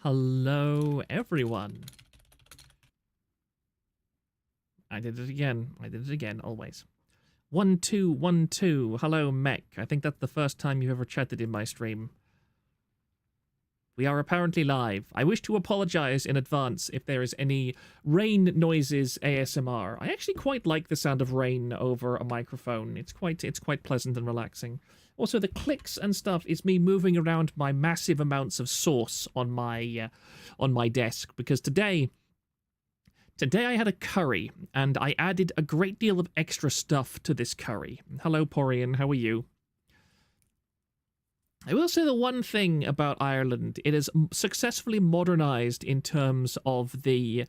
Hello, everyone. I did it again. I did it again, always. 1212. Hello, Mech. I think that's the first time you've ever chatted in my stream. We are apparently live. I wish to apologize in advance if there is any rain noises ASMR. I actually quite like the sound of rain over a microphone. It's quite pleasant and relaxing. Also, the clicks and stuff is me moving around my massive amounts of sauce on my desk, because today I had a curry and I added a great deal of extra stuff to this curry. Hello, Porian. How are you? I will say the one thing about Ireland, it is successfully modernized in terms of the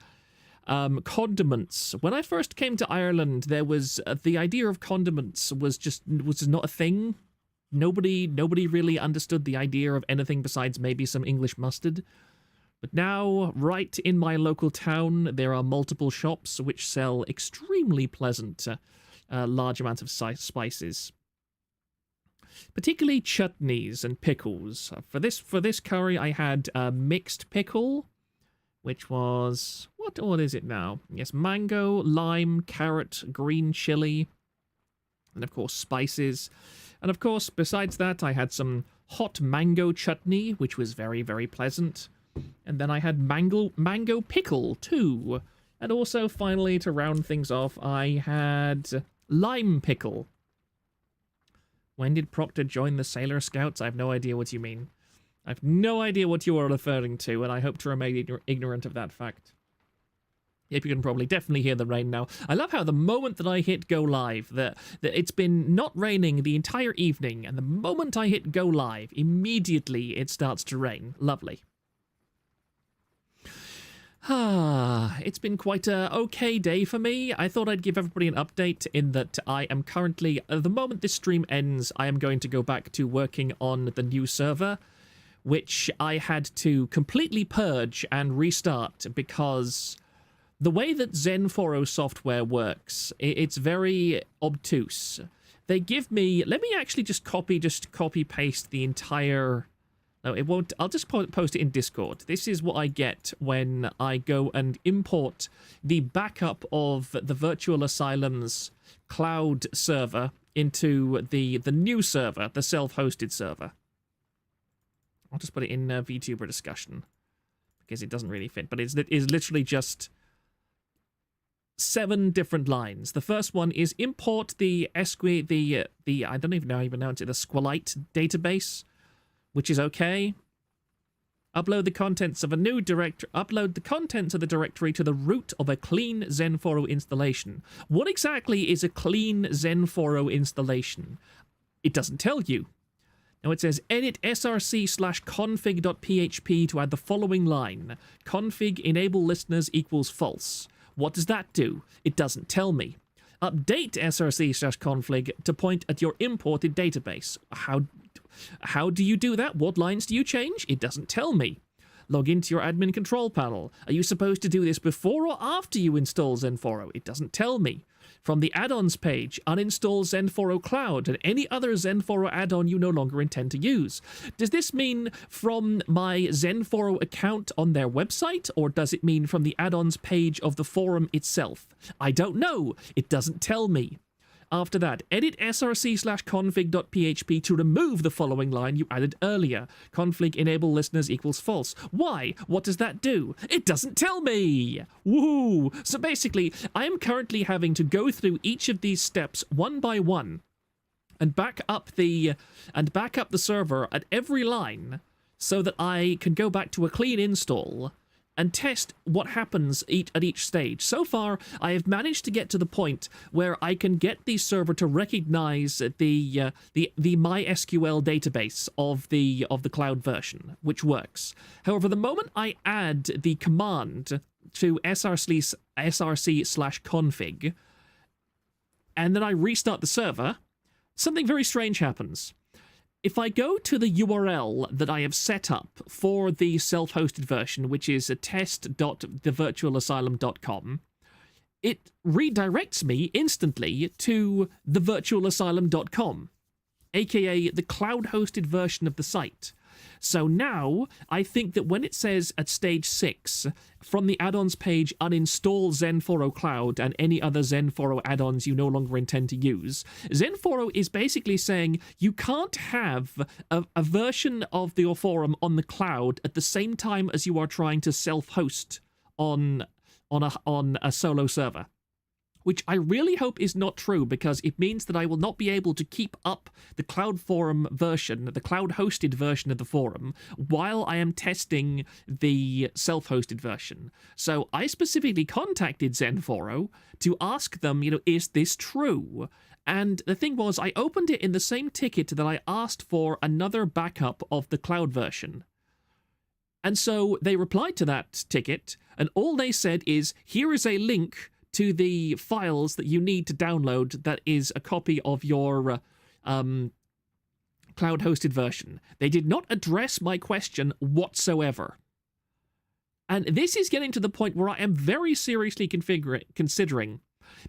condiments. When I first came to Ireland, there was the idea of condiments was just not a thing. Nobody really understood the idea of anything besides maybe some English mustard. But now, right in my local town, there are multiple shops which sell extremely pleasant large amounts of spices. Particularly chutneys and pickles. For this curry, I had a mixed pickle, which was what is it now? Yes, mango, lime, carrot, green chili, and of course spices. And of course, besides that, I had some hot mango chutney, which was very, very pleasant. And then I had mango pickle too. And also, finally, to round things off, I had lime pickle. When did Proctor join the Sailor Scouts? I have no idea what you mean. I have no idea what you are referring to, and I hope to remain ignorant of that fact. Yep, you can probably definitely hear the rain now. I love how the moment that I hit go live, that it's been not raining the entire evening, and the moment I hit go live, immediately it starts to rain. Lovely. It's been quite a okay day for me. I thought I'd give everybody an update in that I am currently, at the moment this stream ends, I am going to go back to working on the new server, which I had to completely purge and restart because the way that Zenforo software works, it's very obtuse. They give me, let me actually just copy paste the entire... No, it won't. I'll just post it in Discord. This is what I get when I go and import the backup of the Virtual Asylum's cloud server into the new server, the self-hosted server. I'll just put it in VTuber discussion because it doesn't really fit, but it's literally just 7 different lines. The first one is import the I don't even know how you pronounce it, the Sexuality database, which is okay. Upload the contents of a new directory. Upload the contents of the directory to the root of a clean Zenforo installation. What exactly is a clean Zenforo installation? It doesn't tell you. Now it says edit src/config.php to add the following line. Config enable listeners equals false. What does that do? It doesn't tell me. Update src/config to point at your imported database. How do you do that? What lines do you change? It doesn't tell me. Log into your admin control panel. Are you supposed to do this before or after you install Zenforo? It doesn't tell me. From the add-ons page, uninstall Zenforo Cloud and any other Zenforo add-on you no longer intend to use. Does this mean from my Zenforo account on their website, or does it mean from the add-ons page of the forum itself? I don't know. It doesn't tell me. After that, edit src/config.php to remove the following line you added earlier. Config enable listeners equals false. Why? What does that do? It doesn't tell me! Woo! So basically, I am currently having to go through each of these steps one by one and back up the server at every line so that I can go back to a clean install and test what happens at each stage. So far, I have managed to get to the point where I can get the server to recognize the MySQL database of the cloud version, which works. However, the moment I add the command to src/config, and then I restart the server, something very strange happens. If I go to the URL that I have set up for the self-hosted version, which is test.thevirtualasylum.com, it redirects me instantly to thevirtualasylum.com, aka the cloud-hosted version of the site. So now, I think that when it says at stage 6, from the add-ons page, uninstall Zenforo Cloud and any other Zenforo add-ons you no longer intend to use, Zenforo is basically saying you can't have a version of your forum on the cloud at the same time as you are trying to self-host on a solo server. Which I really hope is not true, because it means that I will not be able to keep up the cloud forum version, the cloud-hosted version of the forum, while I am testing the self-hosted version. So I specifically contacted Zenforo to ask them, is this true? And the thing was, I opened it in the same ticket that I asked for another backup of the cloud version. And so they replied to that ticket, and all they said is, here is a link to the files that you need to download that is a copy of your cloud-hosted version. They did not address my question whatsoever. And this is getting to the point where I am very seriously considering,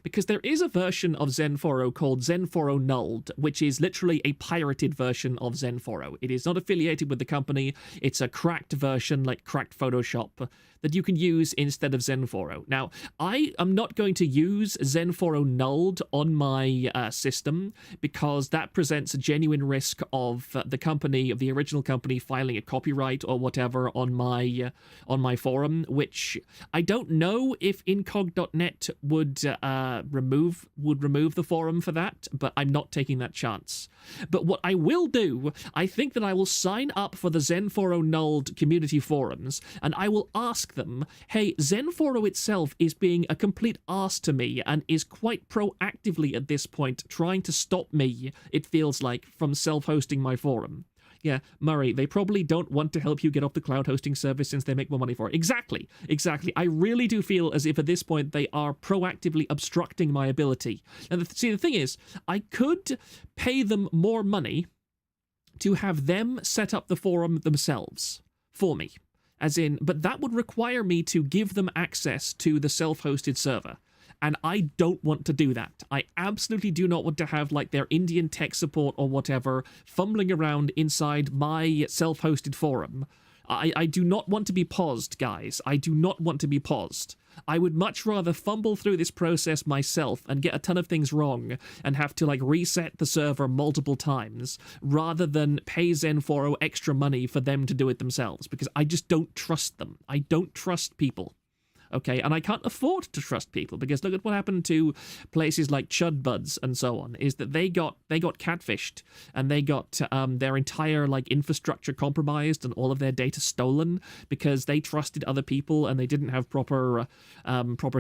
because there is a version of Zenforo called Zenforo Nulled, which is literally a pirated version of Zenforo. It is not affiliated with the company. It's a cracked version, like cracked Photoshop, that you can use instead of Zenforo. Now, I am not going to use Zenforo Nulled on my system, because that presents a genuine risk of the company, of the original company, filing a copyright or whatever on my forum, which I don't know if incog.net would remove the forum for that, but I'm not taking that chance. But what I will do, I think that I will sign up for the Zenforo Nulled community forums, and I will ask them, hey, Zenforo itself is being a complete arse to me and is quite proactively at this point trying to stop me, it feels like, from self-hosting my forum. Yeah, Murray, they probably don't want to help you get off the cloud hosting service since they make more money for it. Exactly. I really do feel as if at this point they are proactively obstructing my ability. And the thing is, I could pay them more money to have them set up the forum themselves for me. But that would require me to give them access to the self-hosted server. And I don't want to do that. I absolutely do not want to have, like, their Indian tech support or whatever fumbling around inside my self-hosted forum. I do not want to be paused, guys. I do not want to be paused. I would much rather fumble through this process myself and get a ton of things wrong and have to, like, reset the server multiple times rather than pay Zenforo extra money for them to do it themselves, because I just don't trust them. I don't trust people. Okay, and I can't afford to trust people, because look at what happened to places like Chudbuds and so on, is that they got catfished, and they got their entire, like, infrastructure compromised and all of their data stolen because they trusted other people and they didn't have proper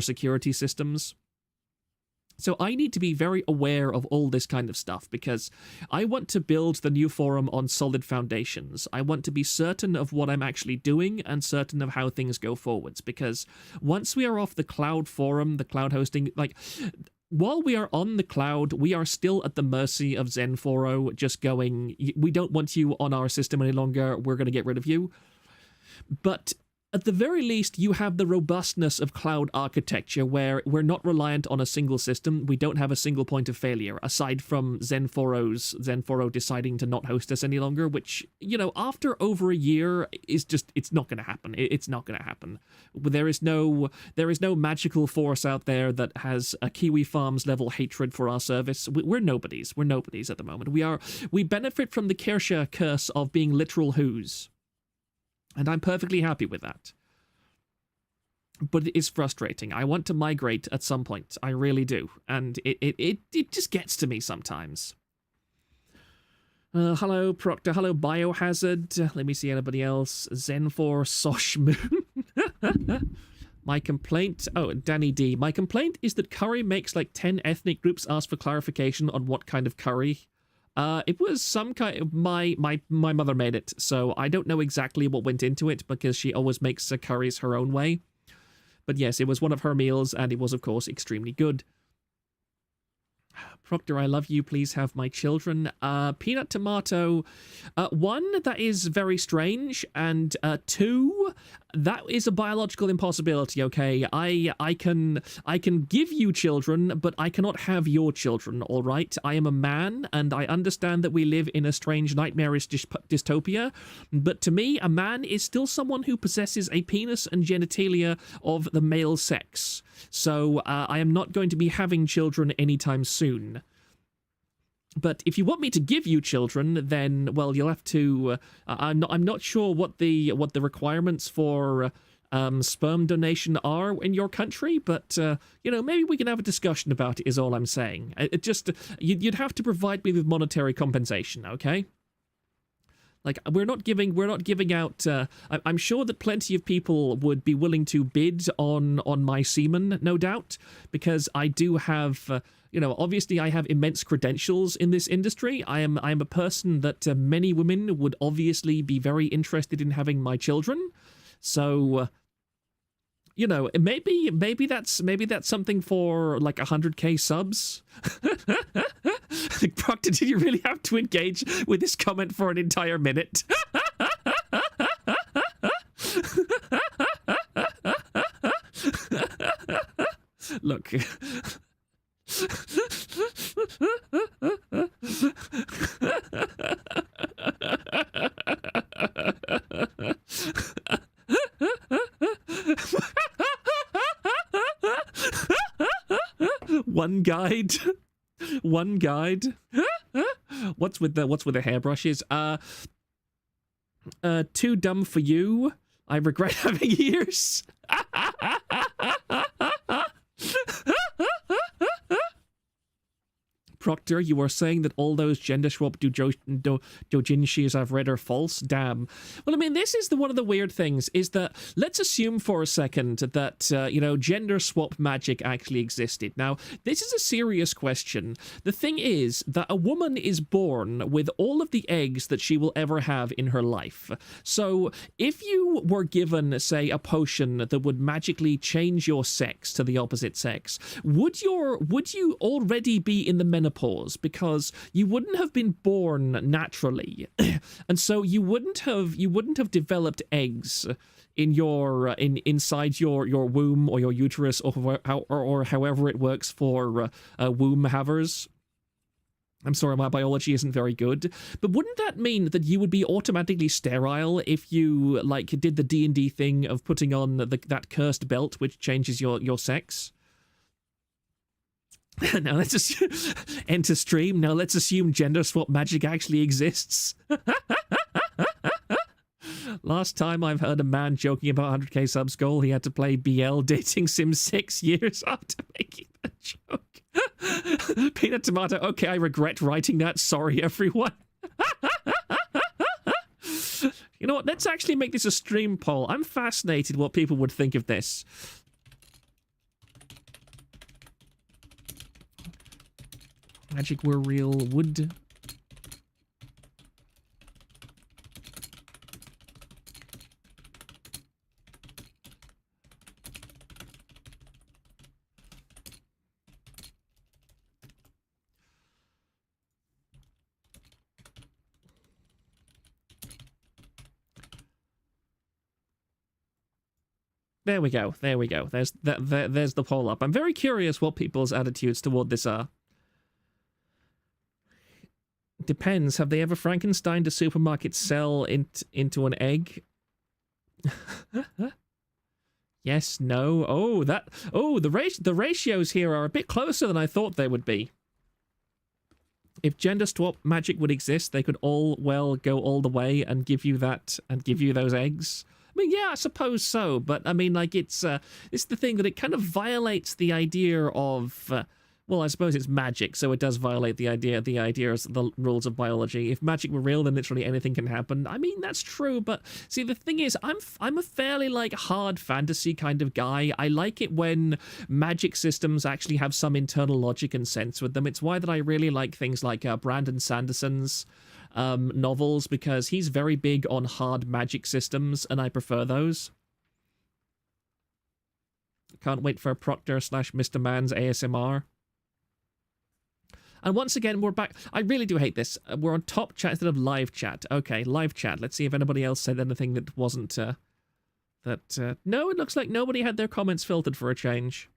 security systems. So I need to be very aware of all this kind of stuff, because I want to build the new forum on solid foundations. I want to be certain of what I'm actually doing and certain of how things go forwards, because once we are off the cloud forum, the cloud hosting, like, while we are on the cloud, we are still at the mercy of Zenforo just going, we don't want you on our system any longer, we're going to get rid of you. But at the very least, you have the robustness of cloud architecture, where we're not reliant on a single system. We don't have a single point of failure, aside from Zenforo deciding to not host us any longer, which, after over a year is just, it's not going to happen. It's not going to happen. There is no magical force out there that has a Kiwi Farms level hatred for our service. We're nobodies. We're nobodies at the moment. We benefit from the Kirsche curse of being literal whos. And I'm perfectly happy with that. But it is frustrating. I want to migrate at some point. I really do. And it just gets to me sometimes. Hello, Proctor. Hello, Biohazard. Let me see anybody else. Zenfor Soshmoon. My complaint... Oh, Danny D. My complaint is that curry makes like 10 ethnic groups ask for clarification on what kind of curry. It was some kind of, my mother made it, so I don't know exactly what went into it, because she always makes her curries her own way. But yes, it was one of her meals, and it was, of course, extremely good. Proctor, I love you. Please have my children. Peanut Tomato. One, that is very strange. And two, that is a biological impossibility, okay? I can give you children, but I cannot have your children, all right? I am a man, and I understand that we live in a strange, nightmarish dystopia, but to me, a man is still someone who possesses a penis and genitalia of the male sex. So I am not going to be having children anytime soon. But if you want me to give you children, then, well, you'll have to. I'm not sure what the requirements for sperm donation are in your country, but you know, maybe we can have a discussion about it. Is all I'm saying. It just you'd have to provide me with monetary compensation, okay? Like, we're not giving out. I'm sure that plenty of people would be willing to bid on my semen, no doubt, because I do have. You know, obviously, I have immense credentials in this industry. I am a person that many women would obviously be very interested in having my children. So, you know, maybe that's something for like 100K subs. Proctor, did you really have to engage with this comment for an entire minute? Look. One guide. What's with the hairbrushes? Too dumb for you. I regret having ears. Proctor, you are saying that all those gender swap doujinshis I've read are false? Damn. Well, I mean, this is one of the weird things, is that let's assume for a second that, you know, gender swap magic actually existed. Now, this is a serious question. The thing is that a woman is born with all of the eggs that she will ever have in her life. So, if you were given, say, a potion that would magically change your sex to the opposite sex, would you already be in the menopause? Because you wouldn't have been born naturally, and so you wouldn't have developed eggs in your inside your womb or your uterus or however it works for womb havers. I'm sorry, my biology isn't very good, but wouldn't that mean that you would be automatically sterile if you like did the D&D thing of putting on that cursed belt which changes your sex? Now let's just enter stream. Now let's assume gender swap magic actually exists. Last time I've heard a man joking about 100K subs goal, he had to play BL dating sim 6 years after making that joke. Peanut Tomato, okay, I regret writing that. Sorry, everyone. You know what? Let's actually make this a stream poll. I'm fascinated what people would think of this. Magic were real would. There we go. There we go. There's the poll up. I'm very curious what people's attitudes toward this are. Depends. Have they ever Frankensteined a supermarket cell into an egg? Yes, no. Oh, the ratios here are a bit closer than I thought they would be. If gender swap magic would exist, they could all go all the way and give you that and give you those eggs. I mean, yeah, I suppose so, but I mean, like, it's the thing that it kind of violates the idea of. Well, I suppose it's magic, so it does violate the idea of the rules of biology. If magic were real, then literally anything can happen. I mean, that's true, but see, the thing is, I'm a fairly, like, hard fantasy kind of guy. I like it when magic systems actually have some internal logic and sense with them. It's why that I really like things like Brandon Sanderson's novels, because he's very big on hard magic systems, and I prefer those. Can't wait for Proctor / Mr. Man's ASMR. And once again, we're back. I really do hate this. We're on top chat instead of live chat. Okay, live chat. Let's see if anybody else said anything that wasn't, no, it looks like nobody had their comments filtered for a change.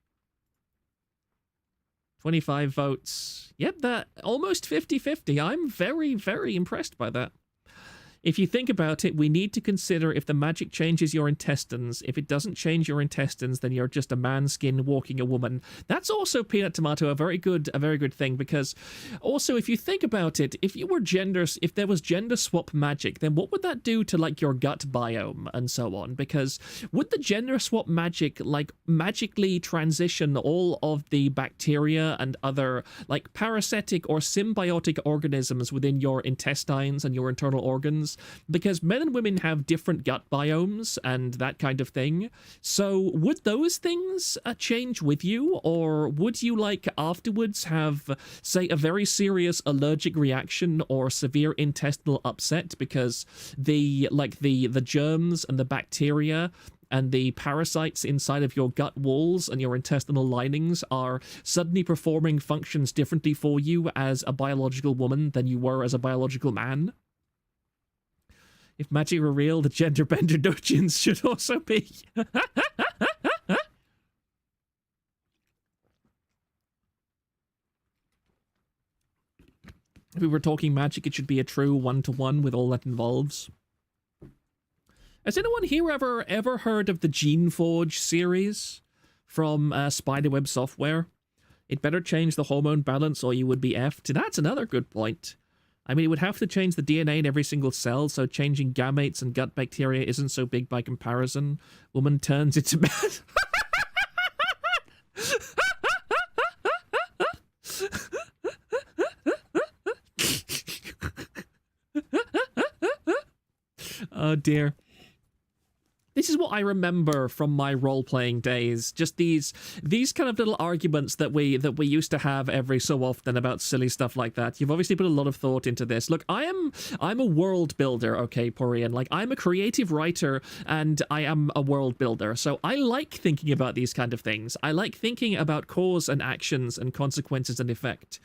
25 votes. Yep, that almost 50-50. I'm very, very impressed by that. If you think about it, we need to consider if the magic changes your intestines. If it doesn't change your intestines, then you're just a man's skin walking a woman. That's also, Peanut Tomato, a very good thing, because also if you think about it, if there was gender swap magic, then what would that do to like your gut biome and so on? Because would the gender swap magic like magically transition all of the bacteria and other like parasitic or symbiotic organisms within your intestines and your internal organs? Because men and women have different gut biomes and that kind of thing. So would those things change with you, or would you like afterwards have, say, a very serious allergic reaction or severe intestinal upset because the germs and the bacteria and the parasites inside of your gut walls and your intestinal linings are suddenly performing functions differently for you as a biological woman than you were as a biological man? If magic were real, the gender bender dungeons should also be. If we were talking magic, it should be a true one-to-one with all that involves. Has anyone here ever heard of the Gene Forge series from Spiderweb Software? It better change the hormone balance or you would be effed. That's another good point. I mean, it would have to change the DNA in every single cell, so changing gametes and gut bacteria isn't so big by comparison. Woman turns into man. Oh dear. This is what I remember from my role-playing days. Just these kind of little arguments that we used to have every so often about silly stuff like that. You've obviously put a lot of thought into this. Look, I'm a world builder, okay, Porian. Like, I'm a creative writer and I am a world builder. So I like thinking about these kind of things. I like thinking about cause and actions and consequences and effect.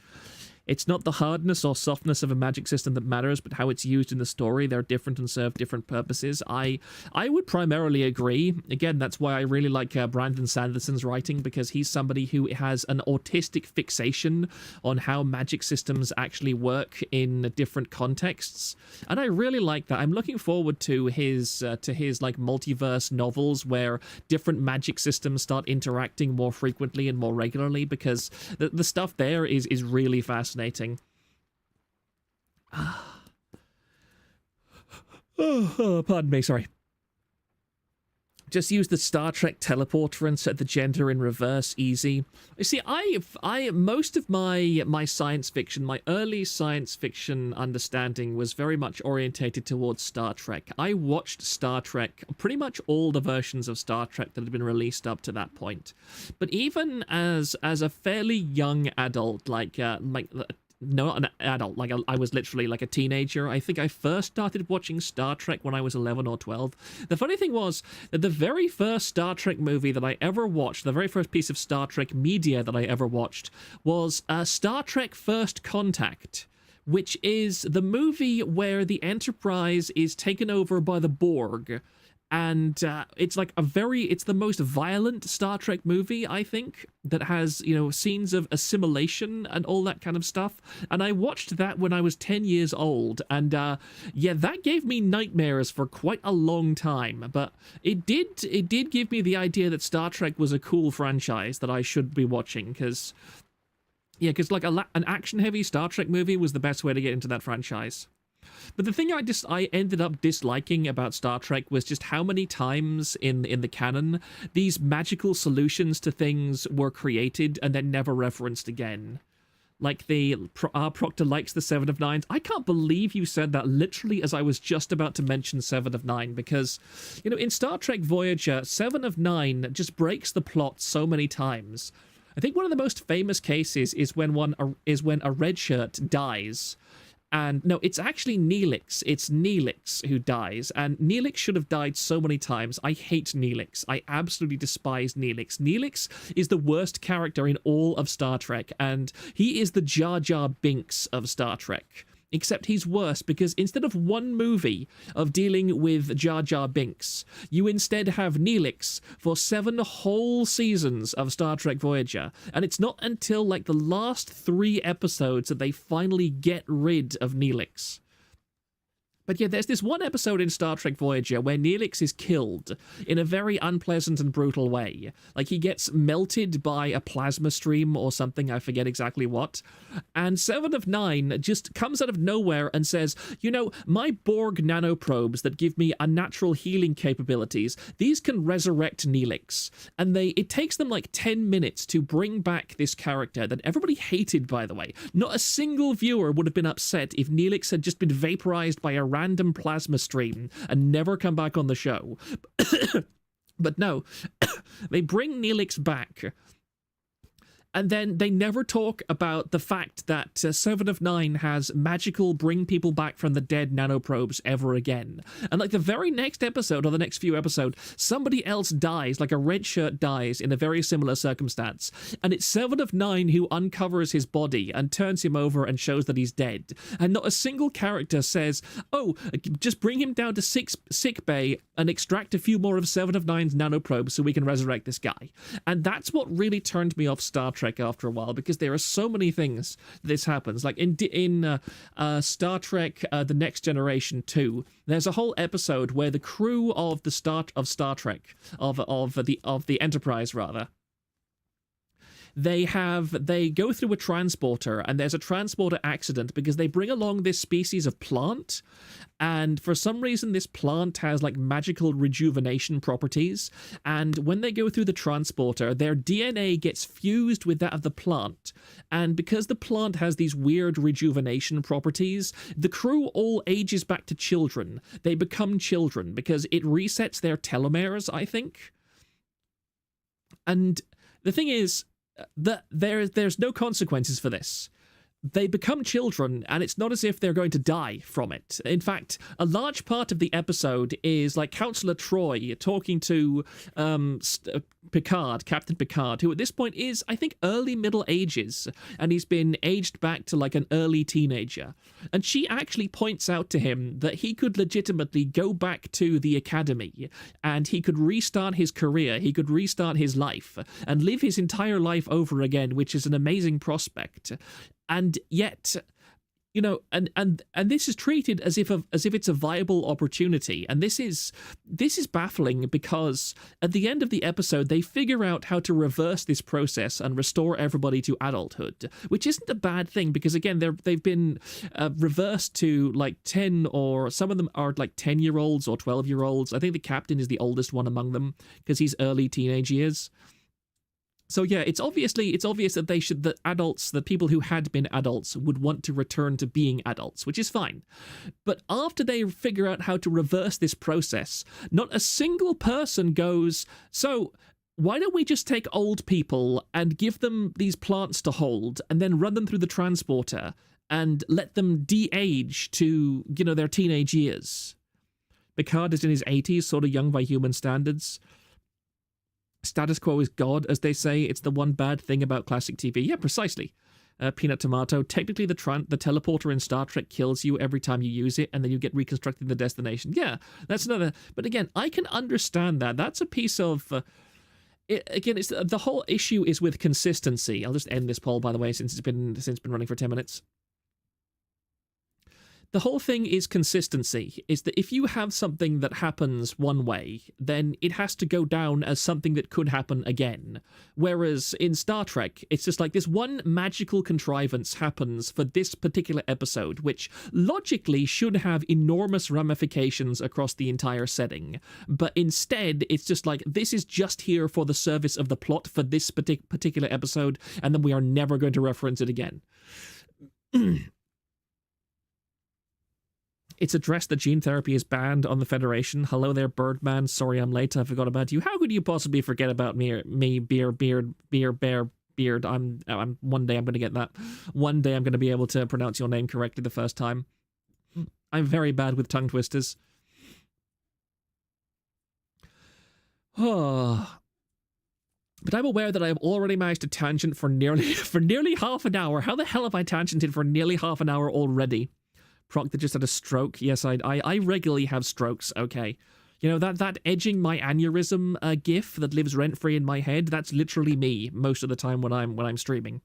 It's not the hardness or softness of a magic system that matters, but how it's used in the story. They're different and serve different purposes. I would primarily agree. Again, that's why I really like Brandon Sanderson's writing, because he's somebody who has an autistic fixation on how magic systems actually work in different contexts. And I really like that. I'm looking forward to his like multiverse novels where different magic systems start interacting more frequently and more regularly, because the stuff there is really fascinating. Pardon me, sorry. Just use the Star Trek teleporter and set the gender in reverse, easy. You see, most of my science fiction, my early science fiction understanding was very much orientated towards Star Trek. I watched Star Trek, pretty much all the versions of Star Trek that had been released up to that point. But even as a fairly young adult, not an adult, like I was literally like a teenager. I think I first started watching Star Trek when I was 11 or 12. The funny thing was that the very first Star Trek movie that I ever watched, the very first piece of Star Trek media that I ever watched, was Star Trek First Contact, which is the movie where the Enterprise is taken over by the Borg. And it's the most violent Star Trek movie, I think, that has, scenes of assimilation and all that kind of stuff. And I watched that when I was 10 years old. And that gave me nightmares for quite a long time. But it did give me the idea that Star Trek was a cool franchise that I should be watching. Because like an action-heavy Star Trek movie was the best way to get into that franchise. But the thing I ended up disliking about Star Trek was just how many times in the canon these magical solutions to things were created and then never referenced again. Like Proctor likes the Seven of Nines. I can't believe you said that literally as I was just about to mention Seven of Nine, because, in Star Trek Voyager, Seven of Nine just breaks the plot so many times. I think one of the most famous cases is when a red shirt dies. And no, it's actually Neelix. It's Neelix who dies. And Neelix should have died so many times. I hate Neelix. I absolutely despise Neelix. Neelix is the worst character in all of Star Trek, and he is the Jar Jar Binks of Star Trek. Except he's worse, because instead of one movie of dealing with Jar Jar Binks, you instead have Neelix for 7 whole seasons of Star Trek Voyager. And it's not until like the last 3 episodes that they finally get rid of Neelix. But yeah, there's this one episode in Star Trek Voyager where Neelix is killed in a very unpleasant and brutal way. Like, he gets melted by a plasma stream or something, I forget exactly what. And 7 of 9 just comes out of nowhere and says, you know, my Borg nanoprobes that give me unnatural healing capabilities, these can resurrect Neelix. And it takes them like 10 minutes to bring back this character that everybody hated, by the way. Not a single viewer would have been upset if Neelix had just been vaporized by a random plasma stream and never come back on the show. But no, they bring Neelix back, and then they never talk about the fact that 7 of 9 has magical bring people back from the dead nanoprobes ever again. And like the very next episode, or the next few episodes, somebody else dies, like a red shirt dies in a very similar circumstance. And it's 7 of 9 who uncovers his body and turns him over and shows that he's dead. And not a single character says, oh, just bring him down to sick bay and extract a few more of 7 of 9's nanoprobes so we can resurrect this guy. And that's what really turned me off Star Trek after a while, because there are so many things this happens. Like in Star Trek The Next Generation 2, there's a whole episode where the crew of the Star Trek of the Enterprise, rather, they go through a transporter, and there's a transporter accident because they bring along this species of plant, and for some reason this plant has like magical rejuvenation properties, and when they go through the transporter, their DNA gets fused with that of the plant, and because the plant has these weird rejuvenation properties, the crew all ages back to children. They become children because it resets their telomeres, I think. And the thing is, there's no consequences for this. They become children, and it's not as if they're going to die from it. In fact, a large part of the episode is like Counselor Troy talking to Captain Picard, who at this point is, I think, early middle ages, and he's been aged back to like an early teenager. And she actually points out to him that he could legitimately go back to the academy, and he could restart his career, he could restart his life, and live his entire life over again, which is an amazing prospect. And yet, you know, and this is treated as if it's a viable opportunity, and this is baffling, because at the end of the episode they figure out how to reverse this process and restore everybody to adulthood, which isn't a bad thing, because again they've been reversed to like 10, or some of them are like 10-year-olds or 12-year-olds. I think the captain is the oldest one among them because he's early teenage years. So yeah, it's obvious that the people who had been adults would want to return to being adults, which is fine. But after they figure out how to reverse this process, not a single person goes, so why don't we just take old people and give them these plants to hold and then run them through the transporter and let them de-age to, you know, their teenage years. Picard is in his 80s, sort of young by human standards. Status quo is God, as they say. It's the one bad thing about classic TV. Yeah, precisely. Peanut Tomato. Technically, the teleporter in Star Trek kills you every time you use it, and then you get reconstructed the destination. Yeah, that's another. But again, I can understand that. That's a piece of. It's the whole issue is with consistency. I'll just end this poll, by the way, since it's been running for 10 minutes. The whole thing is consistency, is that if you have something that happens one way, then it has to go down as something that could happen again. Whereas in Star Trek, it's just like this one magical contrivance happens for this particular episode, which logically should have enormous ramifications across the entire setting. But instead, it's just like, this is just here for the service of the plot for this particular episode, and then we are never going to reference it again. It's addressed that gene therapy is banned on the Federation. Hello there, Birdman. Sorry I'm late. I forgot about you. How could you possibly forget about me, beer, beard, beer, bear, Beard. One day I'm going to get that. One day I'm going to be able to pronounce your name correctly the first time. I'm very bad with tongue twisters. Oh. But I'm aware that I have already managed to tangent for nearly half an hour. How the hell have I tangented for nearly half an hour already? Proc that just had a stroke. Yes, I regularly have strokes, okay. You know, that edging my aneurysm gif that lives rent-free in my head, that's literally me most of the time when I'm streaming.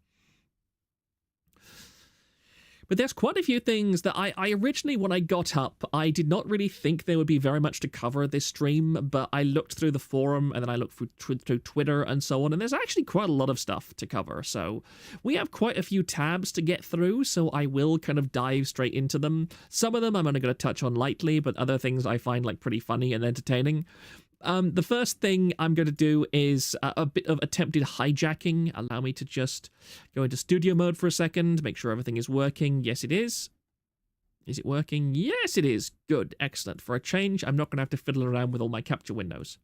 But there's quite a few things that I originally, when I got up, I did not really think there would be very much to cover this stream, but I looked through the forum, and then I looked through Twitter and so on, and there's actually quite a lot of stuff to cover, so we have quite a few tabs to get through, so I will kind of dive straight into them. Some of them I'm only going to touch on lightly, but other things I find like pretty funny and entertaining. The first thing I'm going to do is a bit of attempted hijacking. Allow me to just go into studio mode for a second, make sure everything is working. Yes, it is. Is it working? Yes, it is. Good. Excellent. For a change, I'm not going to have to fiddle around with all my capture windows.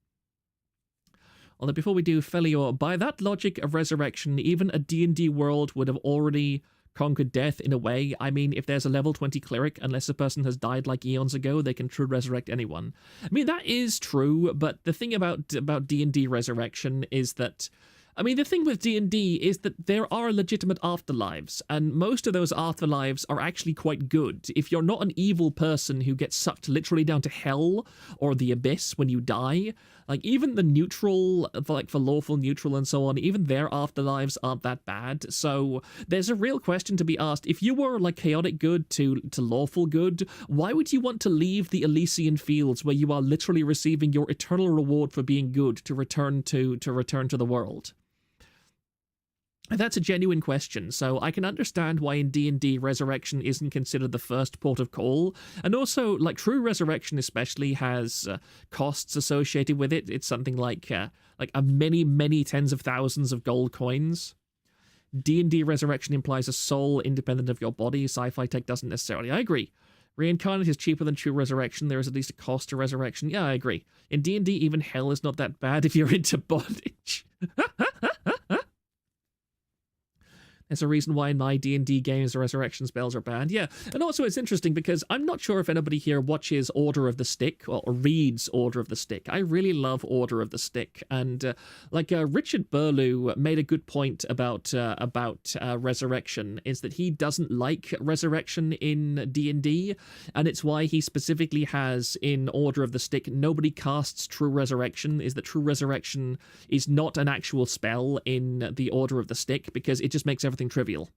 Although before we do, Felior, by that logic of resurrection, even a D&D world would have already conquered death in a way. I mean, if there's a level 20 cleric, unless a person has died like eons ago, they can true resurrect anyone. I mean, that is true, but the thing about D&D resurrection is that, I mean, the thing with D&D is that there are legitimate afterlives, and most of those afterlives are actually quite good. If you're not an evil person who gets sucked literally down to hell or the abyss when you die, like, even the neutral, like, for lawful neutral and so on, even their afterlives aren't that bad. So there's a real question to be asked. If you were, like, chaotic good to lawful good, why would you want to leave the Elysian fields where you are literally receiving your eternal reward for being good to return to the world? That's a genuine question, so I can understand why in D&D resurrection isn't considered the first port of call, and also, like, true resurrection especially has costs associated with it. It's something like a many tens of thousands of gold coins. D&D resurrection implies a soul independent of your body. Sci-fi tech doesn't necessarily. I agree. Reincarnate is cheaper than true resurrection. There is at least a cost to resurrection. Yeah, I agree. In D&D, even hell is not that bad if you're into bondage. There's a reason why in my D&D games the resurrection spells are banned. Yeah, and also it's interesting because I'm not sure if anybody here watches Order of the Stick or reads Order of the Stick. I really love Order of the Stick, and Richard Burlew made a good point about resurrection, is that he doesn't like resurrection in D&D, and it's why he specifically has in Order of the Stick nobody casts true resurrection, is that true resurrection is not an actual spell in the Order of the Stick, because it just makes everything trivial.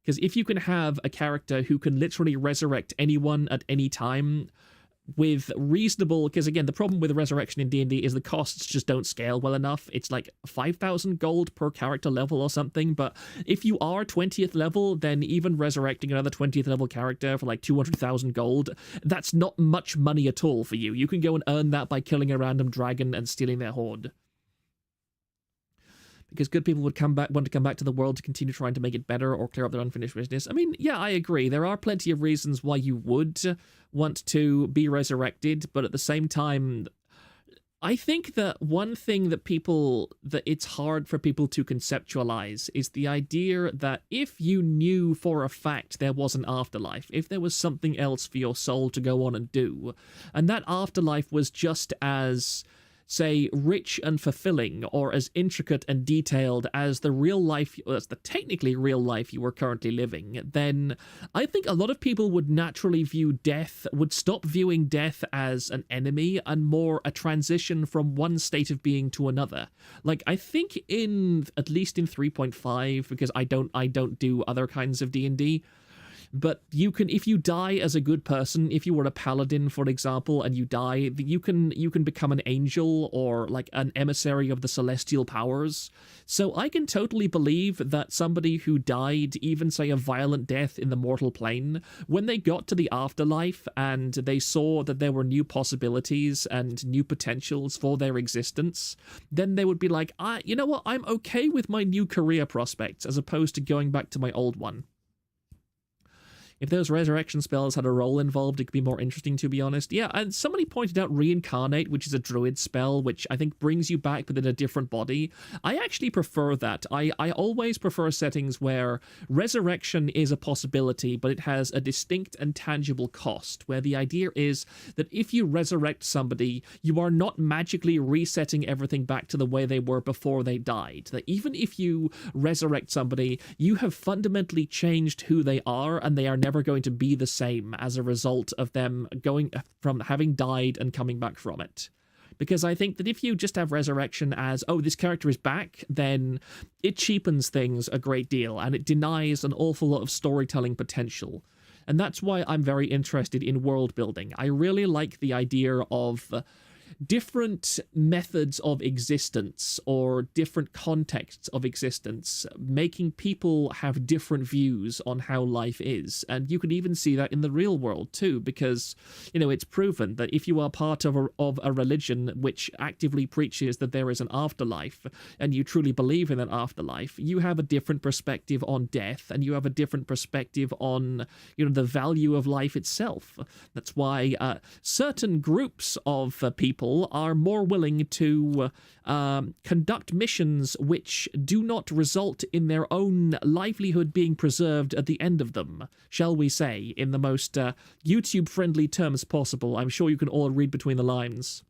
Because if you can have a character who can literally resurrect anyone at any time with reasonable, because again, the problem with the resurrection in D&D is the costs just don't scale well enough. It's like 5,000 gold per character level or something, but if you are 20th level, then even resurrecting another 20th level character for like 200,000 gold, that's not much money at all for you. You can go and earn that by killing a random dragon and stealing their hoard. Because good people would want to come back to the world to continue trying to make it better or clear up their unfinished business. I mean, yeah, I agree. There are plenty of reasons why you would want to be resurrected, but at the same time, I think that one thing that it's hard for people to conceptualize is the idea that if you knew for a fact there was an afterlife, if there was something else for your soul to go on and do, and that afterlife was just as, say, rich and fulfilling or as intricate and detailed as the real life, as the technically real life you were currently living, then I think a lot of people would naturally would stop viewing death as an enemy and more a transition from one state of being to another. Like, I think at least in 3.5, because I don't do other kinds of D&D, but you can, if you die as a good person, if you were a paladin, for example, and you die, you can become an angel or like an emissary of the celestial powers. So I can totally believe that somebody who died, even say a violent death in the mortal plane, when they got to the afterlife and they saw that there were new possibilities and new potentials for their existence, then they would be like, you know what, I'm okay with my new career prospects as opposed to going back to my old one. If those resurrection spells had a role involved, it could be more interesting, to be honest. Yeah, and somebody pointed out Reincarnate, which is a druid spell, which I think brings you back within a different body. I actually prefer that. I always prefer settings where resurrection is a possibility, but it has a distinct and tangible cost, where the idea is that if you resurrect somebody, you are not magically resetting everything back to the way they were before they died. That even if you resurrect somebody, you have fundamentally changed who they are, and they are never going to be the same as a result of them going from having died and coming back from it. Because I think that if you just have resurrection as, oh, this character is back, then it cheapens things a great deal, and it denies an awful lot of storytelling potential. And that's why I'm very interested in world building. I really like the idea of different methods of existence or different contexts of existence, making people have different views on how life is. And you can even see that in the real world too, because, you know, it's proven that if you are part of a religion which actively preaches that there is an afterlife, and you truly believe in an afterlife, you have a different perspective on death, and you have a different perspective on, you know, the value of life itself. That's why certain groups of people are more willing to conduct missions which do not result in their own livelihood being preserved at the end of them, shall we say, in the most YouTube-friendly terms possible. I'm sure you can all read between the lines.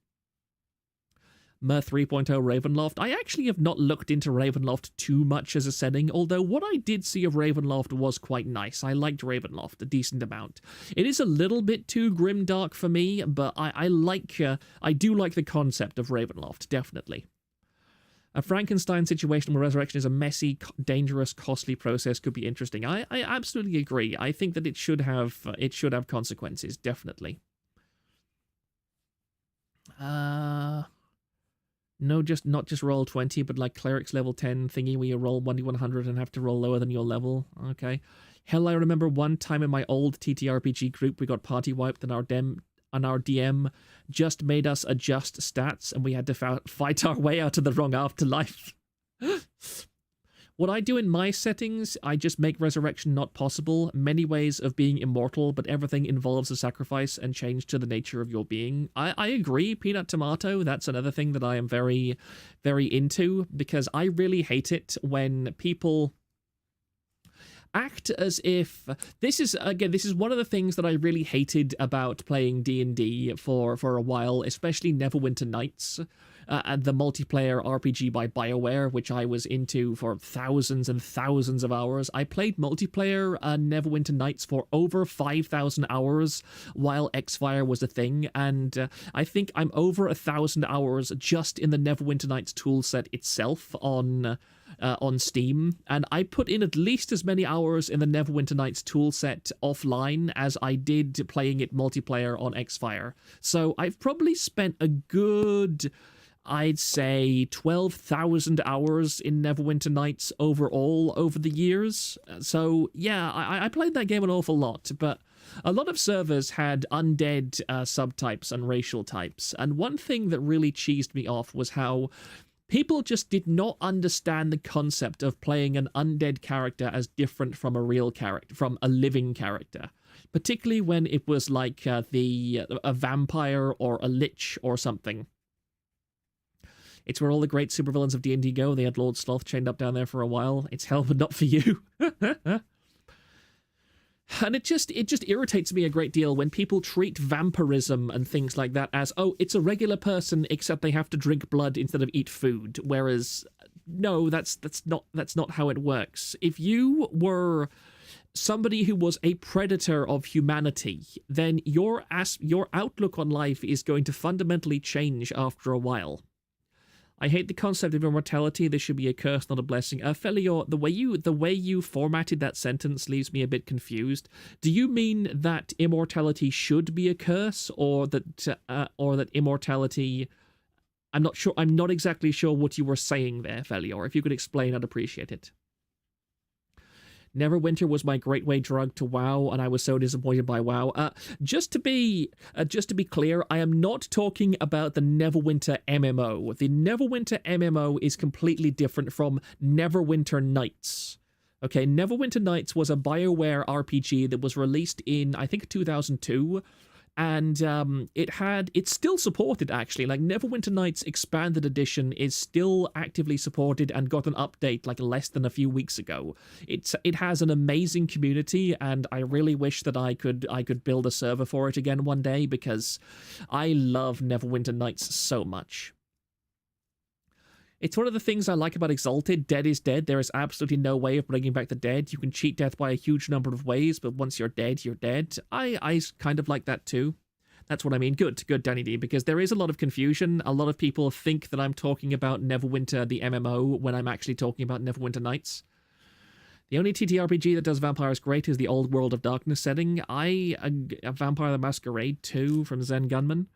Mer 3.0 Ravenloft. I actually have not looked into Ravenloft too much as a setting, although what I did see of Ravenloft was quite nice. I liked Ravenloft a decent amount. It is a little bit too grimdark for me, but I do like the concept of Ravenloft, definitely. A Frankenstein situation where resurrection is a messy, dangerous, costly process could be interesting. I absolutely agree. I think that it should have consequences, definitely. No, not just roll 20, but like cleric's level 10 thingy where you roll 1d100 and have to roll lower than your level. Okay. Hell, I remember one time in my old TTRPG group, we got party wiped and our DM just made us adjust stats and we had to fight our way out of the wrong afterlife. What I do in my settings, I just make resurrection not possible. Many ways of being immortal, but everything involves a sacrifice and change to the nature of your being. I agree, Peanut Tomato, that's another thing that I am very, very into, because I really hate it when people act as if this is one of the things that I really hated about playing D&D for a while, especially Neverwinter Nights, and the multiplayer RPG by BioWare, which I was into for thousands and thousands of hours. I played multiplayer Neverwinter Nights for over 5,000 hours while Xfire was a thing, and I think I'm over 1,000 hours just in the Neverwinter Nights toolset itself on Steam, and I put in at least as many hours in the Neverwinter Nights toolset offline as I did playing it multiplayer on Xfire. So I've probably spent a good, I'd say, 12,000 hours in Neverwinter Nights overall over the years. So yeah, I played that game an awful lot, but a lot of servers had undead subtypes and racial types, and one thing that really cheesed me off was how people just did not understand the concept of playing an undead character as different from a real character, from a living character. Particularly when it was like a vampire or a lich or something. It's where all the great supervillains of D&D go. They had Lord Sloth chained up down there for a while. It's hell, but not for you. And it just irritates me a great deal when people treat vampirism and things like that as, oh, it's a regular person except they have to drink blood instead of eat food. Whereas, no, that's not how it works. If you were somebody who was a predator of humanity, then your outlook on life is going to fundamentally change after a while. I hate the concept of immortality. This should be a curse, not a blessing. Felior, the way you formatted that sentence leaves me a bit confused. Do you mean that immortality should be a curse, or that immortality? I'm not sure. I'm not exactly sure what you were saying there, Felior. If you could explain, I'd appreciate it. Neverwinter was my gateway drug to WoW, and I was so disappointed by WoW. Just to be clear, I am not talking about the Neverwinter MMO. The Neverwinter MMO is completely different from Neverwinter Nights. Okay, Neverwinter Nights was a BioWare RPG that was released in, I think, 2002, and it's still supported, actually. Like, Neverwinter Nights Expanded Edition is still actively supported and got an update, like, less than a few weeks ago. It has an amazing community, and I really wish that I could build a server for it again one day, because I love Neverwinter Nights so much. It's one of the things I like about Exalted. Dead is dead. There is absolutely no way of bringing back the dead. You can cheat death by a huge number of ways, but once you're dead, you're dead. I kind of like that too. That's what I mean. Good, Danny D, because there is a lot of confusion. A lot of people think that I'm talking about Neverwinter, the MMO, when I'm actually talking about Neverwinter Nights. The only TTRPG that does vampires great is the Old World of Darkness setting. A Vampire the Masquerade 2 from Zen Gunman.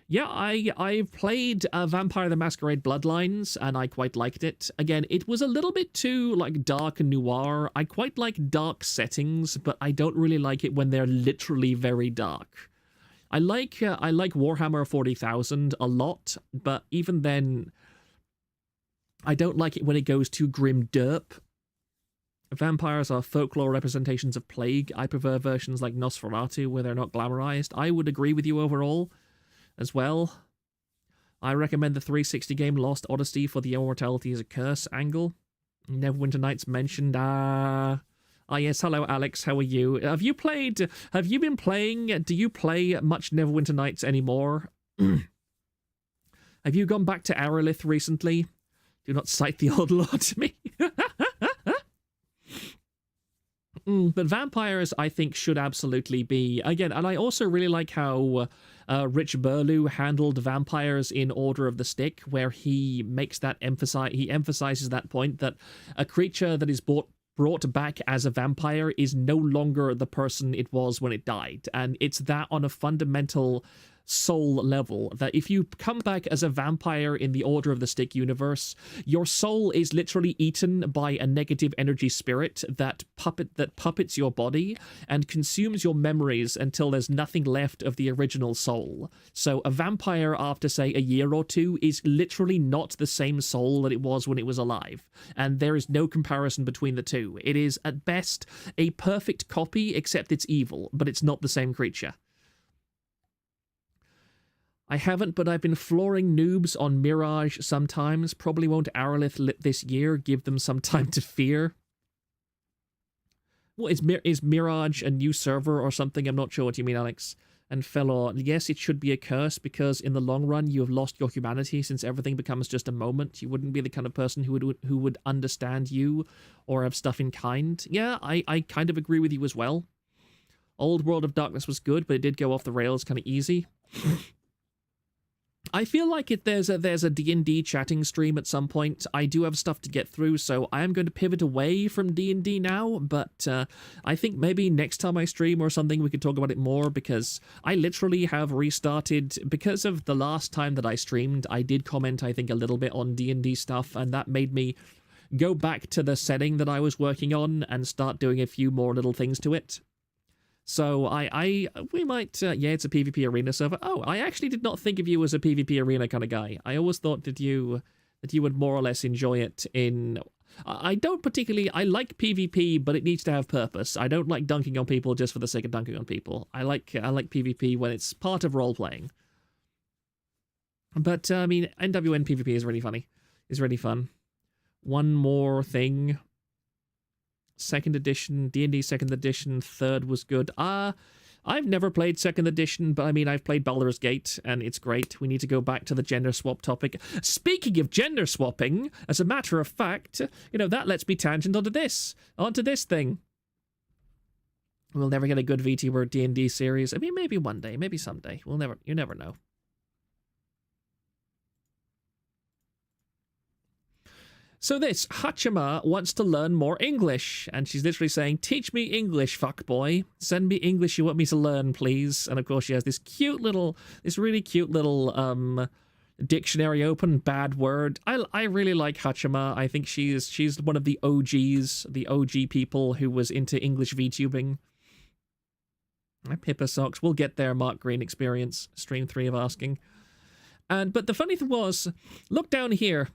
Yeah, I've played Vampire the Masquerade Bloodlines, and I quite liked it. Again, it was a little bit too, like, dark and noir. I quite like dark settings, but I don't really like it when they're literally very dark. I like Warhammer 40,000 a lot, but even then, I don't like it when it goes too grim derp. Vampires are folklore representations of plague. I prefer versions like Nosferatu, where they're not glamorized. I would agree with you overall as well. I recommend the 360 game Lost Odyssey for the immortality is a curse angle. Neverwinter Nights mentioned. Yes, hello Alex, how are you? Have you been playing, do you play much Neverwinter Nights anymore? Have you gone back to Aerolith recently? Do not cite the old lord to me. But vampires, I think, should absolutely be, again, and I also really like how Rich Burlew handled vampires in Order of the Stick, where he makes that he emphasizes that point that a creature that is brought back as a vampire is no longer the person it was when it died, and it's that on a fundamental soul level, that if you come back as a vampire in the Order of the Stick universe, your soul is literally eaten by a negative energy spirit that puppets your body and consumes your memories until there's nothing left of the original soul. So a vampire after, say, a year or two is literally not the same soul that it was when it was alive, and there is no comparison between the two. It is at best a perfect copy, except it's evil, but it's not the same creature. I haven't, but I've been flooring noobs on Mirage sometimes. Probably won't Aerolith this year. Give them some time to fear. What is Mirage a new server or something? I'm not sure what you mean, Alex. And fellow, yes, it should be a curse, because in the long run you have lost your humanity, since everything becomes just a moment. You wouldn't be the kind of person who would understand you or have stuff in kind. Yeah, I kind of agree with you as well. Old World of Darkness was good, but it did go off the rails kind of easy. I feel like there's a D&D chatting stream at some point. I do have stuff to get through, so I am going to pivot away from D&D now, but I think maybe next time I stream or something we could talk about it more, because I literally have restarted, because of the last time that I streamed, I did comment, I think, a little bit on D&D stuff, and that made me go back to the setting that I was working on and start doing a few more little things to it. So we might, yeah, it's a PvP arena server. Oh, I actually did not think of you as a PvP arena kind of guy. I always thought that you would more or less enjoy it in... I don't particularly... I like PvP, but it needs to have purpose. I don't like dunking on people just for the sake of dunking on people. I like PvP when it's part of role-playing. But, I mean, NWN PvP is really funny. It's really fun. One more thing... Second edition, D&D second edition, third was good. I've never played second edition, but I mean, I've played Baldur's Gate, and it's great. We need to go back to the gender swap topic. Speaking of gender swapping, as a matter of fact, you know, that lets me tangent onto this thing. We'll never get a good VTuber D&D series. I mean, maybe one day, maybe someday. You never know. So this, Hachima wants to learn more English, and she's literally saying, teach me English, fuckboy. Send me English you want me to learn, please. And of course she has this really cute little dictionary open, bad word. I really like Hachima. I think she's one of the OGs, the OG people who was into English VTubing. Pippa socks. We'll get there, Mark Green experience. Stream 3 of asking. But the funny thing was, look down here.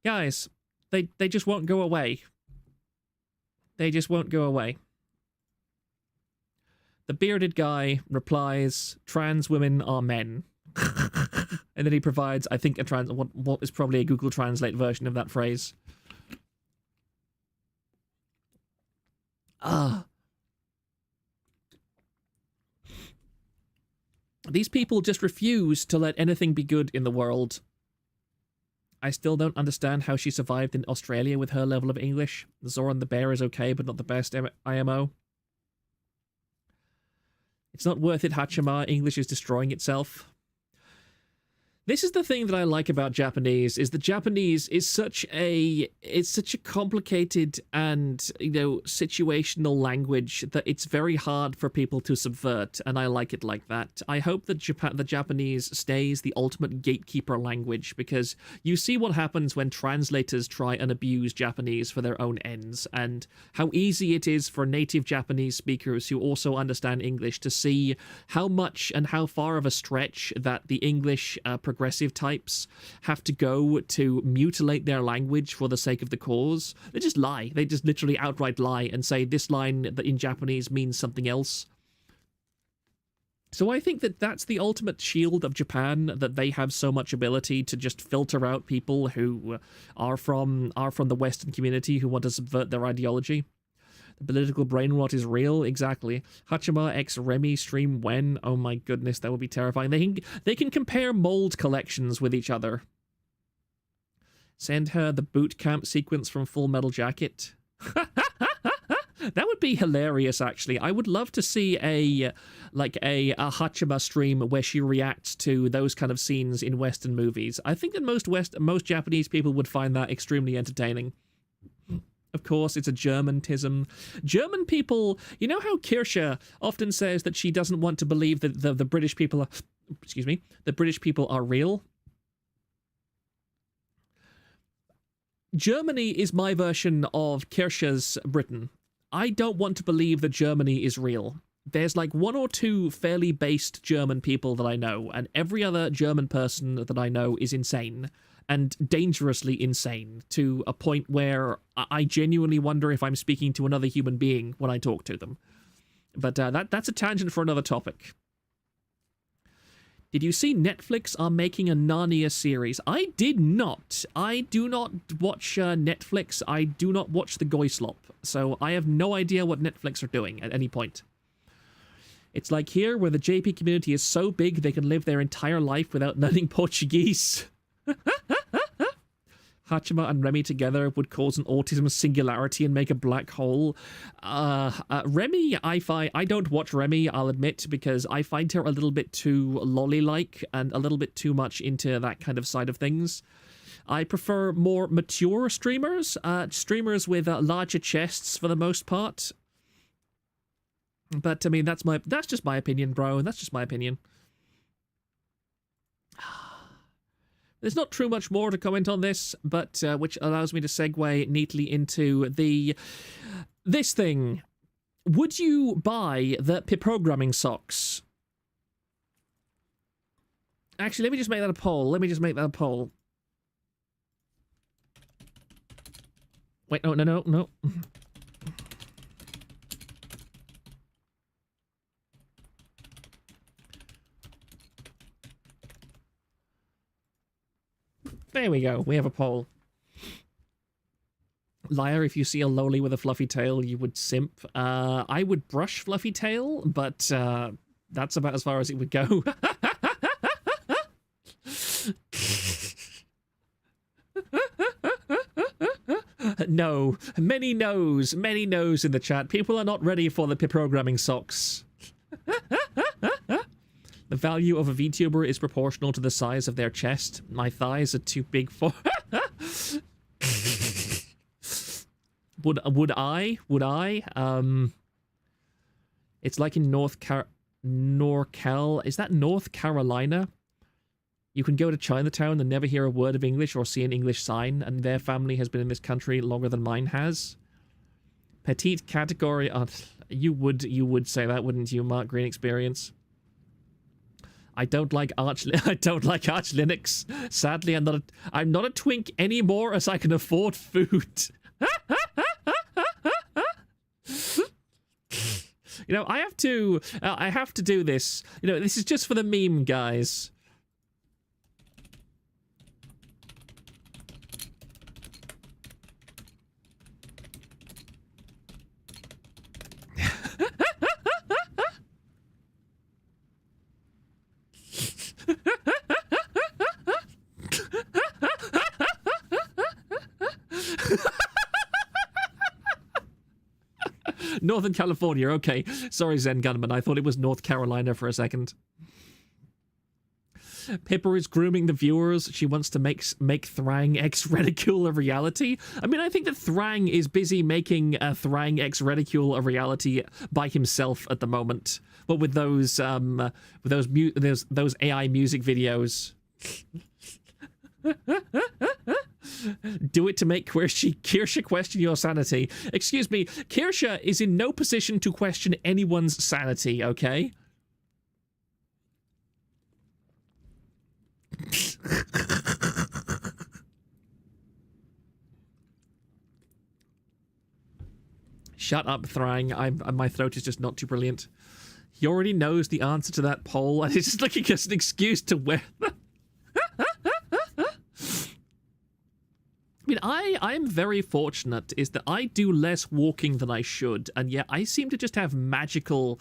Guys, they just won't go away. They just won't go away. The bearded guy replies, trans women are men. And then he provides, I think, what is probably a Google Translate version of that phrase. These people just refuse to let anything be good in the world. I still don't understand how she survived in Australia with her level of English. Zoran the Bear is okay, but not the best IMO. It's not worth it, Hachima. English is destroying itself. This is the thing that I like about Japanese, is that Japanese is such a complicated and, you know, situational language that it's very hard for people to subvert, and I like it like that. I hope that the Japanese stays the ultimate gatekeeper language, because you see what happens when translators try and abuse Japanese for their own ends, and how easy it is for native Japanese speakers who also understand English to see how much and how far of a stretch that the English progressive types have to go to mutilate their language for the sake of the cause. They just lie. They just literally outright lie and say this line that in Japanese means something else. So I think that that's the ultimate shield of Japan, that they have so much ability to just filter out people who are from the Western community who want to subvert their ideology. Political brain rot is real, exactly. Hachima x Remy stream when? Oh my goodness, that would be terrifying. They can compare mold collections with each other. Send her the boot camp sequence from Full Metal Jacket. That would be hilarious, actually. I would love to see a Hachima stream where she reacts to those kind of scenes in Western movies. I think that most Japanese people would find that extremely entertaining. Of course, it's a Germantism. German people, you know how Kirsche often says that she doesn't want to believe that the British people are, the British people are real? Germany is my version of Kirsche's Britain. I don't want to believe that Germany is real. There's like one or two fairly based German people that I know, and every other German person that I know is insane. And dangerously insane, to a point where I genuinely wonder if I'm speaking to another human being when I talk to them. But that's a tangent for another topic. Did you see Netflix are making a Narnia series? I did not. I do not watch Netflix. I do not watch the Goyslop. So I have no idea what Netflix are doing at any point. It's like here, where the JP community is so big they can live their entire life without learning Portuguese. Hachima and Remy together would cause an autism singularity and make a black hole. Remy, I don't watch Remy, I'll admit, because I find her a little bit too lolly-like and a little bit too much into that kind of side of things. I prefer more mature streamers, streamers with larger chests for the most part. But I mean, that's just my opinion, bro. That's just my opinion. There's not too much more to comment on this, but which allows me to segue neatly into this thing. Would you buy the programming socks? Actually, let me just make that a poll. Wait, no. There we go. We have a poll. Liar, if you see a loli with a fluffy tail, you would simp. I would brush fluffy tail, but that's about as far as it would go. No. Many no's in the chat. People are not ready for the programming socks. The value of a VTuber is proportional to the size of their chest. My thighs are too big for... Would I? It's like in NorCal. Is that North Carolina? You can go to Chinatown and never hear a word of English or see an English sign, and their family has been in this country longer than mine has. Petite category... you would say that, wouldn't you, Mark Green Experience? I don't like Arch Linux. Sadly, I'm not a twink anymore as I can afford food. You know, I have to do this. You know, this is just for the meme, guys. Northern California, okay. Sorry, Zen Gunman. I thought it was North Carolina for a second. Pippa is grooming the viewers. She wants to make Thrang X ridicule a reality. I mean, I think that Thrang is busy making Thrang X ridicule a reality by himself at the moment. But with those AI music videos. Do it to make Kirsha question your sanity. Excuse me, Kirsha is in no position to question anyone's sanity, okay? Shut up, Thrang. My throat is just not too brilliant. He already knows the answer to that poll, and he's just looking as an excuse to wear them. I mean, I'm very fortunate is that I do less walking than I should, and yet I seem to just have magical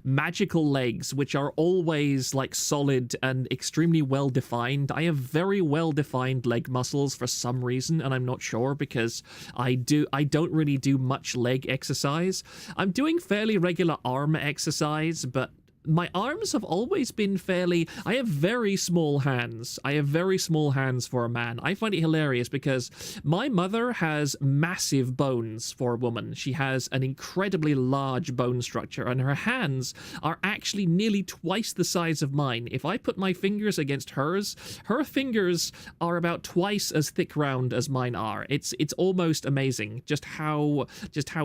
legs, which are always like solid and extremely well defined. I have very well defined leg muscles for some reason, and I'm not sure because I don't really do much leg exercise. I'm doing fairly regular arm exercise, but my arms have always been fairly... I have very small hands. I have very small hands for a man. I find it hilarious because my mother has massive bones for a woman. She has an incredibly large bone structure, and her hands are actually nearly twice the size of mine. If I put my fingers against hers, her fingers are about twice as thick round as mine are. It's almost amazing just how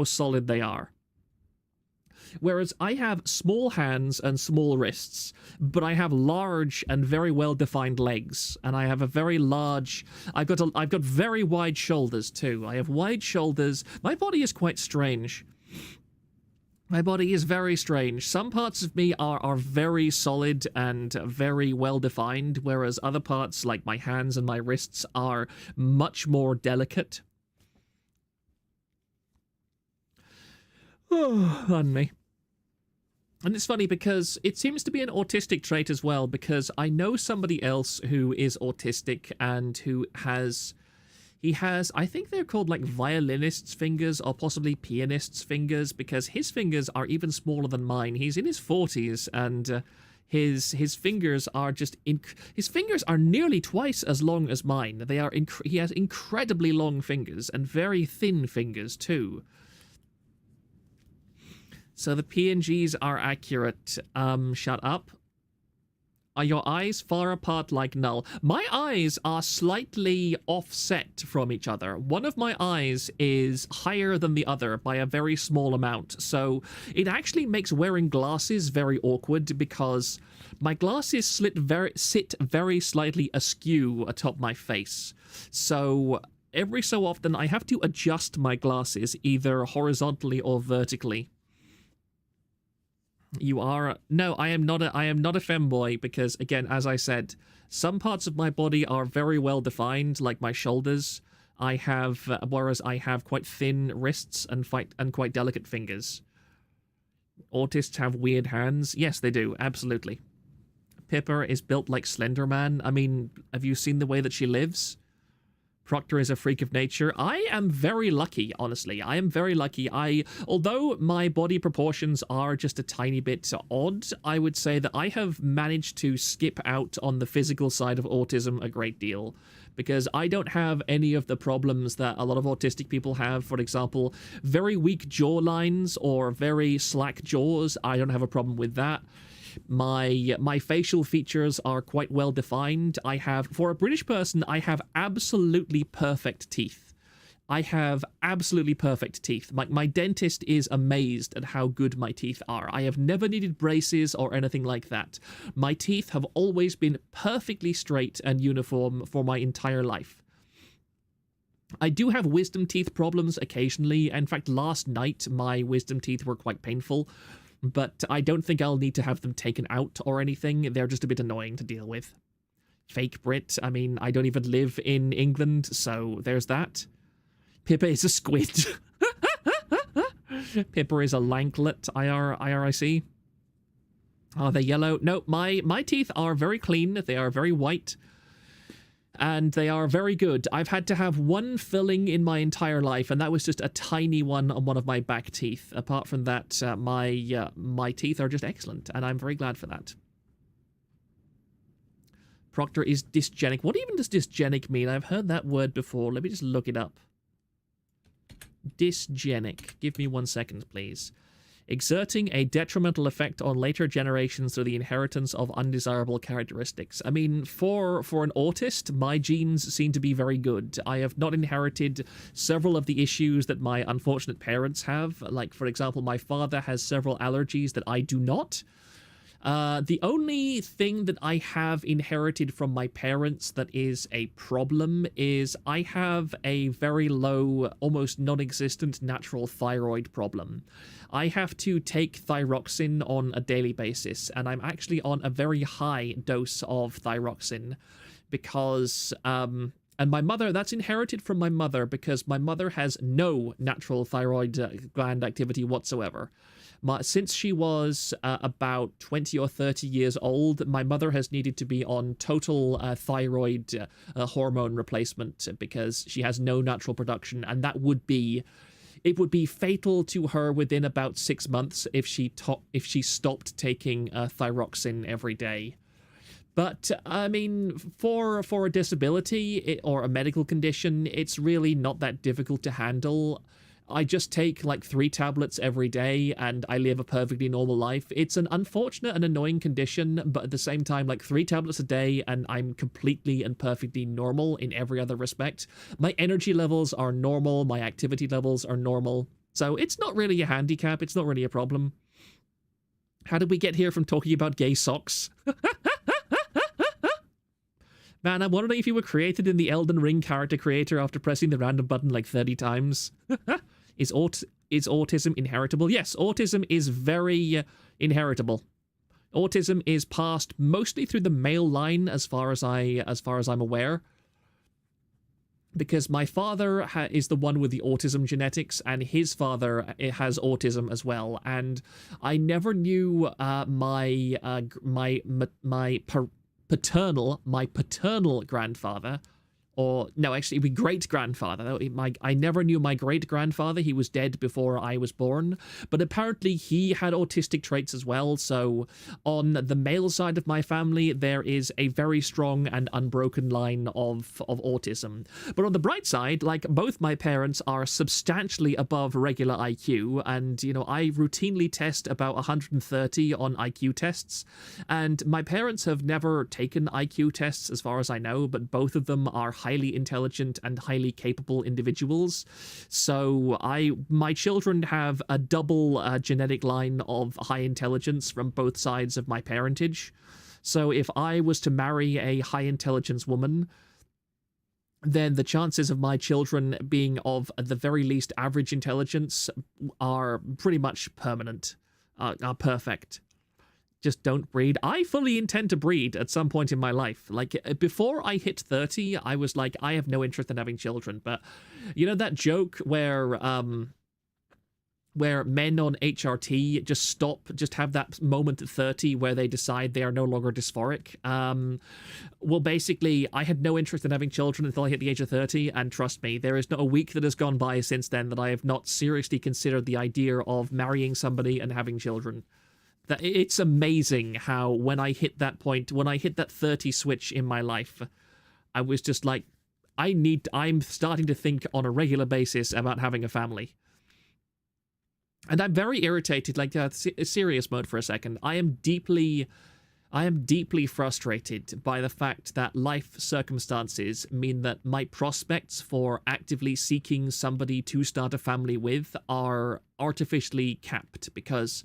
solid they are. Whereas I have small hands and small wrists, but I have large and very well-defined legs, and I have a very large... I've got very wide shoulders too. I have wide shoulders. My body is quite strange. My body is very strange. Some parts of me are very solid and very well-defined, whereas other parts, like my hands and my wrists, are much more delicate. Oh, pardon me. And it's funny because it seems to be an autistic trait as well, because I know somebody else who is autistic and who has... He has, I think they're called like violinist's fingers or possibly pianist's fingers, because his fingers are even smaller than mine. He's in his 40s and his fingers are just... his fingers are nearly twice as long as mine. They are he has incredibly long fingers and very thin fingers too. So the PNGs are accurate. Shut up. Are your eyes far apart like null? My eyes are slightly offset from each other. One of my eyes is higher than the other by a very small amount. So it actually makes wearing glasses very awkward because my glasses sit very slightly askew atop my face. So every so often I have to adjust my glasses either horizontally or vertically. You are... No, I am not a femboy because, again, as I said, some parts of my body are very well defined, like my shoulders. Whereas I have quite thin wrists and quite delicate fingers. Autists have weird hands. Yes, they do, absolutely. Pippa is built like Slender Man. I mean, have you seen the way that she lives? Proctor is a freak of nature. I am very lucky, honestly. I am very lucky. Although my body proportions are just a tiny bit odd, I would say that I have managed to skip out on the physical side of autism a great deal, because I don't have any of the problems that a lot of autistic people have. For example, very weak jawlines or very slack jaws. I don't have a problem with that. My facial features are quite well defined. For a British person, I have absolutely perfect teeth. I have absolutely perfect teeth. My dentist is amazed at how good my teeth are. I have never needed braces or anything like that. My teeth have always been perfectly straight and uniform for my entire life. I do have wisdom teeth problems occasionally. In fact, last night my wisdom teeth were quite painful, but I don't think I'll need to have them taken out or anything. They're just a bit annoying to deal with. Fake Brit. I mean, I don't even live in England, so there's that. Pippa is a squid. Pippa is a lanklet, IRIC. Are they yellow? No, my teeth are very clean. They are very white. And they are very good. I've had to have one filling in my entire life, and that was just a tiny one on one of my back teeth. Apart from that, my teeth are just excellent, and I'm very glad for that. Proctor is dysgenic. What even does dysgenic mean? I've heard that word before. Let me just look it up. Dysgenic. Give me 1 second, please. Exerting a detrimental effect on later generations through the inheritance of undesirable characteristics. I mean, for an autist, my genes seem to be very good. I have not inherited several of the issues that my unfortunate parents have. Like, for example, my father has several allergies that I do not. The only thing that I have inherited from my parents that is a problem is I have a very low, almost non-existent natural thyroid problem. I have to take thyroxine on a daily basis, and I'm actually on a very high dose of thyroxine because, and my mother, that's inherited from my mother because my mother has no natural thyroid gland activity whatsoever. Since she was about 20 or 30 years old, my mother has needed to be on total thyroid hormone replacement because she has no natural production, and that would be, it would be fatal to her within about 6 months if she stopped taking thyroxine every day. But, I mean, for a disability or a medical condition, it's really not that difficult to handle. I just take like 3 tablets every day and I live a perfectly normal life. It's an unfortunate and annoying condition, but at the same time, like 3 tablets a day and I'm completely and perfectly normal in every other respect. My energy levels are normal. My activity levels are normal. So it's not really a handicap. It's not really a problem. How did we get here from talking about gay socks? Man, I'm wondering if you were created in the Elden Ring character creator after pressing the random button like 30 times. Is autism inheritable? Yes, autism is very inheritable. Autism is passed mostly through the male line, as far as I'm aware, because my father is the one with the autism genetics, and his father has autism as well. And I never knew my paternal grandfather, or no, actually it'd be great-grandfather. I never knew my great-grandfather. He was dead before I was born, but apparently he had autistic traits as well. So on the male side of my family, there is a very strong and unbroken line of autism. But on the bright side, like, both my parents are substantially above regular IQ, and, you know, I routinely test about 130 on IQ tests, and my parents have never taken IQ tests as far as I know, but both of them are highly intelligent and highly capable individuals. So my children have a double genetic line of high intelligence from both sides of my parentage. So if I was to marry a high intelligence woman, then the chances of my children being of at the very least average intelligence are pretty much permanent, are perfect. Just don't breed. I fully intend to breed at some point in my life. Like, before I hit 30, I was like, I have no interest in having children. But, you know that joke where men on HRT just have that moment at 30 where they decide they are no longer dysphoric? Well, basically, I had no interest in having children until I hit the age of 30, and trust me, there is not a week that has gone by since then that I have not seriously considered the idea of marrying somebody and having children. It's amazing how when I hit that point, when I hit that 30 switch in my life, I was just like, I'm starting to think on a regular basis about having a family. And I'm very irritated, like, serious mode for a second. I am deeply I am deeply frustrated by the fact that life circumstances mean that my prospects for actively seeking somebody to start a family with are artificially capped, because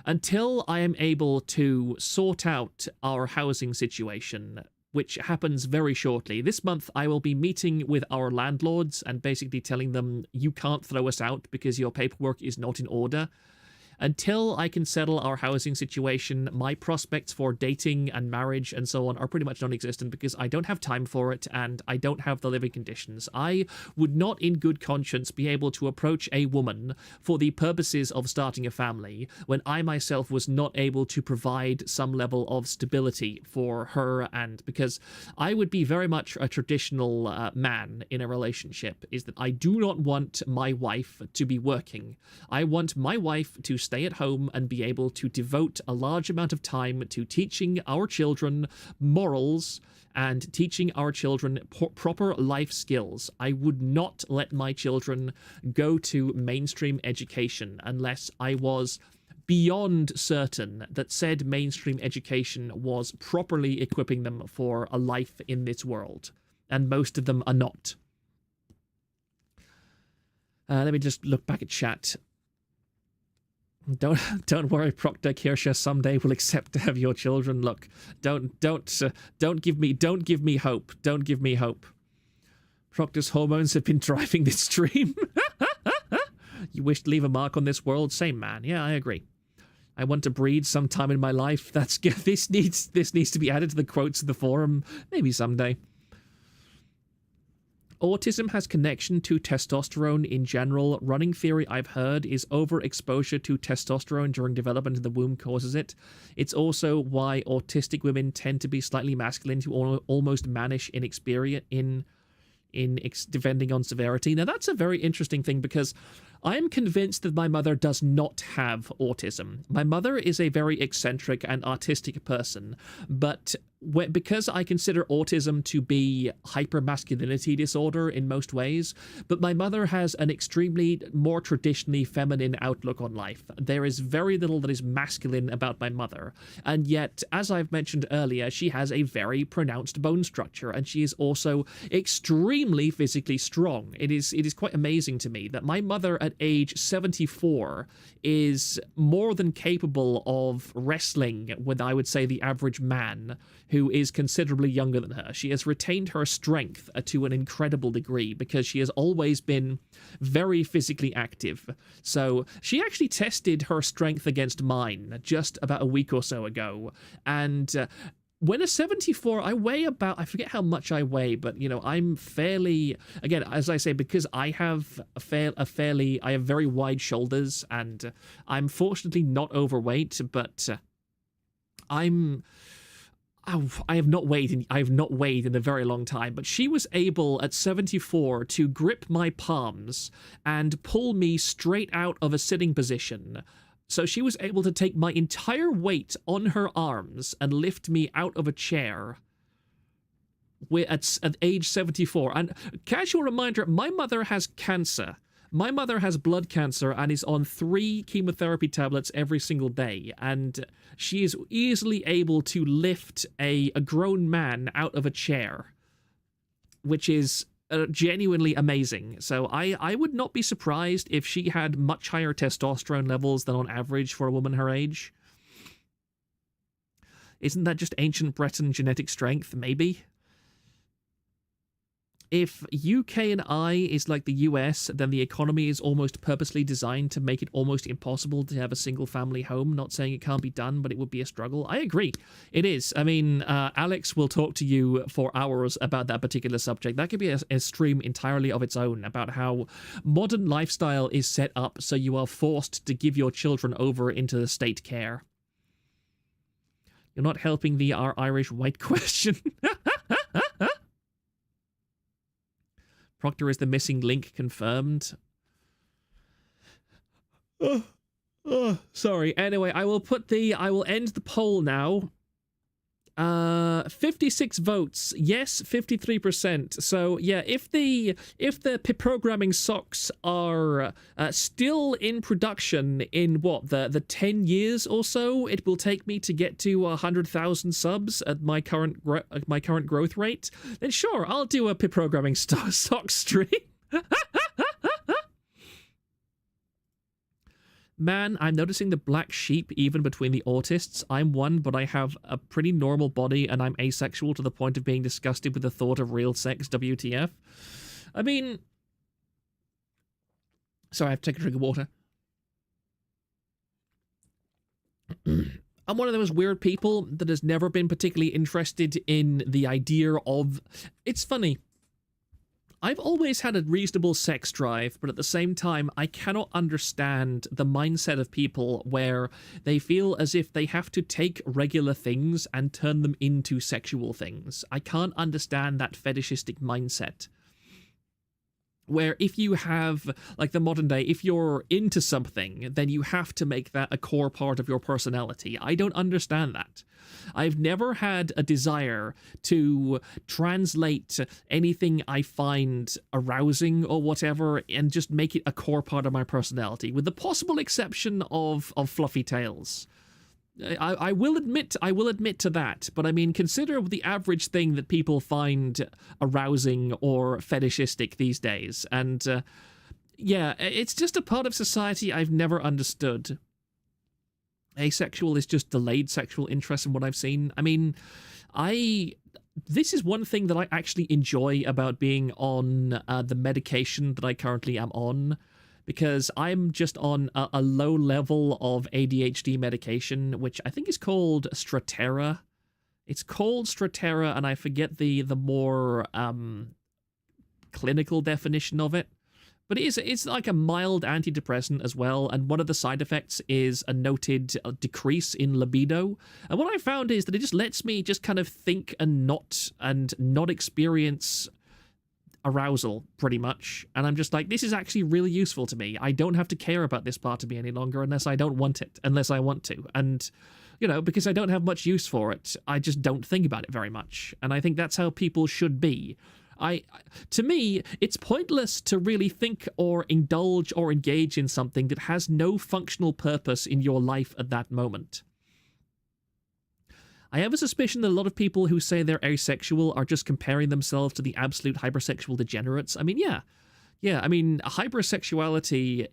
until I am able to sort out our housing situation, which happens very shortly. This month, I will be meeting with our landlords and basically telling them, you can't throw us out because your paperwork is not in order. Until I can settle our housing situation, my prospects for dating and marriage and so on are pretty much non-existent, because I don't have time for it and I don't have the living conditions. I would not in good conscience be able to approach a woman for the purposes of starting a family when I myself was not able to provide some level of stability for her, and because I would be very much a traditional man in a relationship, is that I do not want my wife to be working. I want my wife to stay at home and be able to devote a large amount of time to teaching our children morals and teaching our children proper life skills. I would not let my children go to mainstream education unless I was beyond certain that said mainstream education was properly equipping them for a life in this world. And most of them are not. Let me just look back at chat. Don't worry, Proctor Kirsha. Someday we'll accept to have your children. Look, don't give me hope. Don't give me hope. Proctor's hormones have been driving this stream. You wish to leave a mark on this world? Same, man. Yeah, I agree. I want to breed sometime in my life. That's this needs to be added to the quotes of the forum. Maybe someday. Autism has connection to testosterone in general. Running theory I've heard is overexposure to testosterone during development in the womb causes it. It's also why autistic women tend to be slightly masculine to almost mannish in experience depending on severity. Now that's a very interesting thing, because I am convinced that my mother does not have autism. My mother is a very eccentric and artistic person, but because I consider autism to be hypermasculinity disorder in most ways, but my mother has an extremely more traditionally feminine outlook on life. There is very little that is masculine about my mother, and yet, as I've mentioned earlier, she has a very pronounced bone structure, and she is also extremely physically strong. It is quite amazing to me that my mother at age 74 is more than capable of wrestling with, I would say, the average man who is considerably younger than her. She has retained her strength to an incredible degree because she has always been very physically active. So she actually tested her strength against mine just about a week or so ago, and when a 74, I weigh about, I forget how much I weigh, but, you know, I'm fairly, again, as I say, because I have I have very wide shoulders, and I'm fortunately not overweight, but I have not weighed in a very long time, but she was able at 74 to grip my palms and pull me straight out of a sitting position. So she was able to take my entire weight on her arms and lift me out of a chair at age 74. And casual reminder, my mother has cancer. My mother has blood cancer and is on 3 chemotherapy tablets every single day. And she is easily able to lift a grown man out of a chair, which is genuinely amazing. So I would not be surprised if she had much higher testosterone levels than on average for a woman her age. Isn't that just ancient Breton genetic strength? Maybe. If UK and I is like the US, then the economy is almost purposely designed to make it almost impossible to have a single family home. Not saying it can't be done, but it would be a struggle. I agree. It is. I mean, Alex will talk to you for hours about that particular subject. That could be a stream entirely of its own about how modern lifestyle is set up so you are forced to give your children over into the state care. You're not helping the Irish white question. Proctor is the missing link confirmed. Sorry. Anyway, I will end the poll now. 56 votes. Yes, 53%. So yeah, if the programming socks are still in production in what the 10 years or so it will take me to get to 100,000 subs at my current growth rate, then sure, I'll do a programming sock stream. Man, I'm noticing the black sheep even between the autists. I'm one, but I have a pretty normal body and I'm asexual to the point of being disgusted with the thought of real sex, WTF. I mean... Sorry, I have to take a drink of water. I'm one of those weird people that has never been particularly interested in the idea of... It's funny. I've always had a reasonable sex drive, but at the same time, I cannot understand the mindset of people where they feel as if they have to take regular things and turn them into sexual things. I can't understand that fetishistic mindset. Where if you have, like the modern day, if you're into something, then you have to make that a core part of your personality. I don't understand that. I've never had a desire to translate anything I find arousing or whatever and just make it a core part of my personality, with the possible exception of fluffy tails. I will admit to that, but I mean, consider the average thing that people find arousing or fetishistic these days, and yeah, it's just a part of society I've never understood. Asexual is just delayed sexual interest in what I've seen. I mean, this is one thing that I actually enjoy about being on the medication that I currently am on, because I'm just on a low level of ADHD medication, which I think is called Strattera. It's called Strattera, and I forget the more clinical definition of it. But it's like a mild antidepressant as well, and one of the side effects is a noted decrease in libido. And what I found is that it just lets me just kind of think and not experience arousal, pretty much. And I'm just like, this is actually really useful to me. I don't have to care about this part of me any longer unless I want to. And, you know, because I don't have much use for it, I just don't think about it very much. And I think that's how people should be. To me, it's pointless to really think or indulge or engage in something that has no functional purpose in your life at that moment. I have a suspicion that a lot of people who say they're asexual are just comparing themselves to the absolute hypersexual degenerates. I mean, yeah, I mean, hypersexuality,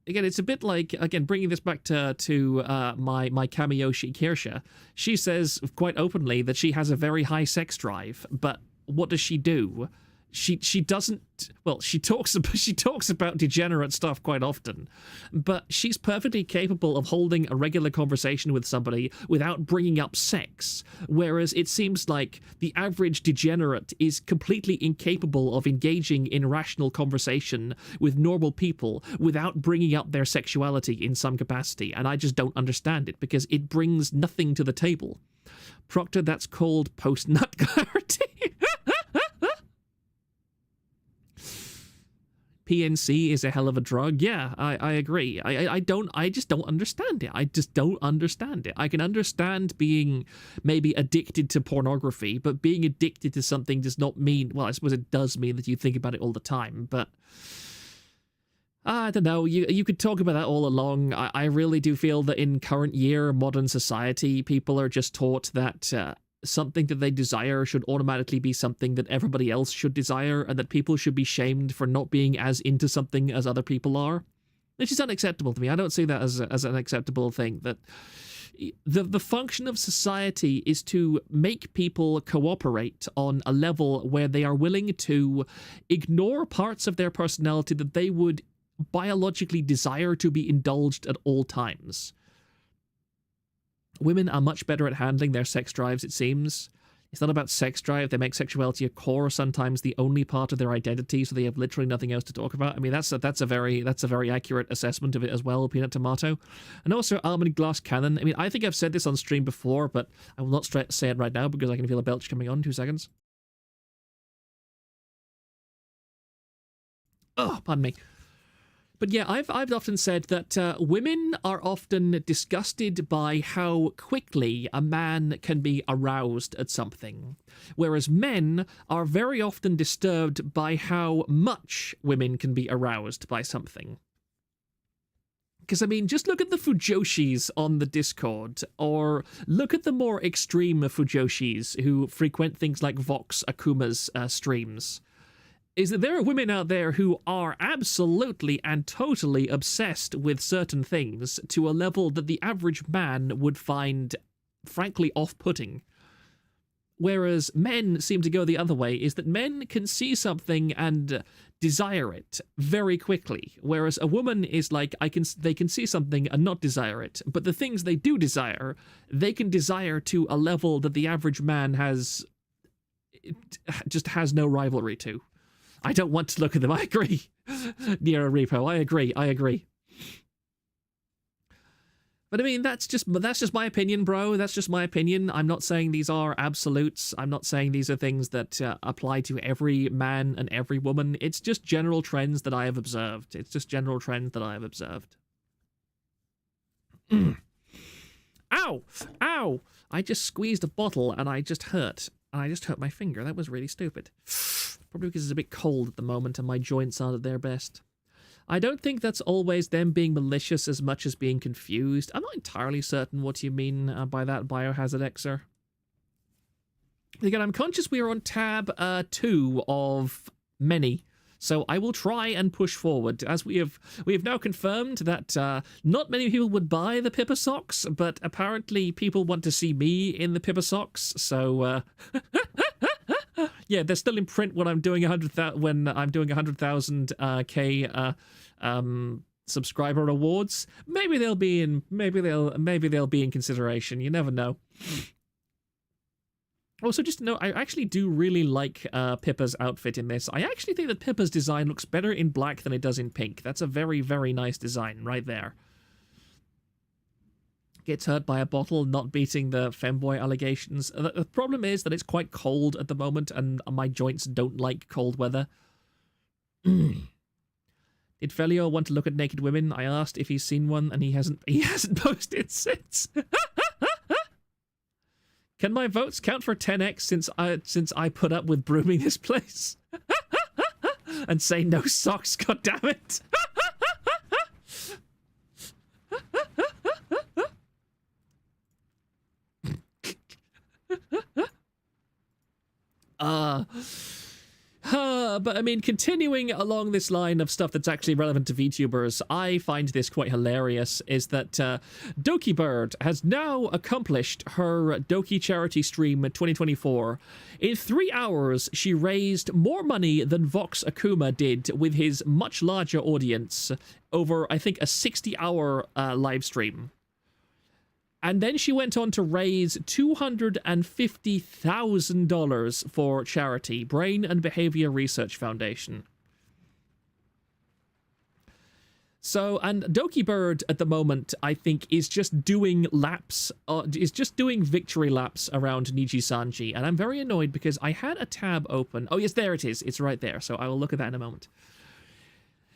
again, it's a bit like, again, bringing this back to my Kamiyoshi Kirsha, she says quite openly that she has a very high sex drive, but what does she do? She doesn't, well, she talks about degenerate stuff quite often, but she's perfectly capable of holding a regular conversation with somebody without bringing up sex, whereas it seems like the average degenerate is completely incapable of engaging in rational conversation with normal people without bringing up their sexuality in some capacity, and I just don't understand it, because it brings nothing to the table. Proctor, that's called post-nut clarity. PNC is a hell of a drug. Yeah, I agree. I just don't understand it. I just don't understand it. I can understand being maybe addicted to pornography, but being addicted to something does not mean, well, I suppose it does mean that you think about it all the time, but I don't know. You could talk about that all along. I really do feel that in current year modern society, people are just taught that something that they desire should automatically be something that everybody else should desire, and that people should be shamed for not being as into something as other people are. Which is unacceptable to me. I don't see that as an acceptable thing. That the function of society is to make people cooperate on a level where they are willing to ignore parts of their personality that they would biologically desire to be indulged at all times. Women are much better at handling their sex drives, it seems. It's not about sex drive. They make sexuality a core, sometimes the only part of their identity, so they have literally nothing else to talk about. I mean, that's a very accurate assessment of it as well, Peanut Tomato. And also Almond Glass Cannon. I mean, I think I've said this on stream before, but I will not say it right now because I can feel a belch coming on. 2 seconds. Oh, pardon me. But yeah, I've often said that women are often disgusted by how quickly a man can be aroused at something, whereas men are very often disturbed by how much women can be aroused by something. Because, I mean, just look at the Fujoshis on the Discord, or look at the more extreme Fujoshis who frequent things like Vox Akuma's streams. Is that there are women out there who are absolutely and totally obsessed with certain things to a level that the average man would find, frankly, off-putting. Whereas men seem to go the other way, is that men can see something and desire it very quickly, whereas a woman is like, they can see something and not desire it, but the things they do desire, they can desire to a level that the average man just has no rivalry to. I don't want to look at them. I agree. Nero Repo. I agree. But I mean, that's just my opinion, bro. That's just my opinion. I'm not saying these are absolutes. I'm not saying these are things that apply to every man and every woman. It's just general trends that I have observed. Ow! Ow! I just squeezed a bottle and I just hurt. And I just hurt my finger. That was really stupid. Probably because it's a bit cold at the moment and my joints aren't at their best. I don't think that's always them being malicious as much as being confused. I'm not entirely certain what you mean by that, Biohazard Xer. Again, I'm conscious we are on tab 2 of many, so I will try and push forward. As we have now confirmed that not many people would buy the Pippa socks, but apparently people want to see me in the Pippa socks, so yeah, they're still in print when I'm doing 100,000 K subscriber awards. Maybe they'll be in consideration. You never know. Also, just to know, I actually do really like Pippa's outfit in this. I actually think that Pippa's design looks better in black than it does in pink. That's a very, very nice design right there. Gets hurt by a bottle, not beating the femboy allegations. The problem is that it's quite cold at the moment, and my joints don't like cold weather. Did Felio want to look at naked women? I asked if he's seen one, and he hasn't posted since. Can my votes count for 10x since I put up with brooming this place? And say no socks, goddammit. But I mean, continuing along this line of stuff that's actually relevant to VTubers, I find this quite hilarious, is that Doki Bird has now accomplished her Doki charity stream 2024. In 3 hours, she raised more money than Vox Akuma did with his much larger audience over, I think, a 60-hour live stream. And then she went on to raise $250,000 for charity, Brain and Behavior Research Foundation. So, and Doki Bird at the moment, I think, is just doing laps, is just doing victory laps around Niji Sanji. And I'm very annoyed because I had a tab open. Oh, yes, there it is. It's right there. So I will look at that in a moment.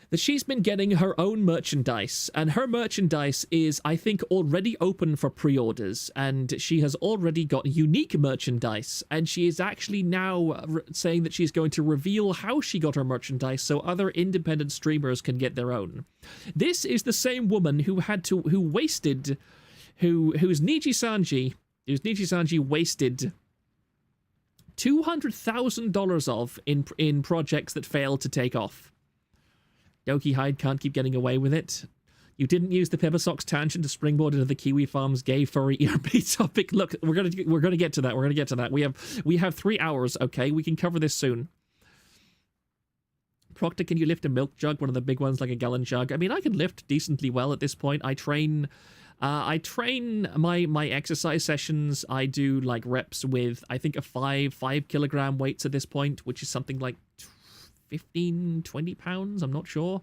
That she's been getting her own merchandise, and her merchandise is, I think, already open for pre-orders, and she has already got unique merchandise, and she is actually now saying that she's going to reveal how she got her merchandise so other independent streamers can get their own. This is the same woman whose Niji Sanji wasted $200,000 of in projects that failed to take off. Doki Hyde can't keep getting away with it. You didn't use the Pepper Socks tangent to springboard into the Kiwi Farms gay furry ERP topic. Look, we're gonna get to that. We're gonna get to that. We have 3 hours. Okay, we can cover this soon. Proctor, can you lift a milk jug, one of the big ones, like a gallon jug? I mean, I can lift decently well at this point. I train my exercise sessions. I do like reps with, I think, a 5 kilogram weights at this point, which is something like 15, 20 pounds, I'm not sure.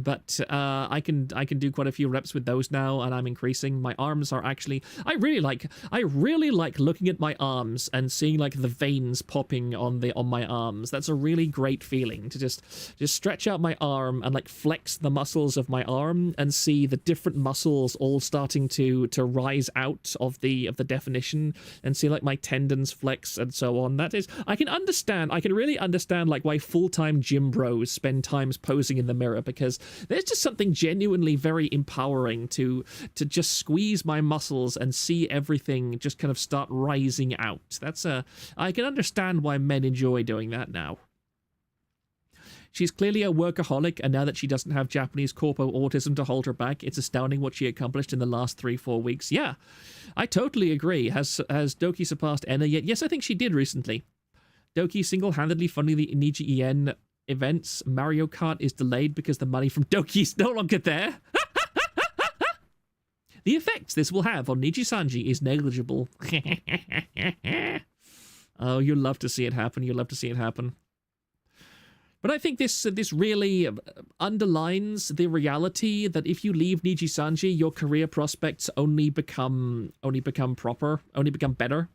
but I can do quite a few reps with those now, and I'm increasing. My arms are actually I really like looking at my arms and seeing like the veins popping on my arms. That's a really great feeling, to just stretch out my arm and like flex the muscles of my arm and see the different muscles all starting to rise out of the definition, and see like my tendons flex and so on. That is, I can really understand like why full-time gym bros spend times posing in the mirror, because there's just something genuinely very empowering to just squeeze my muscles and see everything just kind of start rising out. I can understand why men enjoy doing that now. She's clearly a workaholic, and now that she doesn't have Japanese corpo autism to hold her back, it's astounding what she accomplished in the last 3-4 weeks. Yeah, I totally agree. Has Doki surpassed Enna yet? Yes, I think she did recently. Doki single-handedly funding the Niji EN events. Mario Kart is delayed because the money from Doki is no longer there. The effects this will have on Niji Sanji is negligible. Oh, you'll love to see it happen. You'll love to see it happen. But I think this really underlines the reality that if you leave Niji Sanji, your career prospects only become better.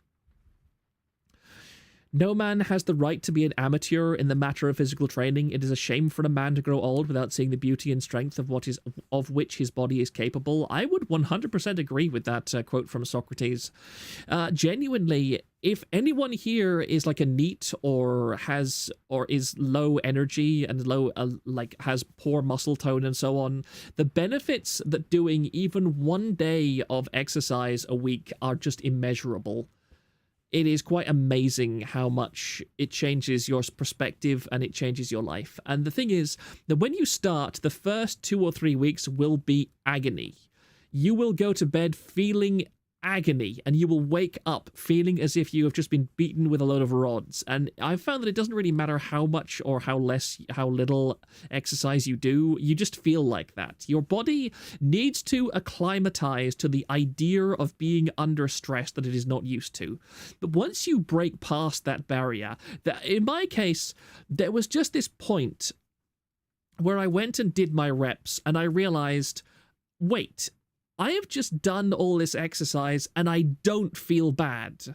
No man has the right to be an amateur in the matter of physical training. It is a shame for a man to grow old without seeing the beauty and strength of which his body is capable. I would 100% agree with that quote from Socrates. Genuinely, if anyone here is like a NEET or is low energy and has poor muscle tone and so on, the benefits that doing even 1 day of exercise a week are just immeasurable. It is quite amazing how much it changes your perspective and it changes your life. And the thing is that when you start, the first 2 or 3 weeks will be agony. You will go to bed feeling agony, and you will wake up feeling as if you have just been beaten with a load of rods. And I've found that it doesn't really matter how much or how little exercise you do, you just feel like that. Your body needs to acclimatize to the idea of being under stress that it is not used to. But once you break past that barrier, in my case, there was just this point where I went and did my reps, and I realized, wait, I have just done all this exercise and I don't feel bad.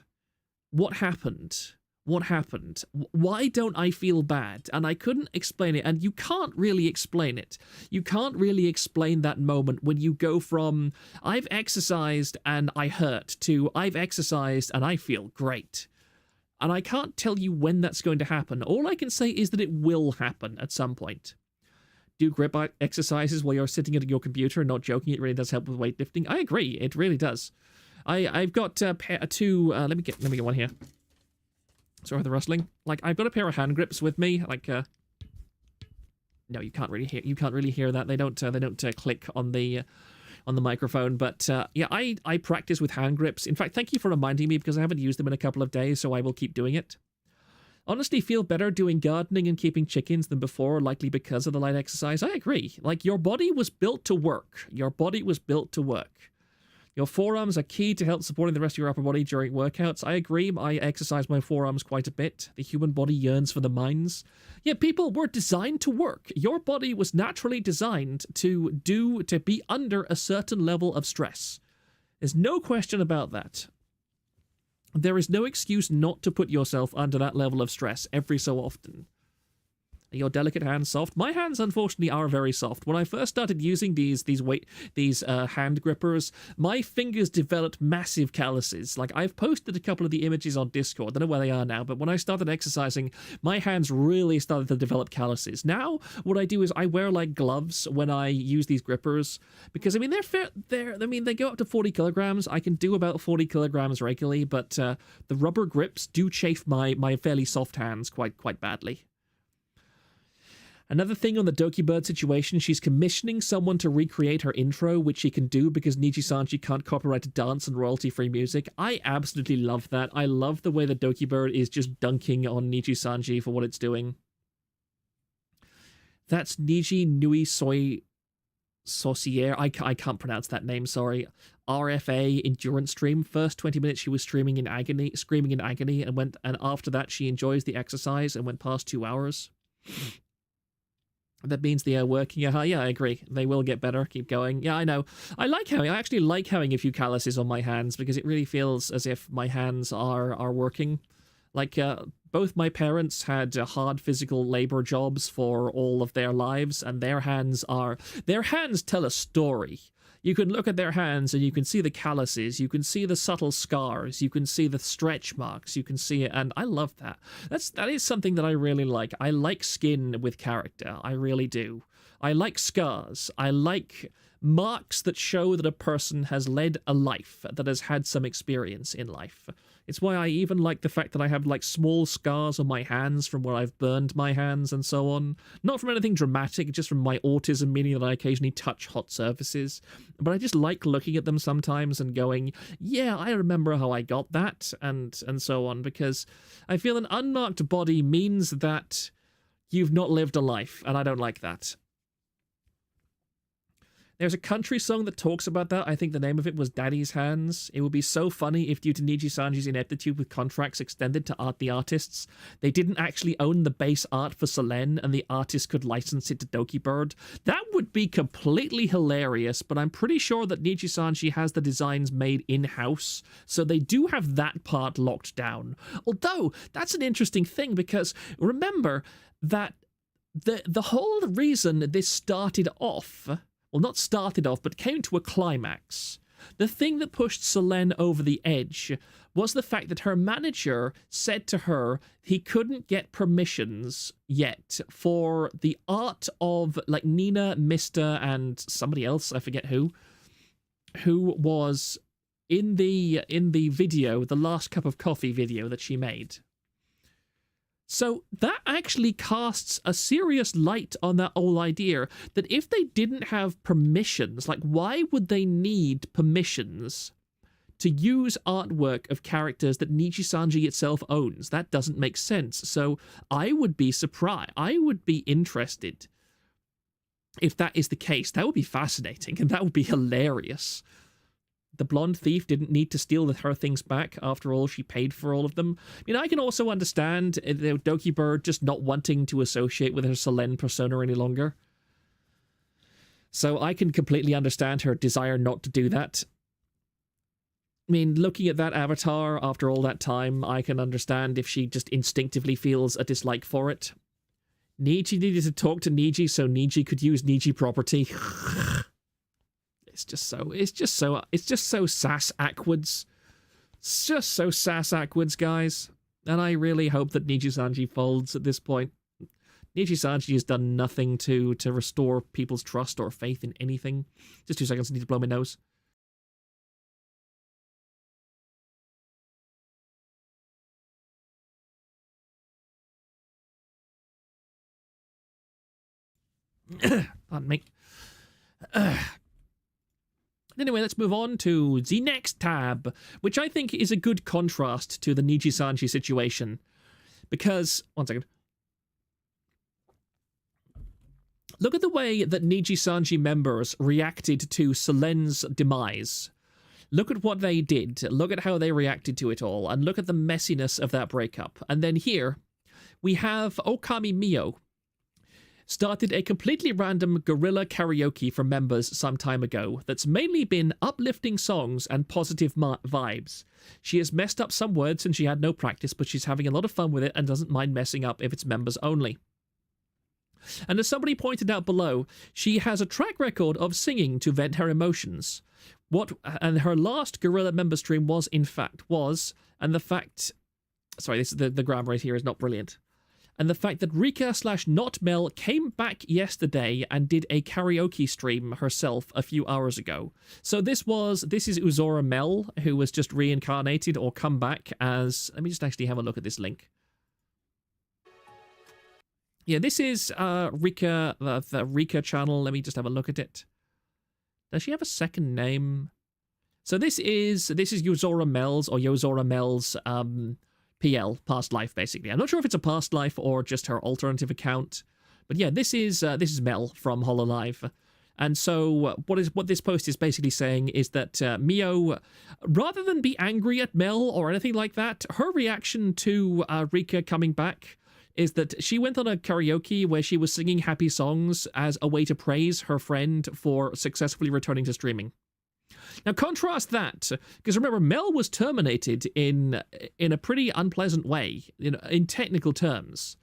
What happened? What happened? Why don't I feel bad? And I couldn't explain it, and you can't really explain it. You can't really explain that moment when you go from, I've exercised and I hurt, to I've exercised and I feel great. And I can't tell you when that's going to happen. All I can say is that it will happen at some point. Do grip exercises while you're sitting at your computer, and not joking, it really does help with weightlifting. I agree, it really does. I've got two. Let me get one here. Sorry for the rustling. Like, I've got a pair of hand grips with me. Like, no, you can't really hear that. They don't click on the microphone. But yeah, I practice with hand grips. In fact, thank you for reminding me, because I haven't used them in a couple of days, so I will keep doing it. Honestly, feel better doing gardening and keeping chickens than before, likely because of the light exercise. I agree. Like, your body was built to work. Your body was built to work. Your forearms are key to help supporting the rest of your upper body during workouts. I agree. I exercise my forearms quite a bit. The human body yearns for the minds. Yeah, people were designed to work. Your body was naturally designed to be under a certain level of stress. There's no question about that. There is no excuse not to put yourself under that level of stress every so often. Are your delicate hands soft? My hands, unfortunately, are very soft. When I first started using these hand grippers, my fingers developed massive calluses. Like, I've posted a couple of the images on Discord. I don't know where they are now, but when I started exercising, my hands really started to develop calluses. Now, what I do is I wear, like, gloves when I use these grippers, because, I mean, they go up to 40 kilograms. I can do about 40 kilograms regularly, but the rubber grips do chafe my fairly soft hands quite badly. Another thing on the Doki Bird situation, she's commissioning someone to recreate her intro, which she can do because Niji Sanji can't copyright a dance and royalty-free music. I absolutely love that. I love the way the Doki Bird is just dunking on Niji Sanji for what it's doing. That's Niji Nui Soy Saucier. I can't pronounce that name, sorry. RFA endurance stream. First 20 minutes she was screaming in agony, and after that she enjoys the exercise and went past 2 hours. That means they are working. Yeah, I agree. They will get better. Keep going. Yeah, I know. I actually like having a few calluses on my hands because it really feels as if my hands are working. Like, both my parents had hard physical labor jobs for all of their lives, and their hands tell a story. You can look at their hands and you can see the calluses, you can see the subtle scars, you can see the stretch marks, you can see it, and I love that. That is something that I really like. I like skin with character, I really do. I like scars. I like marks that show that a person has led a life, that has had some experience in life. It's why I even like the fact that I have, like, small scars on my hands from where I've burned my hands and so on. Not from anything dramatic, just from my autism, meaning that I occasionally touch hot surfaces. But I just like looking at them sometimes and going, yeah, I remember how I got that, and so on, because I feel an unmarked body means that you've not lived a life, and I don't like that. There's a country song that talks about that. I think the name of it was Daddy's Hands. It would be so funny if, due to Niji Sanji's ineptitude with contracts extended to the artists, they didn't actually own the base art for Selene and the artist could license it to Doki Bird. That would be completely hilarious, but I'm pretty sure that Niji Sanji has the designs made in-house, so they do have that part locked down. Although, that's an interesting thing, because remember that the whole reason this started off... well, not started off, but came to a climax. The thing that pushed Selene over the edge was the fact that her manager said to her he couldn't get permissions yet for the art of, like, Nina, Mister, and somebody else, I forget who was in the video, the Last Cup of Coffee video that she made. So that actually casts a serious light on that whole idea that if they didn't have permissions, like, why would they need permissions to use artwork of characters that Niji Sanji itself owns? That doesn't make sense. So I would be surprised. I would be interested if that is the case. That would be fascinating, and that would be hilarious. The blonde thief didn't need to steal her things back. After all, she paid for all of them. I mean, I can also understand Doki Bird just not wanting to associate with her Selene persona any longer. So I can completely understand her desire not to do that. I mean, looking at that avatar after all that time, I can understand if she just instinctively feels a dislike for it. Niji needed to talk to Niji so Niji could use Niji property. It's just so sass-ackwards. It's just so sass-ackwards, guys. And I really hope that Niji Sanji folds at this point. Niji Sanji has done nothing to restore people's trust or faith in anything. Just 2 seconds, I need to blow my nose. Pardon me. Anyway, let's move on to the next tab, which I think is a good contrast to the Niji Sanji situation. Because, one second. Look at the way that Niji Sanji members reacted to Selene's demise. Look at what they did. Look at how they reacted to it all. And look at the messiness of that breakup. And then here, we have Okami Mio. Started a completely random guerrilla karaoke for members some time ago that's mainly been uplifting songs and positive vibes. She has messed up some words and she had no practice, but she's having a lot of fun with it and doesn't mind messing up if it's members only. And as somebody pointed out below, she has a track record of singing to vent her emotions. And her last guerrilla member stream was, in fact, and the fact... Sorry, this is the grammar right here is not brilliant. And the fact that Rika/NotMel came back yesterday and did a karaoke stream herself a few hours ago. So this is Uzora Mel, who was just reincarnated or come back as... Let me just actually have a look at this link. Yeah, this is Rika, the Rika channel. Let me just have a look at it. Does she have a second name? So this is Uzora Mel's, or Yozora Mel's, PL, past life, basically. I'm not sure if it's a past life or just her alternative account. But yeah, this is Mel from HoloLive. And so what this post is basically saying is that Mio, rather than be angry at Mel or anything like that, her reaction to Rika coming back is that she went on a karaoke where she was singing happy songs as a way to praise her friend for successfully returning to streaming. Now contrast that, because remember, Mel was terminated in a pretty unpleasant way, in technical terms.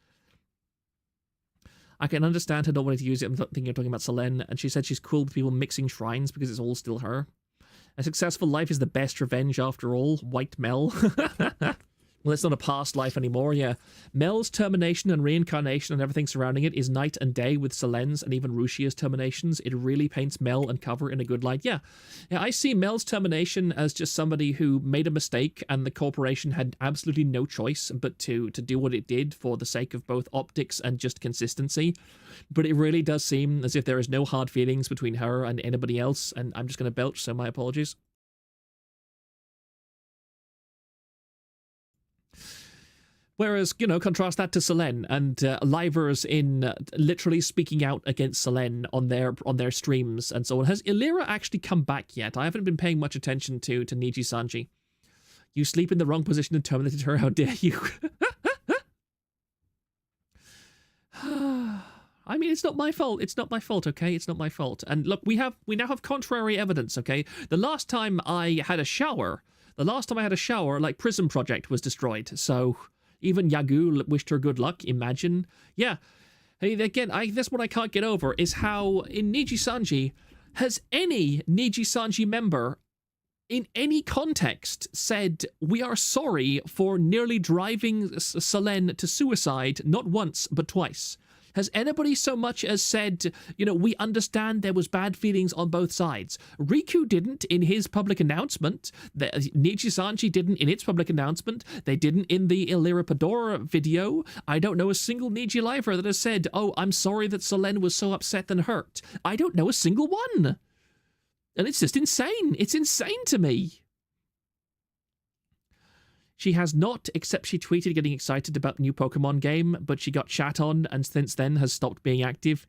I can understand her not wanting to use it. I'm thinking you're talking about Selene, and she said she's cool with people mixing shrines because it's all still her. A successful life is the best revenge after all. White Mel. Well, it's not a past life anymore, yeah. Mel's termination and reincarnation and everything surrounding it is night and day with Selene's and even Rushia's terminations. It really paints Mel and Cover in a good light. Yeah, I see Mel's termination as just somebody who made a mistake and the corporation had absolutely no choice but to do what it did for the sake of both optics and just consistency. But it really does seem as if there is no hard feelings between her and anybody else, and I'm just going to belch, so my apologies. Whereas, contrast that to Selene and Livers in literally speaking out against Selene on their streams and so on. Has Illyra actually come back yet? I haven't been paying much attention to Niji Sanji. You sleep in the wrong position and terminated her, how dare you? I mean, it's not my fault. It's not my fault, okay? It's not my fault. And look, we now have contrary evidence, okay? The last time I had a shower, like Prism Project was destroyed, so... Even Yagu wished her good luck, imagine. Yeah. Hey, again, that's what I can't get over, is how in Niji Sanji, has any Niji Sanji member in any context said, we are sorry for nearly driving Selene to suicide, not once, but twice? Has anybody so much as said, we understand there was bad feelings on both sides? Riku didn't in his public announcement. Niji Sanji didn't in its public announcement. They didn't in the Illyra Padora video. I don't know a single Niji lifer that has said, oh, I'm sorry that Selene was so upset and hurt. I don't know a single one. And it's just insane. It's insane to me. She has not, except she tweeted getting excited about the new Pokemon game, but she got chat on and since then has stopped being active.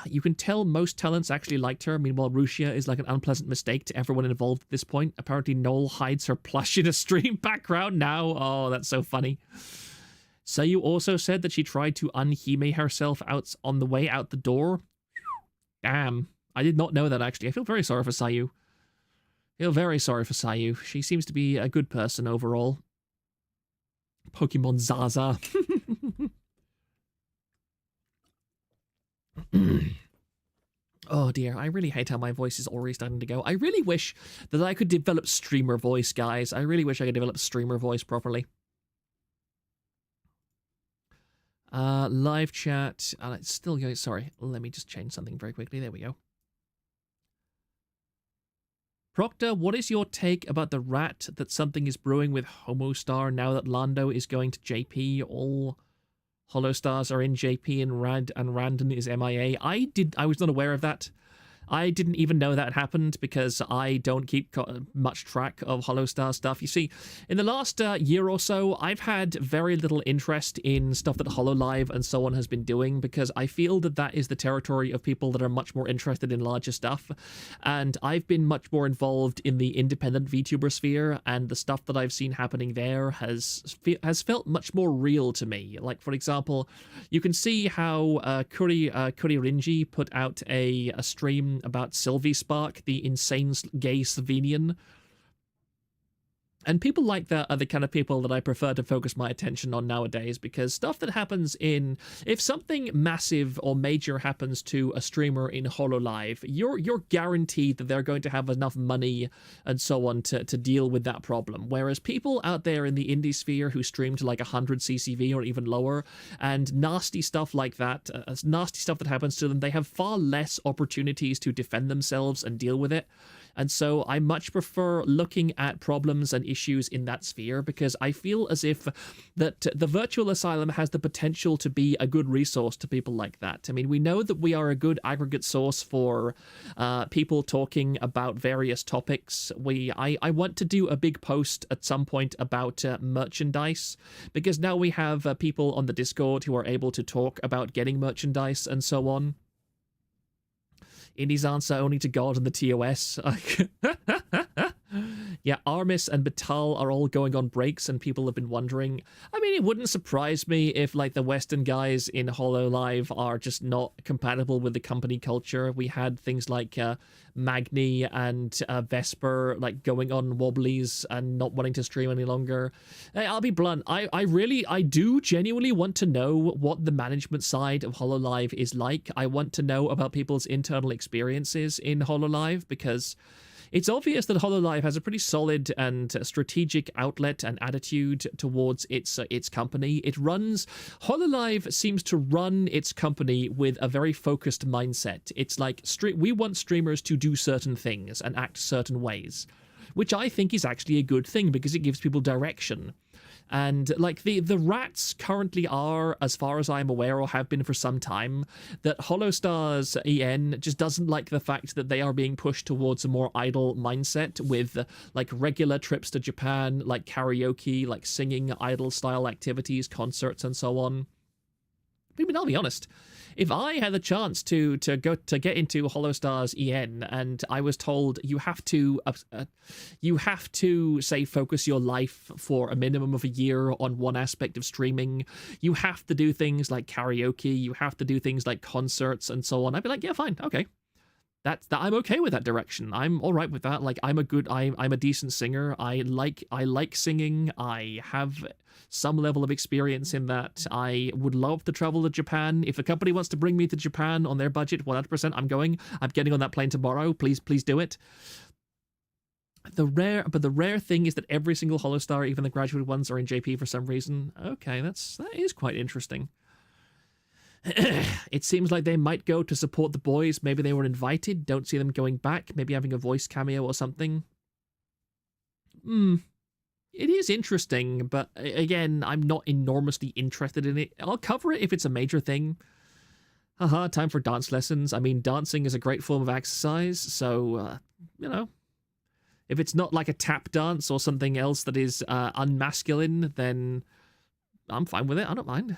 You can tell most talents actually liked her. Meanwhile, Rushia is like an unpleasant mistake to everyone involved at this point. Apparently, Noel hides her plush in a stream background now. Oh, that's so funny. Sayu also said that she tried to unhime herself out on the way out the door. Damn. I did not know that, actually. I feel very sorry for Sayu. She seems to be a good person overall. Pokemon Zaza. Oh dear, I really hate how my voice is already starting to go. I really wish that I could develop streamer voice, guys. I really wish I could develop streamer voice properly. Live chat. It's still going. Sorry, let me just change something very quickly. There we go. Proctor, what is your take about the rat that something is brewing with Homostar now that Lando is going to JP? All Holostars are in JP and Randon is MIA. I was not aware of that. I didn't even know that happened because I don't keep much track of Holostar stuff. You see, in the last year or so, I've had very little interest in stuff that HoloLive and so on has been doing because I feel that that is the territory of people that are much more interested in larger stuff. And I've been much more involved in the independent VTuber sphere, and the stuff that I've seen happening there has felt much more real to me. Like, for example, you can see how Kuririnji put out a stream about Sylvie Spark, the insane gay Slovenian. And people like that are the kind of people that I prefer to focus my attention on nowadays, because stuff that happens if something massive or major happens to a streamer in HoloLive, you're guaranteed that they're going to have enough money and so on to deal with that problem. Whereas people out there in the indie sphere who stream to like 100 CCV or even lower, and nasty stuff like that, nasty stuff that happens to them, they have far less opportunities to defend themselves and deal with it. And so I much prefer looking at problems and issues in that sphere, because I feel as if that the virtual asylum has the potential to be a good resource to people like that. I mean, we know that we are a good aggregate source for people talking about various topics. I want to do a big post at some point about merchandise, because now we have people on the Discord who are able to talk about getting merchandise and so on. Indy's answer only to God and the TOS. Yeah, Armis and Batal are all going on breaks, and people have been wondering. I mean, it wouldn't surprise me if, like, the Western guys in HoloLive are just not compatible with the company culture. We had things like Magni and Vesper, like, going on wobblies and not wanting to stream any longer. Hey, I'll be blunt. I do genuinely want to know what the management side of HoloLive is like. I want to know about people's internal experiences in HoloLive, because it's obvious that HoloLive has a pretty solid and strategic outlet and attitude towards its company. HoloLive seems to run its company with a very focused mindset. It's like, we want streamers to do certain things and act certain ways, which I think is actually a good thing because it gives people direction. And like the rats currently are, as far as I'm aware, or have been for some time, that Holostars EN just doesn't like the fact that they are being pushed towards a more idle mindset with like regular trips to Japan, like karaoke, like singing idle style activities, concerts, and so on. I mean, I'll be honest. If I had the chance to get into Holostars EN and I was told you have to say focus your life for a minimum of a year on one aspect of streaming, you have to do things like karaoke, you have to do things like concerts and so on, I'd be like, yeah, fine, okay. I'm okay with that direction. I'm all right with that. Like, I'm a decent singer. I like singing. I have some level of experience in that. I would love to travel to Japan. If a company wants to bring me to Japan on their budget, 100%, I'm going. I'm getting on that plane tomorrow. Please do it. The rare thing is that every single Holostar, even the graduate ones, are in JP for some reason. Okay, that is quite interesting. It seems like they might go to support the boys. Maybe they were invited. Don't see them going back. Maybe having a voice cameo or something. It is interesting, but again, I'm not enormously interested in it. I'll cover it if it's a major thing. Haha, time for dance lessons. I mean, dancing is a great form of exercise, so, you know. If it's not like a tap dance or something else that is unmasculine, then I'm fine with it. I don't mind.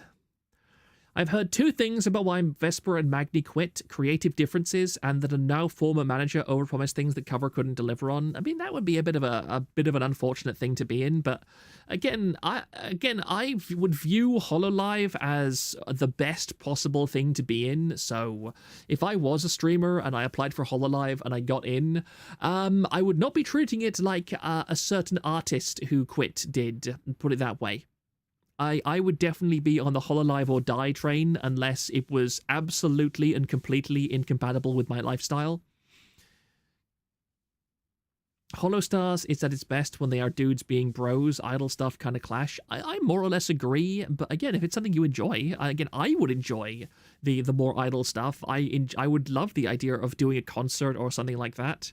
I've heard two things about why Vesper and Magni quit: creative differences, and that a now former manager overpromised things that Cover couldn't deliver on. I mean, that would be a bit of an unfortunate thing to be in, but again, I would view HoloLive as the best possible thing to be in. So if I was a streamer and I applied for HoloLive and I got in, I would not be treating it like a certain artist who quit did, put it that way. I would definitely be on the HoloLive or die train unless it was absolutely and completely incompatible with my lifestyle. Holostars is at its best when they are dudes being bros. Idle stuff kind of clash. I more or less agree, but again, if it's something you enjoy, again, I would enjoy the more idle stuff. I would love the idea of doing a concert or something like that.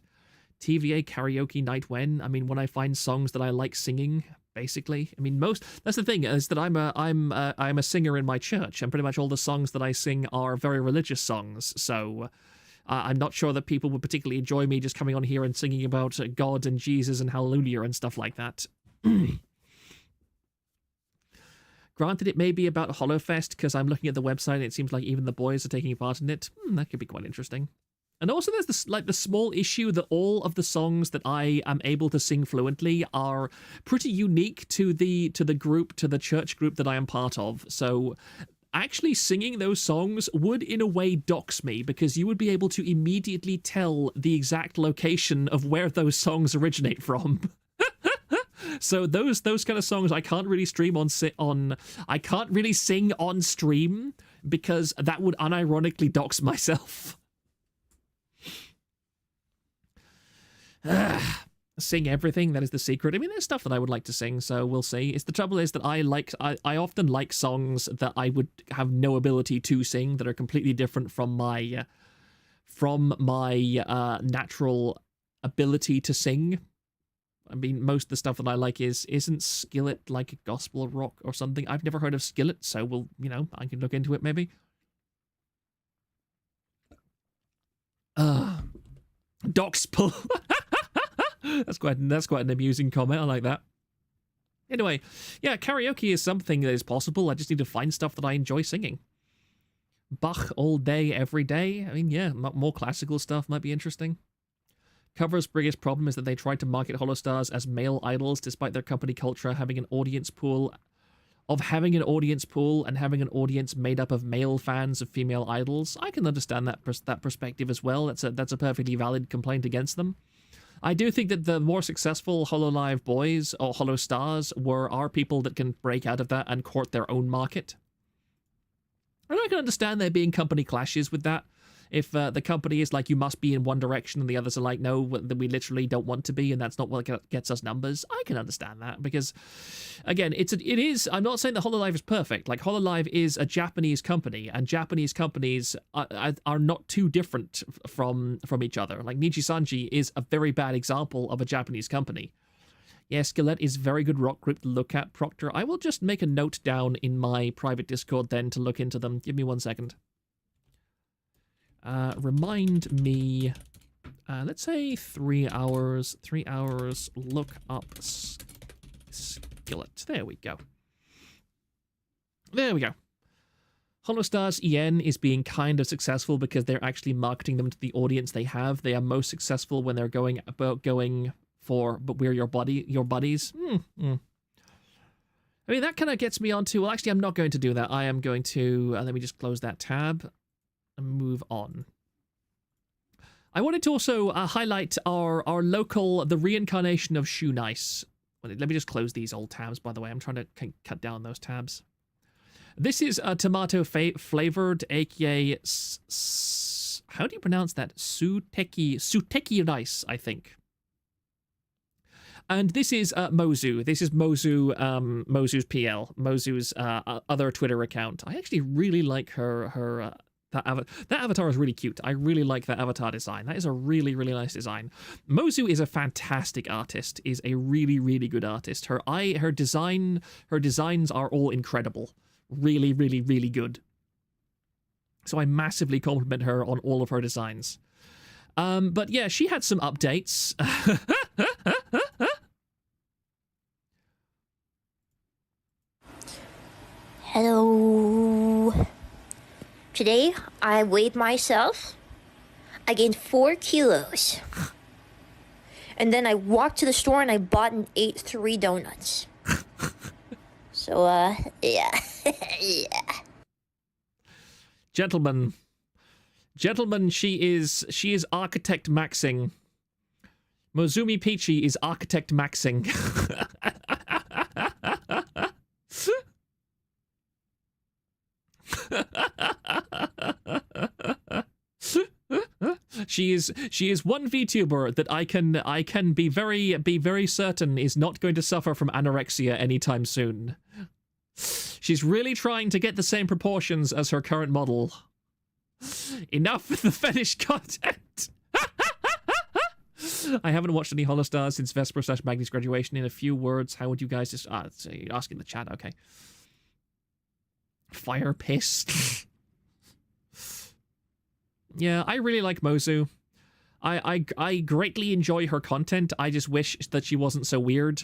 TVA karaoke night when? I mean, when I find songs that I like singing, basically. I mean, that's the thing, is that I'm a singer in my church, and pretty much all the songs that I sing are very religious songs, so I'm not sure that people would particularly enjoy me just coming on here and singing about God and Jesus and hallelujah and stuff like that. Granted, it may be about HoloFest, because I'm looking at the website and it seems like even the boys are taking part in it. That could be quite interesting. And also there's this, like, the small issue that all of the songs that I am able to sing fluently are pretty unique to the church group that I am part of. So actually singing those songs would in a way dox me, because you would be able to immediately tell the exact location of where those songs originate from. So those kind of songs I can't really stream I can't really sing on stream, because that would unironically dox myself. Sing everything, that is the secret. I mean, there's stuff that I would like to sing, so we'll see. The trouble is that I often like songs that I would have no ability to sing, that are completely different from my natural ability to sing. I mean, most of the stuff that I like isn't Skillet like gospel rock or something. I've never heard of Skillet, so I can look into it maybe. Doxpul. That's quite an amusing comment. I like that. Anyway, yeah, karaoke is something that is possible. I just need to find stuff that I enjoy singing. Bach all day, every day. I mean, yeah, more classical stuff might be interesting. Cover's biggest problem is that they tried to market holostars as male idols despite their company culture having an audience pool and having an audience made up of male fans of female idols. I can understand that perspective as well. That's a perfectly valid complaint against them. I do think that the more successful HoloLive boys or holostars are people that can break out of that and court their own market. And I can understand there being company clashes with that. If the company is like, you must be in one direction, and the others are like, no, we literally don't want to be, and that's not what gets us numbers. I can understand that, because, again, it is, I'm not saying that HoloLive is perfect. Like, HoloLive is a Japanese company, and Japanese companies are not too different from each other. Like, Niji Sanji is a very bad example of a Japanese company. Yeah, Skillet is very good rock group to look at, Proctor. I will just make a note down in my private Discord then to look into them. Give me 1 second. Remind me, let's say 3 hours, look up Skillet. There we go. Holostars EN is being kind of successful because they're actually marketing them to the audience they have. They are most successful when they're going for, but we're your buddies. I mean, that kind of gets me onto, well, actually, I'm not going to do that. I am going to, let me just close that tab. Move on. I wanted to also highlight our local, the reincarnation of Shoe Nice. Let me just close these old tabs, by the way. I'm trying to cut down those tabs. This is tomato flavored, aka how do you pronounce that? Suteki Rice, I think. And this is Mozu. This is Mozu's PL, Mozu's other Twitter account. I actually really like her. That avatar is really cute. I really like that avatar design. That is a really, really nice design. Mozu is a fantastic artist, is a really, really good artist. Her designs are all incredible. Really, really, really good. So I massively compliment her on all of her designs. But yeah, she had some updates. Hello. Today, I weighed myself. I gained 4 kilos. And then I walked to the store and I bought and ate 3 donuts. So, yeah. Yeah. Gentlemen, she is Architect Maxing. Mozumi Peachy is Architect Maxing. She is one VTuber that I can be very certain is not going to suffer from anorexia anytime soon. She's really trying to get the same proportions as her current model. Enough with the fetish content. I haven't watched any Holostars since Vesper/Magni's graduation. In a few words, how would you guys just you're asking the chat, okay. Fire pissed. Yeah, I really like Mozu. I greatly enjoy her content. I just wish that she wasn't so weird.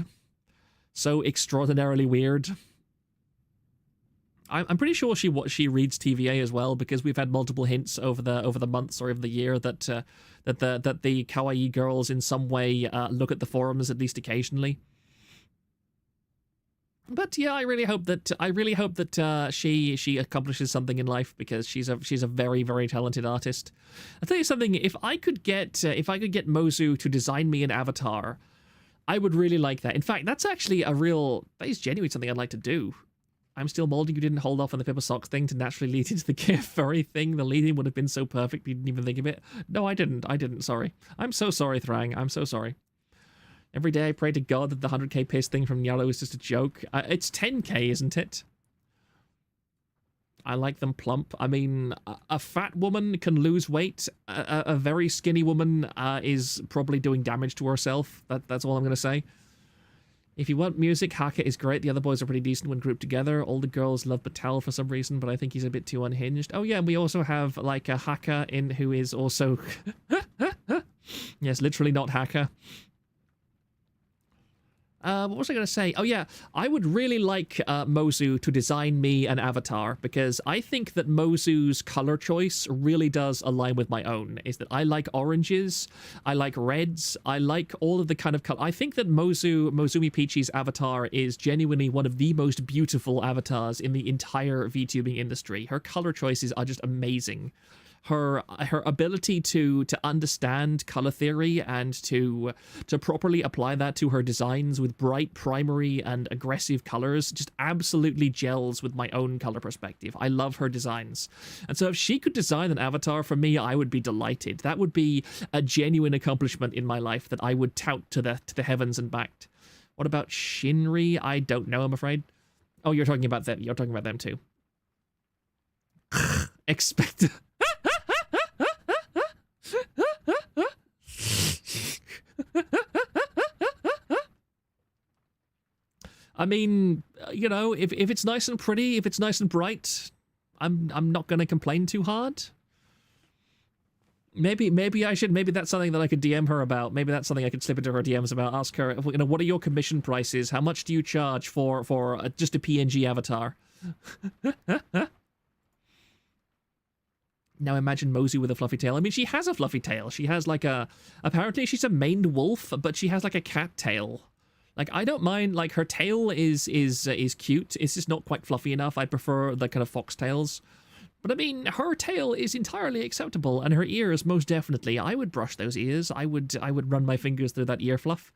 So extraordinarily weird. I'm pretty sure she reads TVA as well, because we've had multiple hints over the months or over the year that the kawaii girls in some way look at the forums at least occasionally. But yeah, I really hope that she accomplishes something in life, because she's a very, very talented artist. I'll tell you something, if I could get Mozu to design me an avatar, I would really like that. In fact, that is genuinely something I'd like to do. I'm still molding. You didn't hold off on the Pippa Socks thing to naturally lead into the GIF furry thing. The leading would have been so perfect, you didn't even think of it. No, I didn't. Sorry. I'm so sorry, Thrang. I'm so sorry. Every day I pray to God that the 100k piss thing from Yellow is just a joke. It's 10k, isn't it? I like them plump. I mean, a fat woman can lose weight. A very skinny woman is probably doing damage to herself. That's all I'm going to say. If you want music, Haka is great. The other boys are pretty decent when grouped together. All the girls love Batal for some reason, but I think he's a bit too unhinged. Oh yeah, and we also have like a Haka in who is also... Yes, literally not Haka. What was I going to say? Oh, yeah. I would really like Mozu to design me an avatar, because I think that Mozu's color choice really does align with my own. Is that I like oranges, I like reds, I like all of the kind of color. I think that Mozumi Peachy's avatar is genuinely one of the most beautiful avatars in the entire VTubing industry. Her color choices are just amazing. Her ability to understand color theory and to properly apply that to her designs with bright primary and aggressive colors just absolutely gels with my own color perspective. I love her designs. And so if she could design an avatar for me, I would be delighted. That would be a genuine accomplishment in my life that I would tout to the heavens and back. What about Shinri? I don't know, I'm afraid. Oh, you're talking about them. You're talking about them too. Expect... I mean, you know, if it's nice and pretty, if it's nice and bright, I'm not going to complain too hard. Maybe I should. Maybe that's something that I could DM her about. Maybe that's something I could slip into her DMs about. Ask her, you know, what are your commission prices? How much do you charge for just a PNG avatar? Now imagine Mozu with a fluffy tail. I mean, she has a fluffy tail. She has like apparently she's a maned wolf, but she has like a cat tail. Like, I don't mind, like, her tail is cute. It's just not quite fluffy enough. I prefer the kind of fox tails. But I mean, her tail is entirely acceptable, and her ears, most definitely. I would brush those ears. I would run my fingers through that ear fluff.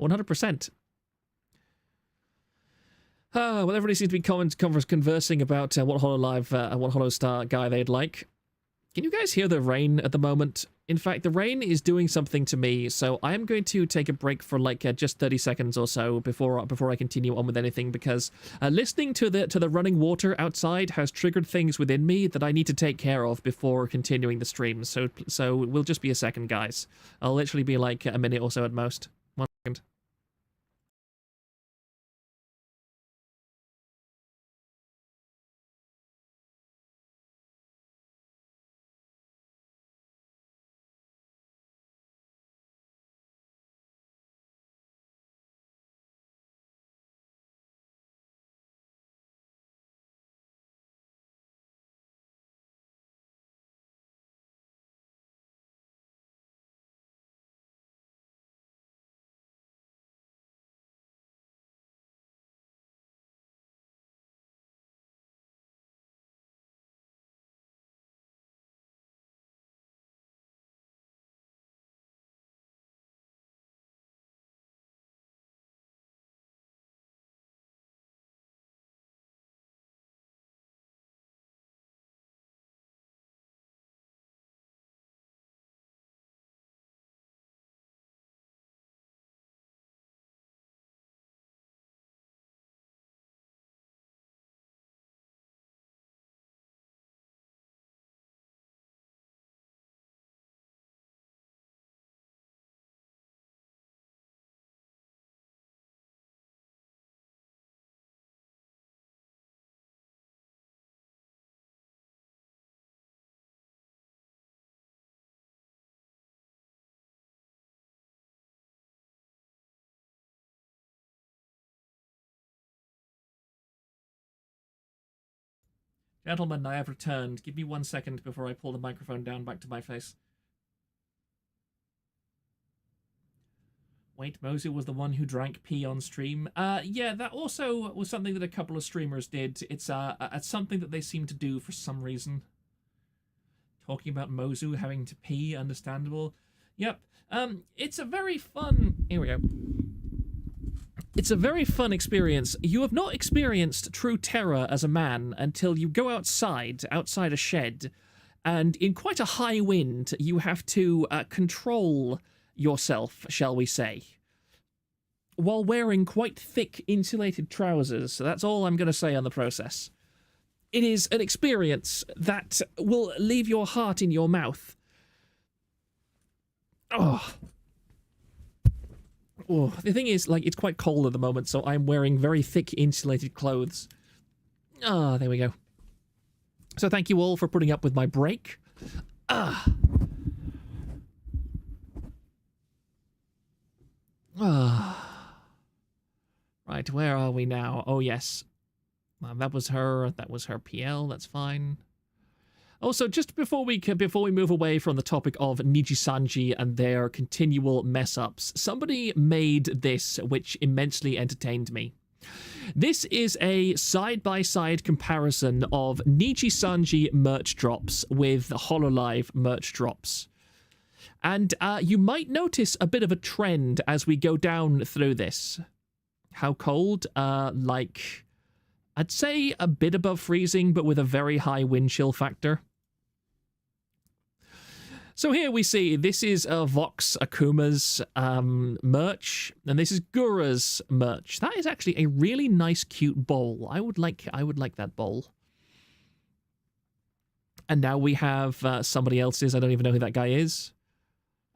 100%. Well, everybody seems to be conversing about what HoloLive, what HoloStar guy they'd like. Can you guys hear the rain at the moment? In fact, the rain is doing something to me, so I am going to take a break for like just 30 seconds or so before I continue on with anything, because listening to the running water outside has triggered things within me that I need to take care of before continuing the stream. So we'll just be a second, guys. I'll literally be like a minute or so at most. 1 second. Gentlemen, I have returned. Give me 1 second before I pull the microphone down back to my face. Wait, Mozu was the one who drank pee on stream. Yeah, that also was something that a couple of streamers did. It's something that they seem to do for some reason. Talking about Mozu having to pee, understandable. Yep. It's a very fun... Here we go. It's a very fun experience. You have not experienced true terror as a man until you go outside a shed, and in quite a high wind, you have to control yourself, shall we say, while wearing quite thick insulated trousers. So that's all I'm going to say on the process. It is an experience that will leave your heart in your mouth. Oh. Oh, the thing is, like, it's quite cold at the moment, so I'm wearing very thick insulated clothes. Ah, there we go. So thank you all for putting up with my break. Ah. Ah. Right, where are we now? Oh, yes. That was her PL, that's fine. Also, just before we move away from the topic of Niji Sanji and their continual mess-ups, somebody made this, which immensely entertained me. This is a side-by-side comparison of Niji Sanji merch drops with HoloLive merch drops. And you might notice a bit of a trend as we go down through this. How cold? Like, I'd say a bit above freezing, but with a very high wind chill factor. So here we see, this is Vox Akuma's merch, and this is Gura's merch. That is actually a really nice, cute bowl. I would like that bowl. And now we have somebody else's. I don't even know who that guy is.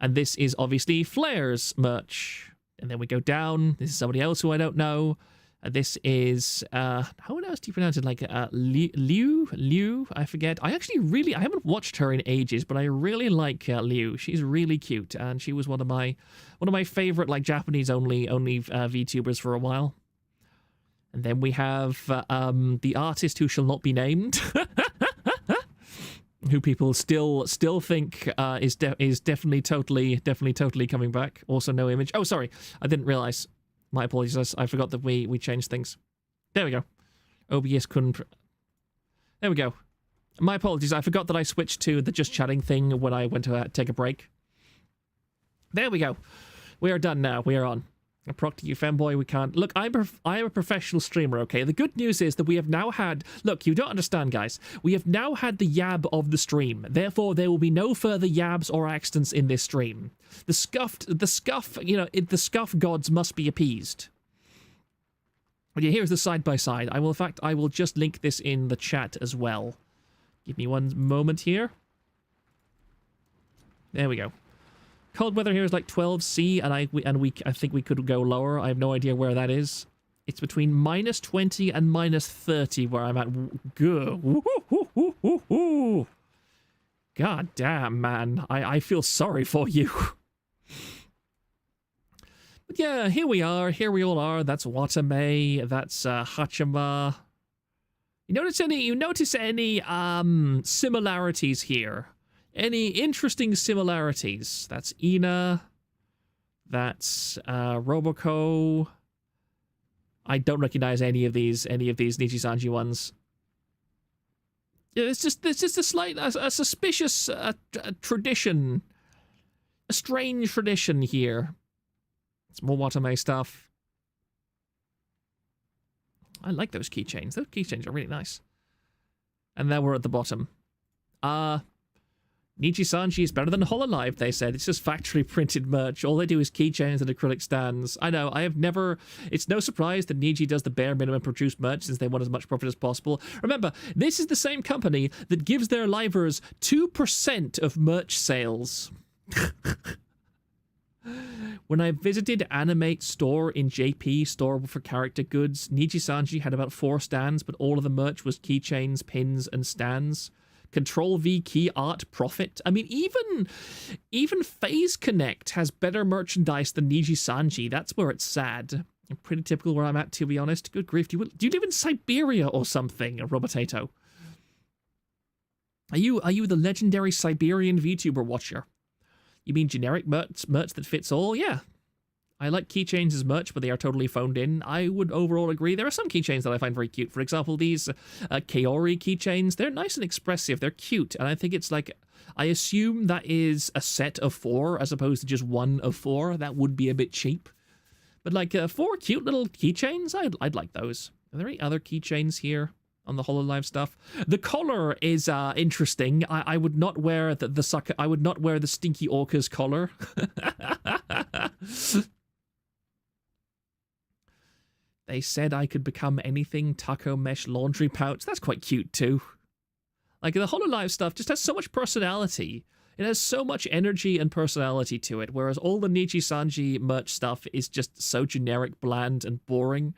And this is obviously Flair's merch. And then we go down. This is somebody else who I don't know. This is, how else do you pronounce it? Like, Liu? I forget. I haven't watched her in ages, but I really like Liu. She's really cute, and she was one of my favorite, like, Japanese-only VTubers for a while. And then we have the artist who shall not be named, who people still think is definitely totally coming back. Also, no image. Oh, sorry, I didn't realize. My apologies, I forgot that we changed things. There we go. OBS couldn't... There we go. My apologies, I forgot that I switched to the just chatting thing when I went to take a break. There we go. We are done now. We are on. A proc to you, fanboy, we can't... Look, I'm a professional streamer, okay? The good news is that we have now had... Look, you don't understand, guys. We have now had the yab of the stream. Therefore, there will be no further yabs or accidents in this stream. The scuff gods must be appeased. But yeah, here's the side-by-side. I will just link this in the chat as well. Give me one moment here. There we go. Cold weather here is like 12C, and I think we could go lower. I have no idea where that is. It's between -20 and -30 where I'm at. Good. God damn, man. I feel sorry for you. But yeah, here we are. Here we all are. That's Watame. That's Hachima. You notice any similarities here? Any interesting similarities? That's Ina. That's Roboco. I don't recognize any of these Niji Sanji ones. Yeah, it's just a suspicious tradition, a strange tradition here. It's more Watame stuff. I like those keychains. Those keychains are really nice. And then we're at the bottom. Niji Sanji is better than HoloLive, they said. It's just factory printed merch. All they do is keychains and acrylic stands. I know, I have never... It's no surprise that Niji does the bare minimum produce merch since they want as much profit as possible. Remember, this is the same company that gives their livers 2% of merch sales. When I visited Animate store in JP, store for character goods, Niji Sanji had about 4 stands, but all of the merch was keychains, pins, and stands. Control-V key art profit. I mean, even Phase Connect has better merchandise than Niji Sanji. That's where it's sad. Pretty typical where I'm at, to be honest. Good grief. Do you live in Siberia or something, Robotato? Are you the legendary Siberian VTuber watcher? You mean generic merch that fits all? Yeah. I like keychains as merch, but they are totally phoned in. I would overall agree. There are some keychains that I find very cute. For example, these Kaori keychains. They're nice and expressive. They're cute. And I think it's like... I assume that is a set of 4 as opposed to just one of 4. That would be a bit cheap. But like 4 cute little keychains, I'd like those. Are there any other keychains here on the HoloLive stuff? The collar is interesting. I would not wear the sucker. I would not wear the Stinky Orca's collar. They said I could become anything. Taco mesh laundry pouch. That's quite cute too. Like the HoloLive stuff just has so much personality. It has so much energy and personality to it, whereas all the Niji Sanji merch stuff is just so generic, bland, and boring.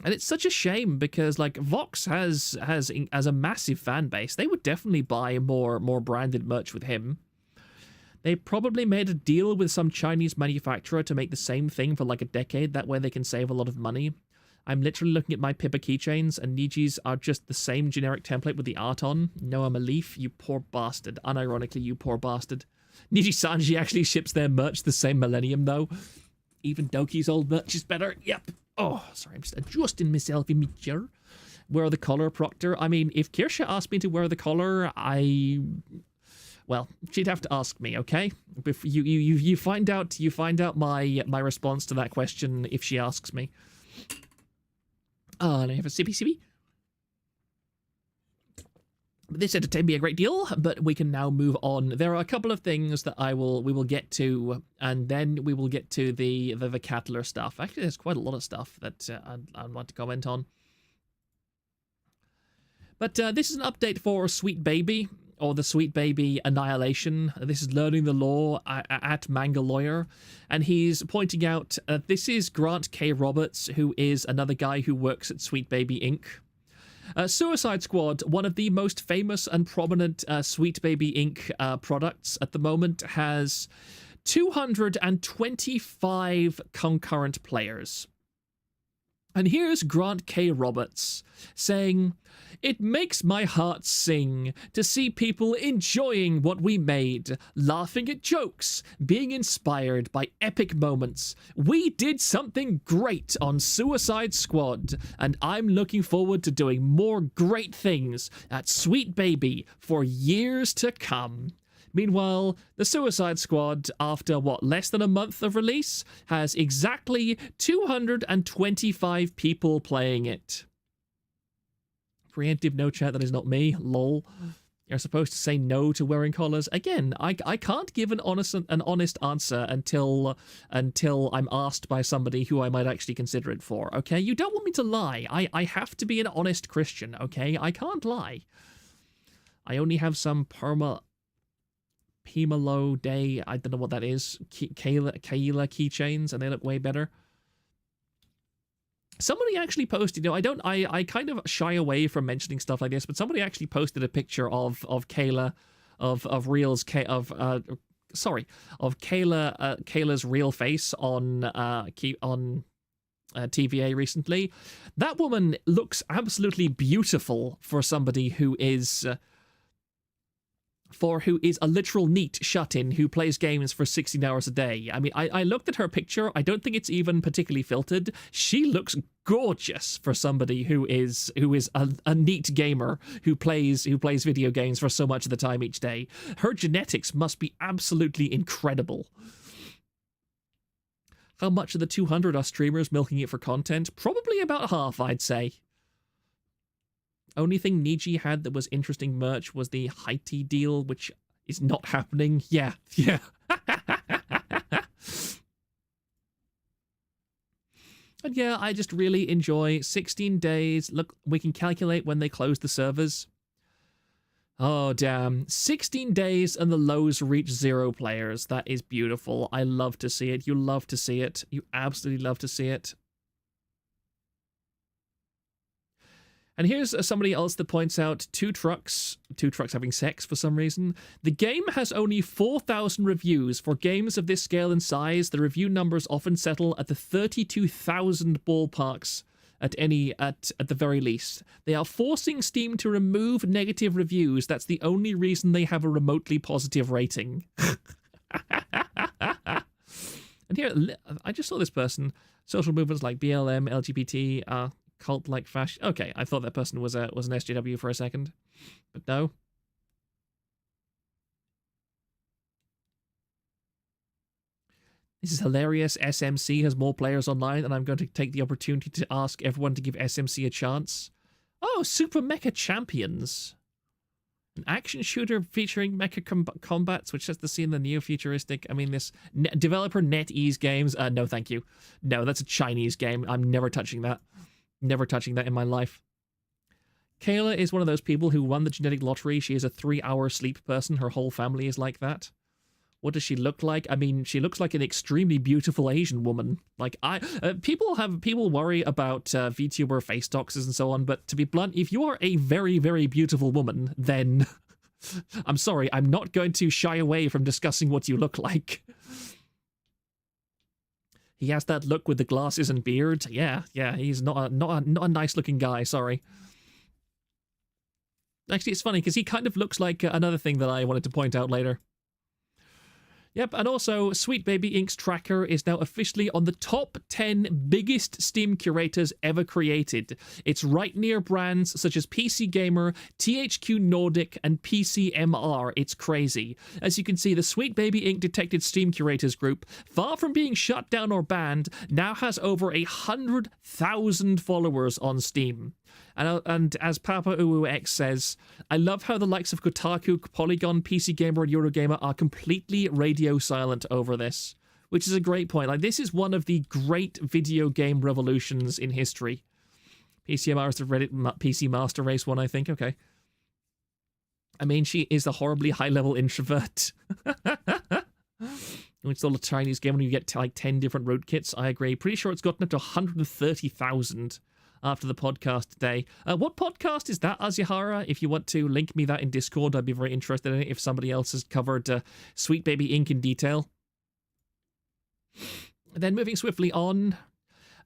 And it's such a shame because like Vox has a massive fan base. They would definitely buy more branded merch with him. They probably made a deal with some Chinese manufacturer to make the same thing for like a decade. That way they can save a lot of money. I'm literally looking at my Pippa keychains, and Niji's are just the same generic template with the art on. No, I'm a leaf. You poor bastard. Unironically, you poor bastard. Niji Sanji actually ships their merch the same millennium, though. Even Doki's old merch is better. Yep. Oh, sorry, I'm just adjusting myself in my chair. Wear the collar, Proctor. I mean, if Kirsche asked me to wear the collar, well, she'd have to ask me, okay? You find out my response to that question if she asks me. And I have a sippy. This entertained me a great deal, but we can now move on. There are a couple of things that we will get to, and then we will get to the Catler stuff. Actually, there's quite a lot of stuff that I'd want to comment on. But this is an update for Sweet Baby, or the Sweet Baby Annihilation. This is Learning the Law at Manga Lawyer, and he's pointing out this is Grant K. Roberts, who is another guy who works at Sweet Baby Inc. Suicide Squad, one of the most famous and prominent Sweet Baby Inc. Products at the moment, has 225 concurrent players. And here's Grant K. Roberts saying, "It makes my heart sing to see people enjoying what we made, laughing at jokes, being inspired by epic moments. We did something great on Suicide Squad, and I'm looking forward to doing more great things at Sweet Baby for years to come." Meanwhile, the Suicide Squad, after less than a month of release, has exactly 225 people playing it. Preemptive no chat, that is not me, lol. You're supposed to say no to wearing collars. Again, I can't give an honest answer until I'm asked by somebody who I might actually consider it for, okay? You don't want me to lie. I have to be an honest Christian, okay? I can't lie. I only have some Pimalo Day, I don't know what that is, Kayla keychains, and they look way better. Somebody actually posted, I kind of shy away from mentioning stuff like this, but somebody actually posted a picture of Kayla, of Kayla's real face on TVA recently. That woman looks absolutely beautiful for somebody who is a literal NEET shut-in who plays games for 16 hours a day. I mean, I looked at her picture. I don't think it's even particularly filtered. She looks gorgeous for somebody who is a NEET gamer who plays video games for so much of the time each day. Her genetics must be absolutely incredible. How much of the 200 are streamers milking it for content? Probably about half, I'd say. Only thing Niji had that was interesting merch was the Haiti deal, which is not happening. Yeah. And yeah, I just really enjoy 16 days. Look, we can calculate when they close the servers. Oh, damn. 16 days and the lows reach 0 players. That is beautiful. I love to see it. You love to see it. You absolutely love to see it. And here's somebody else that points out two trucks having sex for some reason. The game has only 4,000 reviews. For games of this scale and size, the review numbers often settle at the 32,000 ballparks at the very least. They are forcing Steam to remove negative reviews. That's the only reason they have a remotely positive rating. And here, I just saw this person. Social movements like BLM, LGBT are cult like fashion. Okay, I thought that person was an SJW for a second, but no. This is hilarious. SMC has more players online, and I'm going to take the opportunity to ask everyone to give SMC a chance. Oh, Super Mecha Champions. An action shooter featuring mecha combats, which sets the scene in the neo-futuristic. I mean, this developer NetEase Games. No, thank you. No, that's a Chinese game. I'm never touching that. Never touching that in my life. Kayla is one of those people who won the genetic lottery. She is a 3-hour sleep person. Her whole family is like that. What does she look like? I mean, she looks like an extremely beautiful Asian woman. Like, people worry about VTuber face doxes and so on, but to be blunt, if you are a very, very beautiful woman, then I'm sorry, I'm not going to shy away from discussing what you look like. He has that look with the glasses and beard. Yeah, he's not a nice looking guy, sorry. Actually, it's funny because he kind of looks like another thing that I wanted to point out later. Yep, and also, Sweet Baby Inc.'s tracker is now officially on the top 10 biggest Steam curators ever created. It's right near brands such as PC Gamer, THQ Nordic, and PCMR. It's crazy. As you can see, the Sweet Baby Inc. detected Steam curators group, far from being shut down or banned, now has over 100,000 followers on Steam. And as Papa UUX says, I love how the likes of Kotaku, Polygon, PC Gamer, and Eurogamer are completely radio silent over this, which is a great point. Like, this is one of the great video game revolutions in history. PCMR is the Reddit PC Master Race one, I think. Okay. I mean, she is a horribly high-level introvert. It's all a Chinese game when you get to, like 10 different rootkits. I agree. Pretty sure it's gotten up to 130,000. After the podcast today. What podcast is that, Azihara? If you want to link me that in Discord, I'd be very interested in it if somebody else has covered Sweet Baby Inc. in detail. Then moving swiftly on,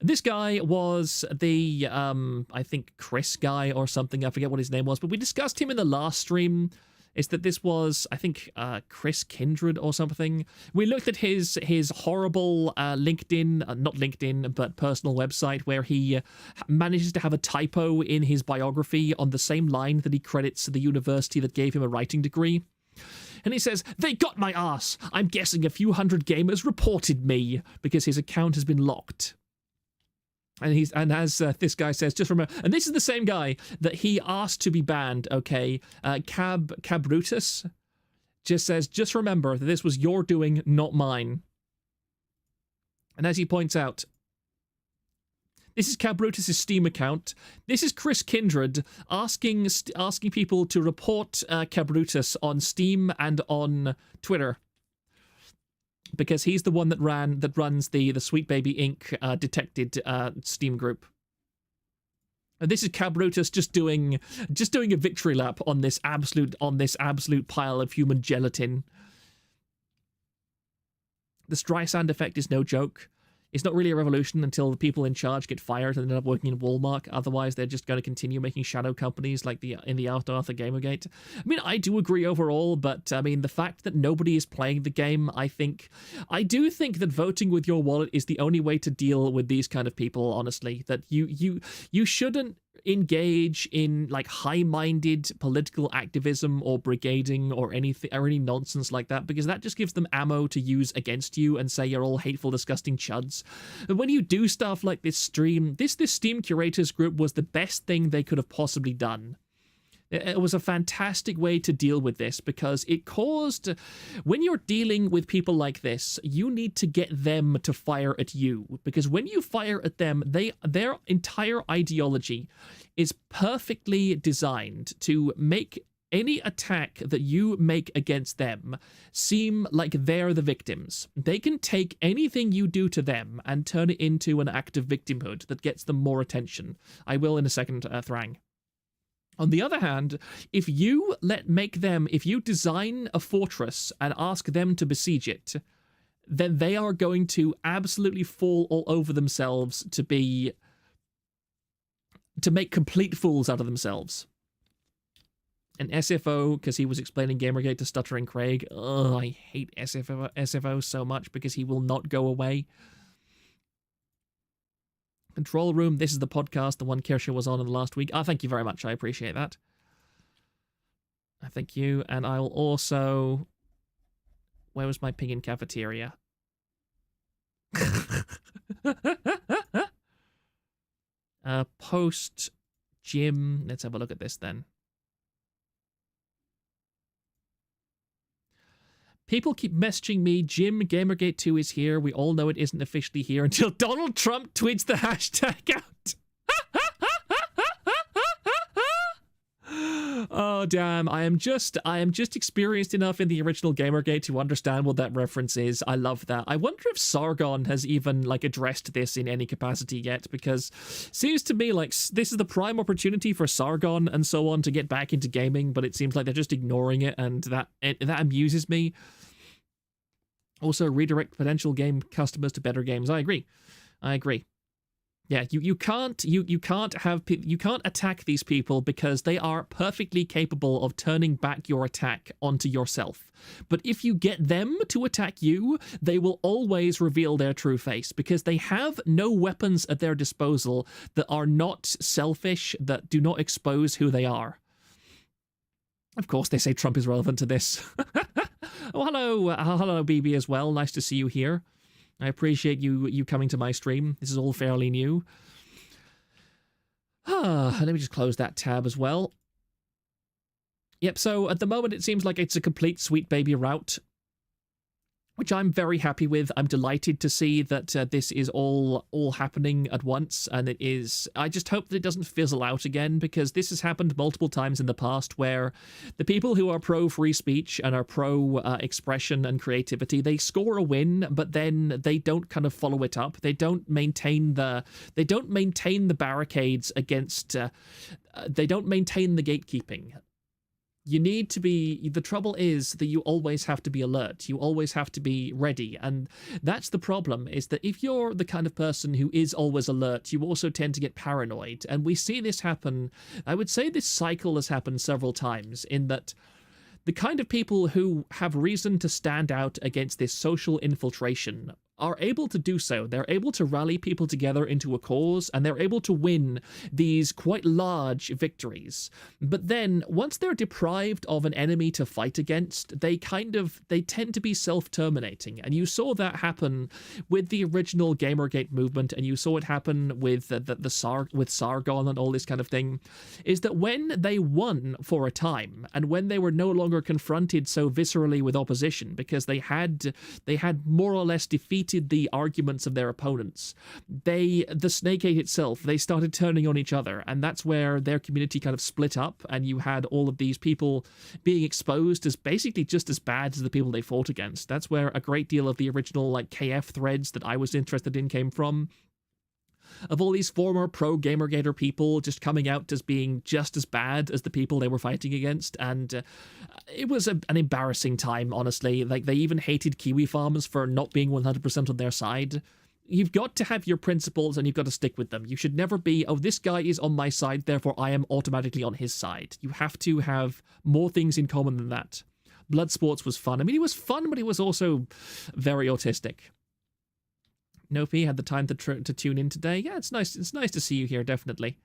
this guy was the, I think, Chris guy or something. I forget what his name was, but we discussed him in the last stream. Is that this was, I think, Chris Kindred or something. We looked at his horrible LinkedIn, not LinkedIn, but personal website where he manages to have a typo in his biography on the same line that he credits the university that gave him a writing degree. And he says, "They got my ass. I'm guessing a few hundred gamers reported me because his account has been locked." And as this guy says, just remember, and this is the same guy that he asked to be banned, okay? Cabrutus just says, just remember that this was your doing, not mine. And as he points out, this is Cabrutus' Steam account. This is Chris Kindred asking people to report Cabrutus on Steam and on Twitter. Because he's the one that runs the Sweet Baby Inc. Detected Steam group. And this is Cabrutus just doing a victory lap on this absolute pile of human gelatin. The Streisand effect is no joke. It's not really a revolution until the people in charge get fired and end up working in Walmart. Otherwise, they're just going to continue making shadow companies like in the aftermath of Gamergate. I mean, I do agree overall, but I mean, the fact that nobody is playing the game, I do think that voting with your wallet is the only way to deal with these kind of people, honestly. That you shouldn't engage in like high-minded political activism or brigading or anything or any nonsense like that, because that just gives them ammo to use against you and say you're all hateful, disgusting chuds. And when you do stuff like this stream, this Steam curators group was the best thing they could have possibly done. It was a fantastic way to deal with this because it caused, when you're dealing with people like this, you need to get them to fire at you, because when you fire at them, their entire ideology is perfectly designed to make any attack that you make against them seem like they're the victims. They can take anything you do to them and turn it into an act of victimhood that gets them more attention. I will in a second, Thrang. On the other hand, if you design a fortress and ask them to besiege it, then they are going to absolutely fall all over themselves to make complete fools out of themselves. And SFO, because he was explaining Gamergate to Stuttering Craig, I hate SFO so much because he will not go away. Control Room, this is the podcast, the one Kirsha was on in the last week. Thank you very much. I appreciate that. Thank you. And I will also... Where was my ping in cafeteria? Post gym. Let's have a look at this then. People keep messaging me, Jim, Gamergate 2 is here. We all know it isn't officially here until Donald Trump tweets the hashtag out. Oh, Oh damn, I am just experienced enough in the original Gamergate to understand what that reference is. I love that. I wonder if Sargon has even like addressed this in any capacity yet, because it seems to me like this is the prime opportunity for Sargon and so on to get back into gaming, but it seems like they're just ignoring it, and that amuses me. Also, redirect potential game customers to better games. I agree. Yeah, you can't attack these people because they are perfectly capable of turning back your attack onto yourself. But if you get them to attack you, they will always reveal their true face because they have no weapons at their disposal that are not selfish, that do not expose who they are. Of course, they say Trump is relevant to this. Oh, hello, BB as well. Nice to see you here. I appreciate you coming to my stream. This is all fairly new. Let me just close that tab as well. Yep, so at the moment it seems like it's a complete Sweet Baby route, which I'm very happy with. I'm delighted to see that this is all happening at once, and it is. I just hope that it doesn't fizzle out again, because this has happened multiple times in the past where the people who are pro-free speech and are pro-expression and creativity, they score a win, but then they don't kind of follow it up. They don't maintain the barricades against. They don't maintain the gatekeeping. You need to be, the trouble is that you always have to be alert. You always have to be ready. And that's the problem, is that if you're the kind of person who is always alert, you also tend to get paranoid. And we see this happen, I would say this cycle has happened several times, in that the kind of people who have reason to stand out against this social infiltration are able to do so. They're able to rally people together into a cause, and they're able to win these quite large victories. But then, once they're deprived of an enemy to fight against, they tend to be self-terminating. And you saw that happen with the original Gamergate movement, and you saw it happen with with Sargon and all this kind of thing, is that when they won for a time, and when they were no longer confronted so viscerally with opposition, because they had more or less defeated the arguments of their opponents, the Snakeate itself, they started turning on each other, and that's where their community kind of split up, and you had all of these people being exposed as basically just as bad as the people they fought against. That's where a great deal of the original like KF threads that I was interested in came from, of all these former pro-Gamergator people just coming out as being just as bad as the people they were fighting against. And it was an embarrassing time, honestly. Like, they even hated Kiwi farmers for not being 100% on their side. You've got to have your principles, and you've got to stick with them. You should never be, oh, this guy is on my side, therefore I am automatically on his side. You have to have more things in common than that. Blood Sports was fun. I mean, it was fun, but it was also very autistic. Nopi had the time to tune in today. Yeah, it's nice. It's nice to see you here, definitely.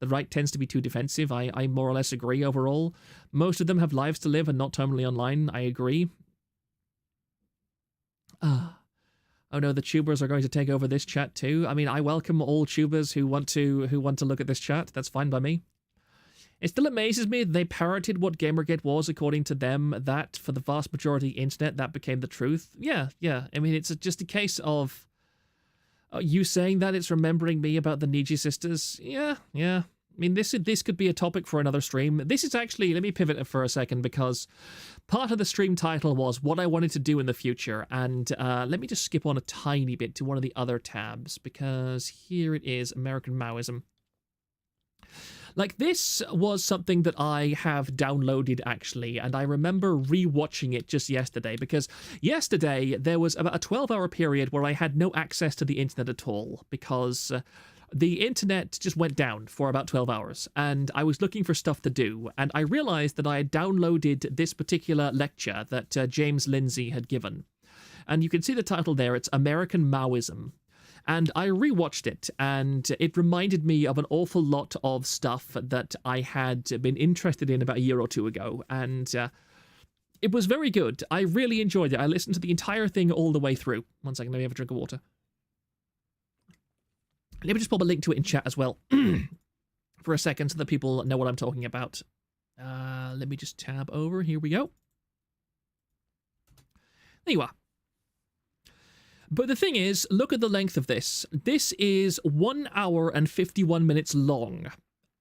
The right tends to be too defensive. I more or less agree overall. Most of them have lives to live and not terminally online. I agree. Oh no, the tubers are going to take over this chat too. I mean, I welcome all tubers who want to look at this chat. That's fine by me. It still amazes me that they parroted what Gamergate was according to them, that for the vast majority of the internet, that became the truth. Yeah. I mean, it's just a case of you saying that, it's remembering me about the Niji sisters. Yeah. I mean, this could be a topic for another stream. This is actually, let me pivot for a second, because part of the stream title was what I wanted to do in the future. And let me just skip on a tiny bit to one of the other tabs, because here it is, American Maoism. Like, this was something that I have downloaded, actually, and I remember rewatching it just yesterday, because yesterday there was about a 12-hour period where I had no access to the internet at all, because the internet just went down for about 12 hours, and I was looking for stuff to do, and I realized that I had downloaded this particular lecture that James Lindsay had given. And you can see the title there, it's American Maoism. And I rewatched it, and it reminded me of an awful lot of stuff that I had been interested in about a year or two ago, and it was very good. I really enjoyed it. I listened to the entire thing all the way through. One second, let me have a drink of water. Let me just pop a link to it in chat as well for a second so that people know what I'm talking about. Let me just tab over. Here we go. There you are. But the thing is, look at the length of this. This is 1 hour and 51 minutes long.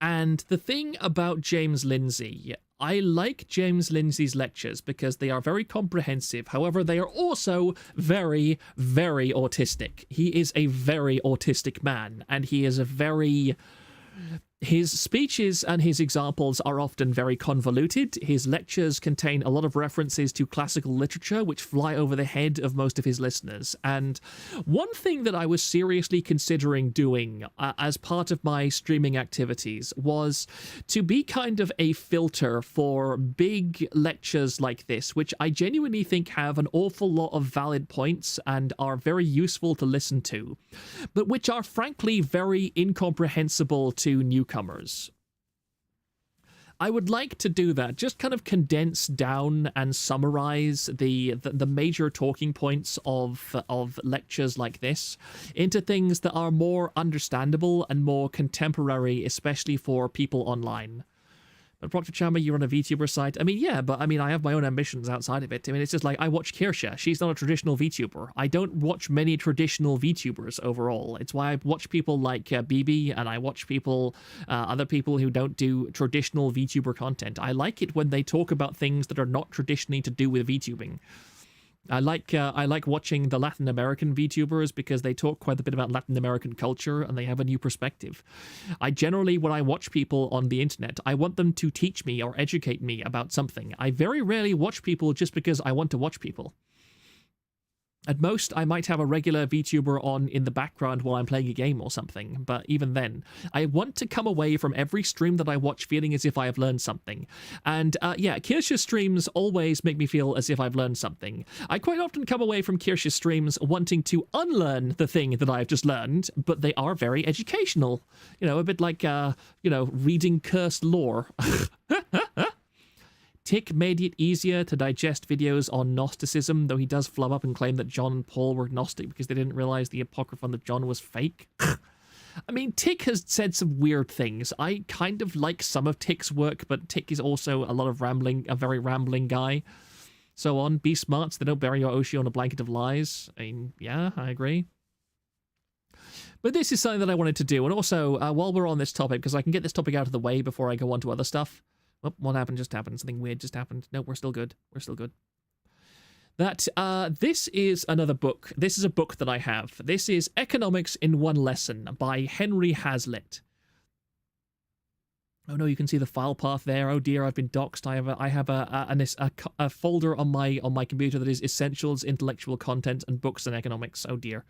And the thing about James Lindsay, I like James Lindsay's lectures because they are very comprehensive. However, they are also very, very autistic. He is a very autistic man, and he is a very... His speeches and his examples are often very convoluted. His lectures contain a lot of references to classical literature, which fly over the head of most of his listeners. And one thing that I was seriously considering doing as part of my streaming activities was to be kind of a filter for big lectures like this, which I genuinely think have an awful lot of valid points and are very useful to listen to, but which are frankly very incomprehensible to newcomers. I would like to do that, just kind of condense down and summarize the major talking points of lectures like this into things that are more understandable and more contemporary, especially for people online. But Proctor Chamba, you run a VTuber site. I mean, yeah, but I mean, I have my own ambitions outside of it. I mean, it's just like I watch Kirsha. She's not a traditional VTuber. I don't watch many traditional VTubers overall. It's why I watch people like BB, and I watch people, other people who don't do traditional VTuber content. I like it when they talk about things that are not traditionally to do with VTubing. I like watching the Latin American VTubers because they talk quite a bit about Latin American culture and they have a new perspective. I generally, when I watch people on the internet, I want them to teach me or educate me about something. I very rarely watch people just because I want to watch people. At most, I might have a regular VTuber on in the background while I'm playing a game or something, but even then, I want to come away from every stream that I watch feeling as if I have learned something. And yeah, Kirsha's streams always make me feel as if I've learned something. I quite often come away from Kirsha's streams wanting to unlearn the thing that I've just learned, but they are very educational. You know, a bit like, you know, reading cursed lore. Tick made it easier to digest videos on Gnosticism, though he does flub up and claim that John and Paul were Gnostic because they didn't realize the Apocryphon that John was fake. I mean, Tick has said some weird things. I kind of like some of Tick's work, but Tick is also a very rambling guy. So on, be smart so they don't bury your Oshi on a blanket of lies. I mean, yeah, I agree. But this is something that I wanted to do. And also, while we're on this topic, because I can get this topic out of the way before I go on to other stuff. Oh, what happened just happened. Something weird just happened. No, we're still good. We're still good. This is another book. This is a book that I have. This is Economics in One Lesson by Henry Hazlitt. Oh no, you can see the file path there. Oh dear, I've been doxxed. I have a folder on my computer that is Essentials, Intellectual Content, and Books and Economics. Oh dear.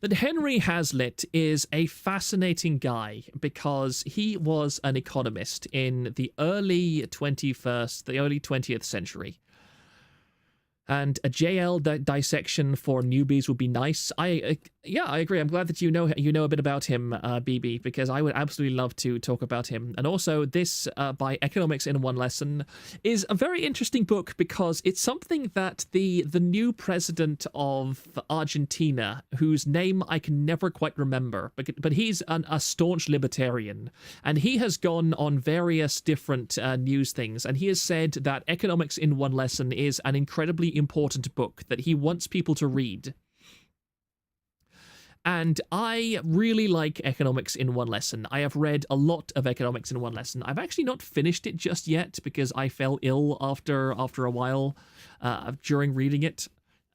That Henry Hazlitt is a fascinating guy because he was an economist in the early 20th century. And a JL dissection for newbies would be nice. Yeah, I agree. I'm glad that you know a bit about him, BB, because I would absolutely love to talk about him. And also, this by Economics in One Lesson is a very interesting book because it's something that the new president of Argentina, whose name I can never quite remember, but he's a staunch libertarian, and he has gone on various different news things, and he has said that Economics in One Lesson is an incredibly important book that he wants people to read. And I really like Economics in One Lesson. I have read a lot of Economics in One Lesson. I've actually not finished it just yet because I fell ill after a while during reading it.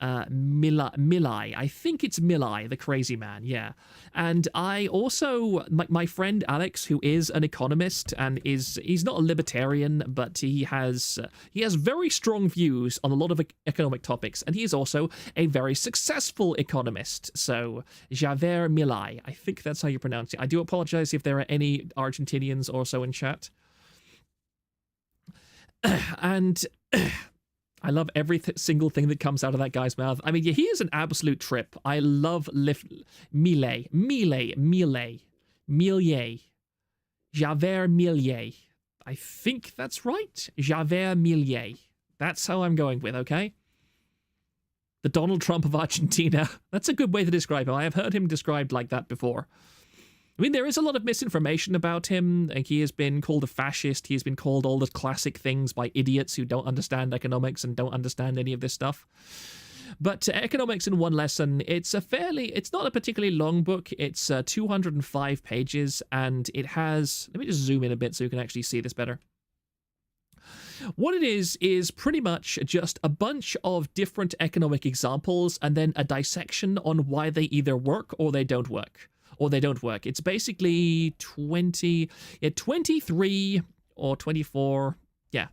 Milai. I think it's Milai, the crazy man, yeah. And I also, my friend Alex, who is an economist and he's not a libertarian, but he has very strong views on a lot of economic topics, and he is also a very successful economist. So, Javier Milai, I think that's how you pronounce it. I do apologize if there are any Argentinians also in chat. And I love every single thing that comes out of that guy's mouth. I mean, yeah, he is an absolute trip. I love Millet. Javert Millet. I think that's right. Javert Millet. That's how I'm going with, okay? The Donald Trump of Argentina. That's a good way to describe him. I have heard him described like that before. I mean, there is a lot of misinformation about him. Like, he has been called a fascist. He has been called all the classic things by idiots who don't understand economics and don't understand any of this stuff. But Economics in One Lesson, it's not a particularly long book. It's 205 pages, and it has, let me just zoom in a bit so you can actually see this better. What it is pretty much just a bunch of different economic examples and then a dissection on why they either work or they don't work. It's basically 23 or 24, yeah.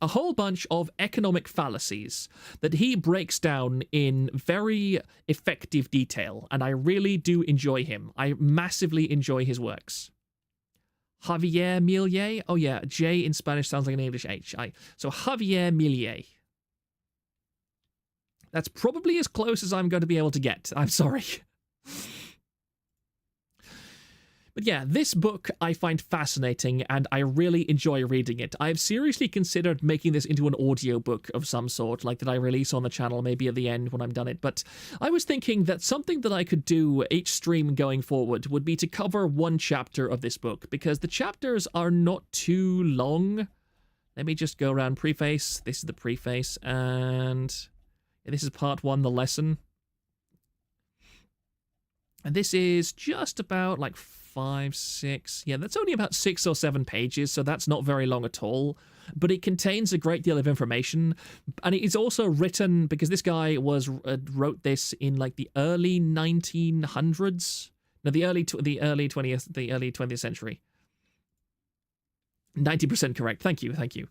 A whole bunch of economic fallacies that he breaks down in very effective detail, and I really do enjoy him. I massively enjoy his works. Javier Millet? Oh yeah, J in Spanish sounds like an English H. So Javier Millet. That's probably as close as I'm going to be able to get. I'm sorry. But yeah, this book I find fascinating, and I really enjoy reading it. I've seriously considered making this into an audiobook of some sort, like that I release on the channel maybe at the end when I'm done it, but I was thinking that something that I could do each stream going forward would be to cover one chapter of this book, because the chapters are not too long. Let me just go around preface. This is the preface, and this is part 1, the lesson. And this is just about like 5, 6, yeah, that's only about 6 or 7 pages, so that's not very long at all, but it contains a great deal of information, and it is also written, because this guy wrote this in like the early 1900s, no, the early 20th century. 90% correct, thank you.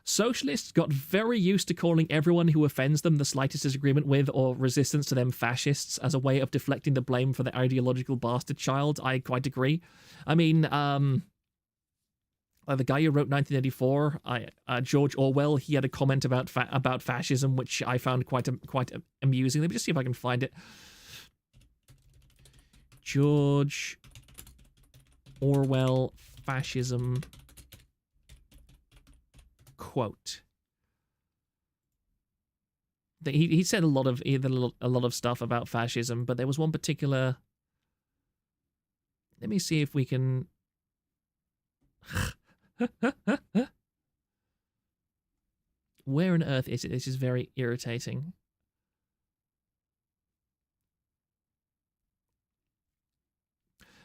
Socialists got very used to calling everyone who offends them the slightest disagreement with or resistance to them fascists as a way of deflecting the blame for the ideological bastard child. I quite agree. I mean, the guy who wrote 1984, George Orwell, he had a comment about fascism, which I found quite amusing. Let me just see if I can find it. George Orwell, fascism. Quote. He said a lot of stuff about fascism, but there was one particular. Let me see if we can. Where on earth is it? This is very irritating.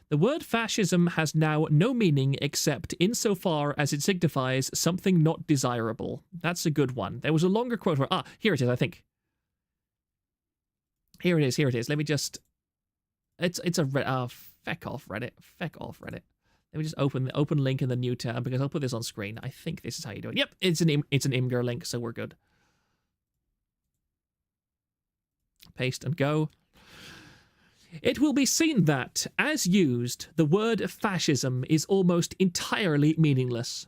The word fascism has now no meaning except insofar as it signifies something not desirable. That's a good one. There was a longer quote where, here it is, I think. Here it is. Let me just, it's a, feck off Reddit. Let me just open link in the new tab, because I'll put this on screen. I think this is how you do it. Yep, it's an Imgur link, so we're good. Paste and go. It will be seen that, as used, the word fascism is almost entirely meaningless.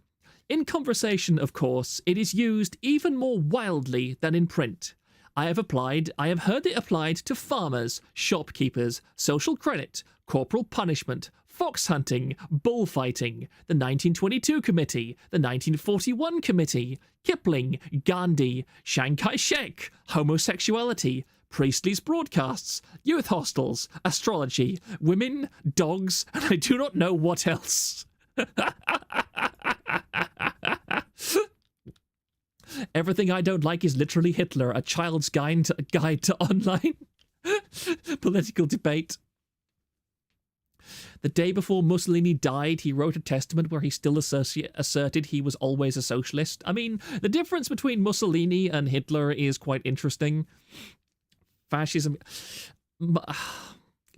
In conversation, of course, it is used even more wildly than in print. I have heard it applied to farmers, shopkeepers, social credit, corporal punishment, fox hunting, bullfighting, the 1922 Committee, the 1941 Committee, Kipling, Gandhi, Chiang Kai-shek, homosexuality, Priestley's broadcasts, youth hostels, astrology, women, dogs, and I do not know what else. Everything I don't like is literally Hitler, a child's guide to online political debate. The day before Mussolini died, he wrote a testament where he still asserted he was always a socialist. I mean, the difference between Mussolini and Hitler is quite interesting. Fascism,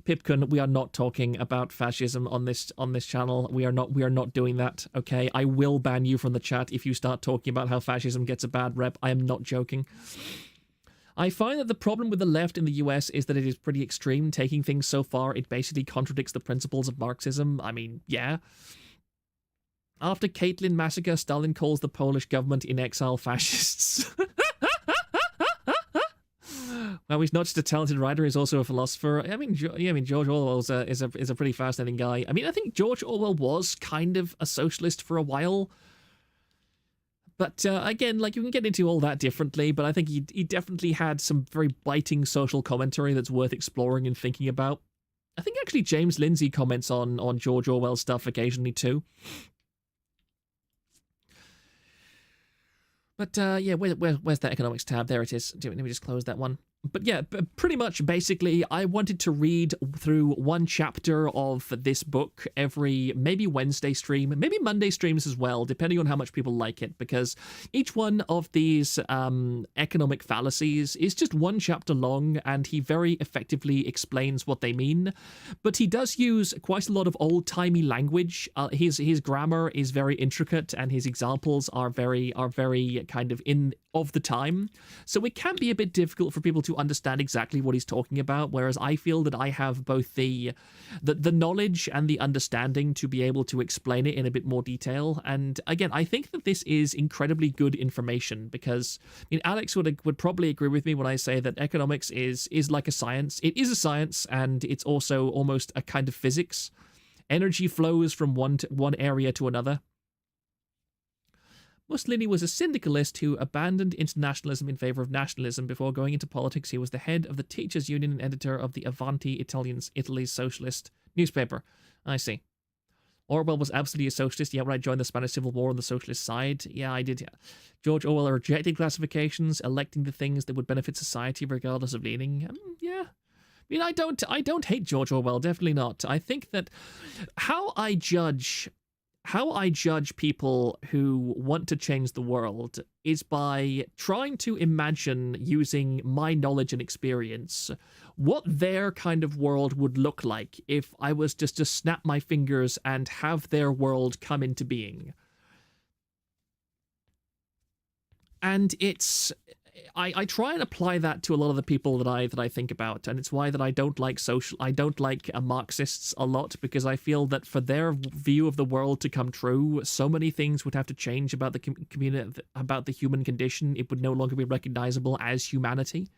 Pipkin, we are not talking about fascism on this channel. We are not doing that. Okay, I will ban you from the chat if you start talking about how fascism gets a bad rep. I am not joking. I find that the problem with the left in the US is that it is pretty extreme, taking things so far it basically contradicts the principles of Marxism. I mean, yeah. After Caitlin massacre, Stalin calls the Polish government in exile fascists. Well, he's not just a talented writer; he's also a philosopher. I mean, George Orwell is a pretty fascinating guy. I mean, I think George Orwell was kind of a socialist for a while, but again, like, you can get into all that differently. But I think he definitely had some very biting social commentary that's worth exploring and thinking about. I think actually James Lindsay comments on George Orwell's stuff occasionally too. But yeah, where's that economics tab? There it is. Let me just close that one. But yeah, pretty much basically, I wanted to read through one chapter of this book every maybe Wednesday stream, maybe Monday streams as well, depending on how much people like it, because each one of these economic fallacies is just one chapter long, and he very effectively explains what they mean. But he does use quite a lot of old-timey language. His grammar is very intricate, and his examples are very kind of of the time. So it can be a bit difficult for people to understand exactly what he's talking about, whereas I feel that I have both the knowledge and the understanding to be able to explain it in a bit more detail. And again, I think that this is incredibly good information, because Alex would probably agree with me when I say that economics is like a science. It is a science, and it's also almost a kind of physics. Energy flows from one area to another. Mussolini was a syndicalist who abandoned internationalism in favor of nationalism. Before going into politics, he was the head of the teachers' union and editor of the Avanti, Italy's socialist newspaper. I see. Orwell was absolutely a socialist. Yeah, when I joined the Spanish Civil War on the socialist side. Yeah, I did. Yeah. George Orwell rejected classifications, electing the things that would benefit society regardless of leaning. Yeah. I don't hate George Orwell, definitely not. I think that how I judge people who want to change the world is by trying to imagine, using my knowledge and experience, what their kind of world would look like if I was just to snap my fingers and have their world come into being. And I try and apply that to a lot of the people that I think about, and it's why that I don't like Marxists a lot, because I feel that for their view of the world to come true, so many things would have to change about the community, about the human condition. It would no longer be recognizable as humanity.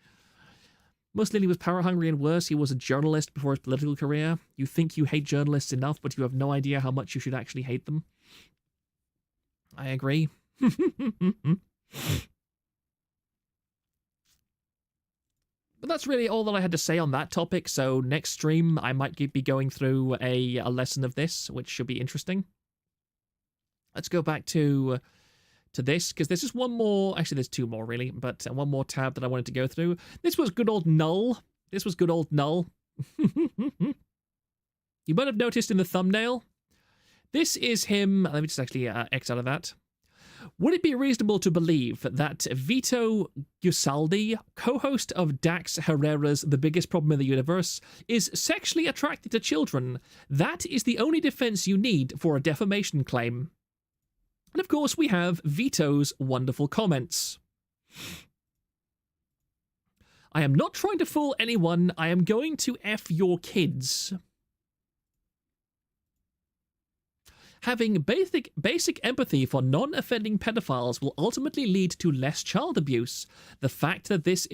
Mussolini was power hungry, and worse, he was a journalist before his political career. You think you hate journalists enough, but you have no idea how much you should actually hate them. I agree. But that's really all that I had to say on that topic, so next stream I might be going through a lesson of this, which should be interesting. Let's go back to this, because there's just one more, actually there's two more really, but one more tab that I wanted to go through. This was good old Null. You might have noticed in the thumbnail, this is him. Let me just actually X out of that. Would it be reasonable to believe that Vito Gusaldi, co-host of Dax Herrera's The Biggest Problem in the Universe, is sexually attracted to children? That is the only defense you need for a defamation claim. And of course, we have Vito's wonderful comments. I am not trying to fool anyone. I am going to F your kids. Having basic empathy for non-offending pedophiles will ultimately lead to less child abuse. The fact that this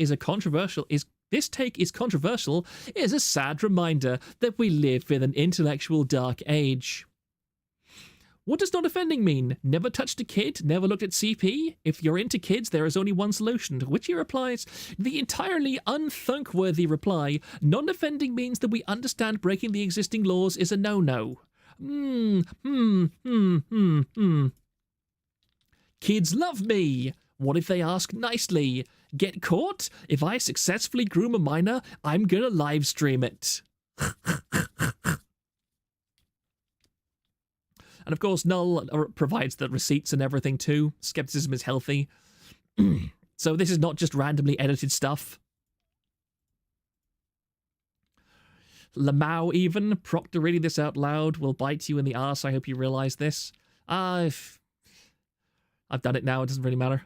take is controversial is a sad reminder that we live in an intellectual dark age. What does non-offending mean? Never touched a kid? Never looked at CP? If you're into kids, there is only one solution, to which he replies, the entirely unthunk-worthy reply, non-offending means that we understand breaking the existing laws is a no-no. Kids love me. What if they ask nicely? Get caught? If I successfully groom a minor, I'm gonna live stream it. And of course, Null provides the receipts and everything too. Skepticism is healthy. So this is not just randomly edited stuff. Lamau even, Proctor reading this out loud will bite you in the arse. I hope you realize this. I've done it now, it doesn't really matter.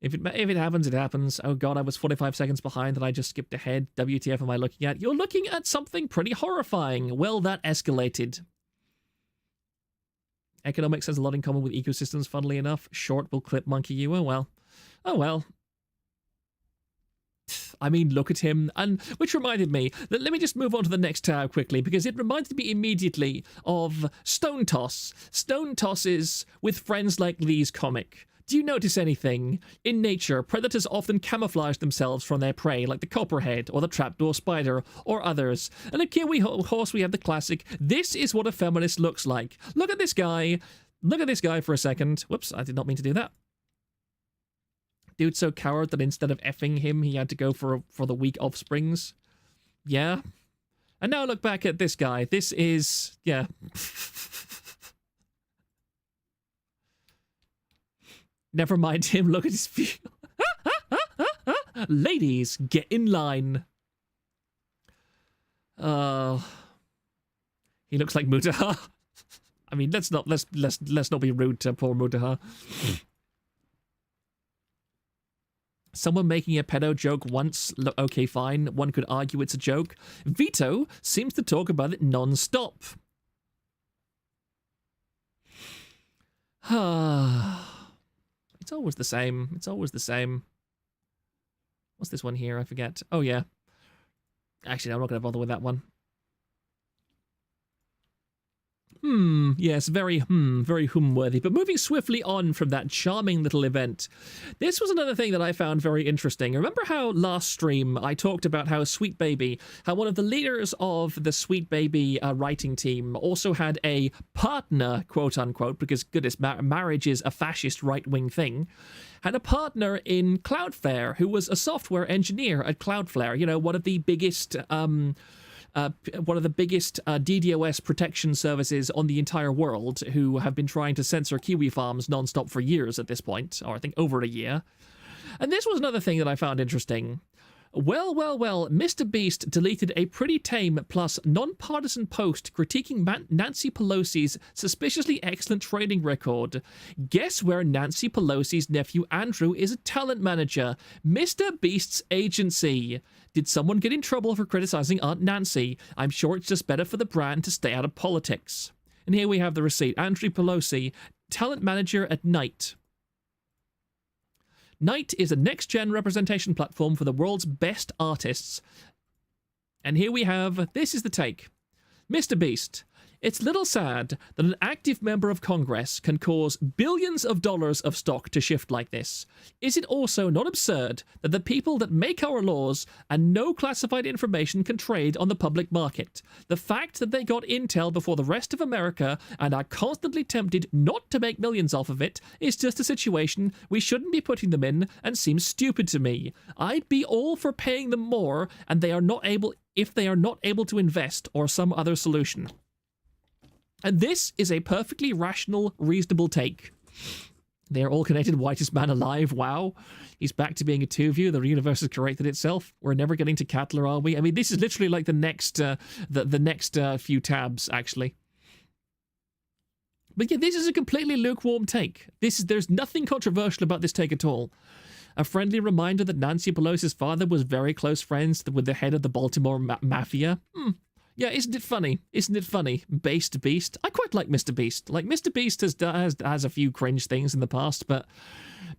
If it happens, it happens. Oh god, I was 45 seconds behind and I just skipped ahead. WTF am I looking at? You're looking at something pretty horrifying. Well, that escalated. Economics has a lot in common with ecosystems, funnily enough. Short will clip monkey you. Oh well. Oh well. I mean, look at him. And which reminded me, let me just move on to the next tab quickly, because it reminded me immediately of Stone Toss. Stone Tosses with Friends Like These comic. Do you notice anything? In nature, predators often camouflage themselves from their prey, like the copperhead or the trapdoor spider or others. And at Kiwi Horse, we have the classic, this is what a feminist looks like. Look at this guy. Look at this guy for a second. Whoops, I did not mean to do that. dude so coward that instead of effing him, he had to go for the weak offsprings. Yeah. And now look back at this guy. This is, yeah. Never mind him. Look at his view. Ladies, get in line. He looks like Mutaha. I mean, let's not be rude to poor Mutaha. Someone making a pedo joke once, okay, fine. One could argue it's a joke. Vito seems to talk about it non-stop. It's always the same. It's always the same. What's this one here? I forget. Oh, yeah. Actually, no, I'm not going to bother with that one. Yes, very worthy. But moving swiftly on from that charming little event, this was another thing that I found very interesting. Remember how last stream I talked about how Sweet Baby, how one of the leaders of the Sweet Baby writing team also had a partner, quote unquote, because goodness, marriage is a fascist right-wing thing, had a partner in Cloudflare who was a software engineer at Cloudflare, you know, one of the biggest DDoS protection services on the entire world, who have been trying to censor Kiwi farms nonstop for years at this point, or I think over a year. And this was another thing that I found interesting. Well, Mr. Beast deleted a pretty tame plus non-partisan post critiquing Nancy Pelosi's suspiciously excellent trading record. Guess where Nancy Pelosi's nephew Andrew is a talent manager? Mr. Beast's agency. Did someone get in trouble for criticizing Aunt Nancy? I'm sure it's just better for the brand to stay out of politics. And here we have the receipt. Andrew Pelosi, talent manager at Night. Night is a next-gen representation platform for the world's best artists. And here we have, this is the take. Mr. Beast, it's little sad that an active member of Congress can cause billions of dollars of stock to shift like this. Is it also not absurd that the people that make our laws and know classified information can trade on the public market? The fact that they got intel before the rest of America and are constantly tempted not to make millions off of it is just a situation we shouldn't be putting them in and seems stupid to me. I'd be all for paying them more and if they are not able to invest or some other solution. And this is a perfectly rational, reasonable take. They are all connected, whitest man alive, wow. He's back to being a two-view, the universe has corrected itself. We're never getting to Catler, are we? I mean, this is literally like the next few tabs, actually. But yeah, this is a completely lukewarm take. There's nothing controversial about this take at all. A friendly reminder that Nancy Pelosi's father was very close friends with the head of the Baltimore Mafia. Yeah, isn't it funny? Isn't it funny? Based Beast. I quite like Mr. Beast. Like, Mr. Beast has a few cringe things in the past, but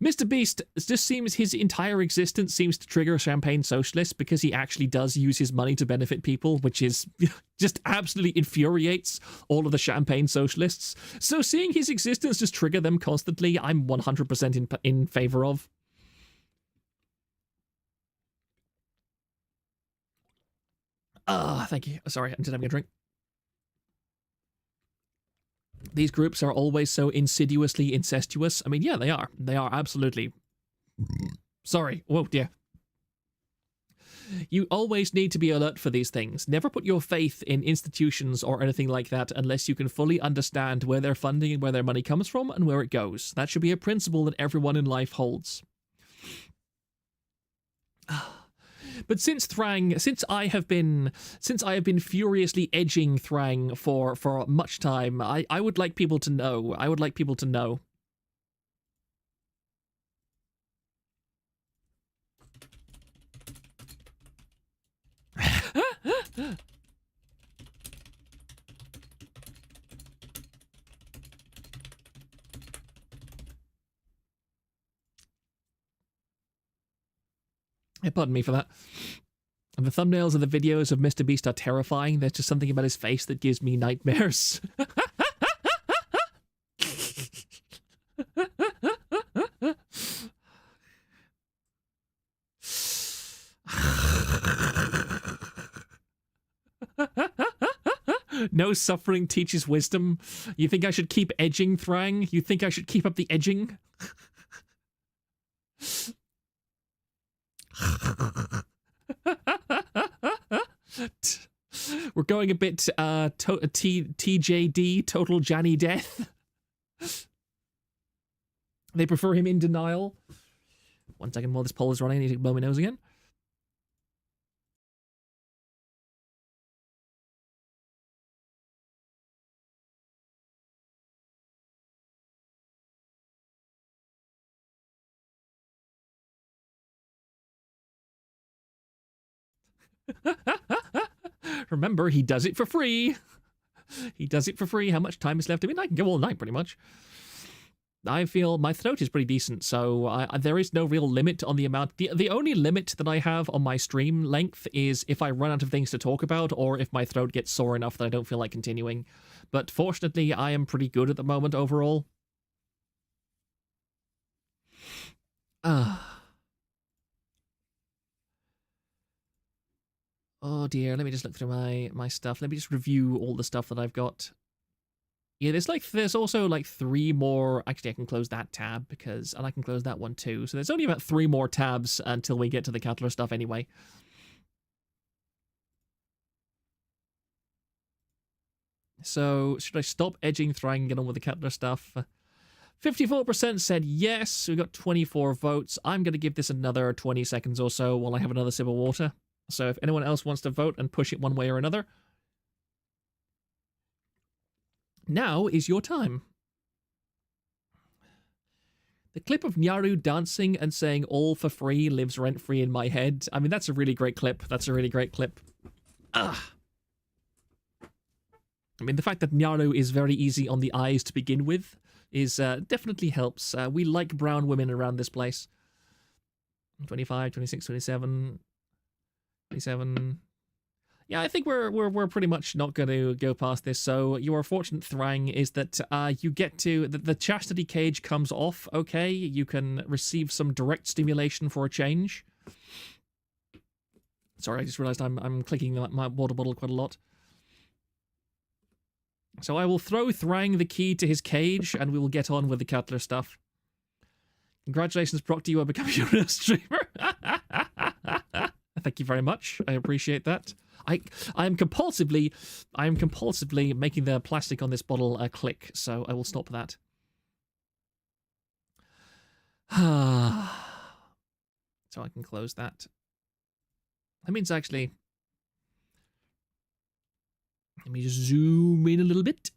Mr. Beast just seems, his entire existence seems to trigger champagne socialists because he actually does use his money to benefit people, which is just absolutely infuriates all of the champagne socialists. So seeing his existence just trigger them constantly, I'm 100% in favor of. Thank you. Sorry, I'm just having a drink. These groups are always so insidiously incestuous. I mean, yeah, they are. They are absolutely. Sorry. Whoa, dear. You always need to be alert for these things. Never put your faith in institutions or anything like that unless you can fully understand where their funding and where their money comes from and where it goes. That should be a principle that everyone in life holds. But since I have been furiously edging Thrang for much time, I would like people to know. I would like people to know. Pardon me for that. And the thumbnails of the videos of Mr. Beast are terrifying. There's just something about his face that gives me nightmares. No suffering teaches wisdom. You think I should keep edging, Thrang? You think I should keep up the edging? We're going a bit TJD, total Janny death. They prefer him in denial. 1 second while this poll is running, I need to blow my nose again. Remember, he does it for free. He does it for free. How much time is left? I mean, I can go all night, pretty much. I feel my throat is pretty decent, so there is no real limit on the amount. The only limit that I have on my stream length is if I run out of things to talk about, or if my throat gets sore enough that I don't feel like continuing. But fortunately, I am pretty good at the moment overall. Oh dear, let me just look through my stuff. Let me just review all the stuff that I've got. Yeah, there's also like 3 more. Actually, I can close that tab and I can close that one too. So there's only about 3 more tabs until we get to the Catler stuff anyway. So should I stop edging, try and get on with the Catler stuff? 54% said yes. We got 24 votes. I'm going to give this another 20 seconds or so while I have another sip of water. So if anyone else wants to vote and push it one way or another, now is your time. The clip of Nyaru dancing and saying all for free lives rent-free in my head. I mean, that's a really great clip. That's a really great clip. I mean, the fact that Nyaru is very easy on the eyes to begin with is definitely helps. We like brown women around this place. 25, 26, 27... 27. Yeah, I think we're pretty much not going to go past this. So your fortunate Thrang is that you get to the chastity cage comes off. Okay, you can receive some direct stimulation for a change. Sorry, I just realized I'm clicking my water bottle quite a lot. So I will throw Thrang the key to his cage, and we will get on with the Catler stuff. Congratulations, Proctor, you are becoming a real streamer. Thank you very much. I appreciate that. I am compulsively making the plastic on this bottle click, so I will stop that. So I can close that. That means actually, let me just zoom in a little bit.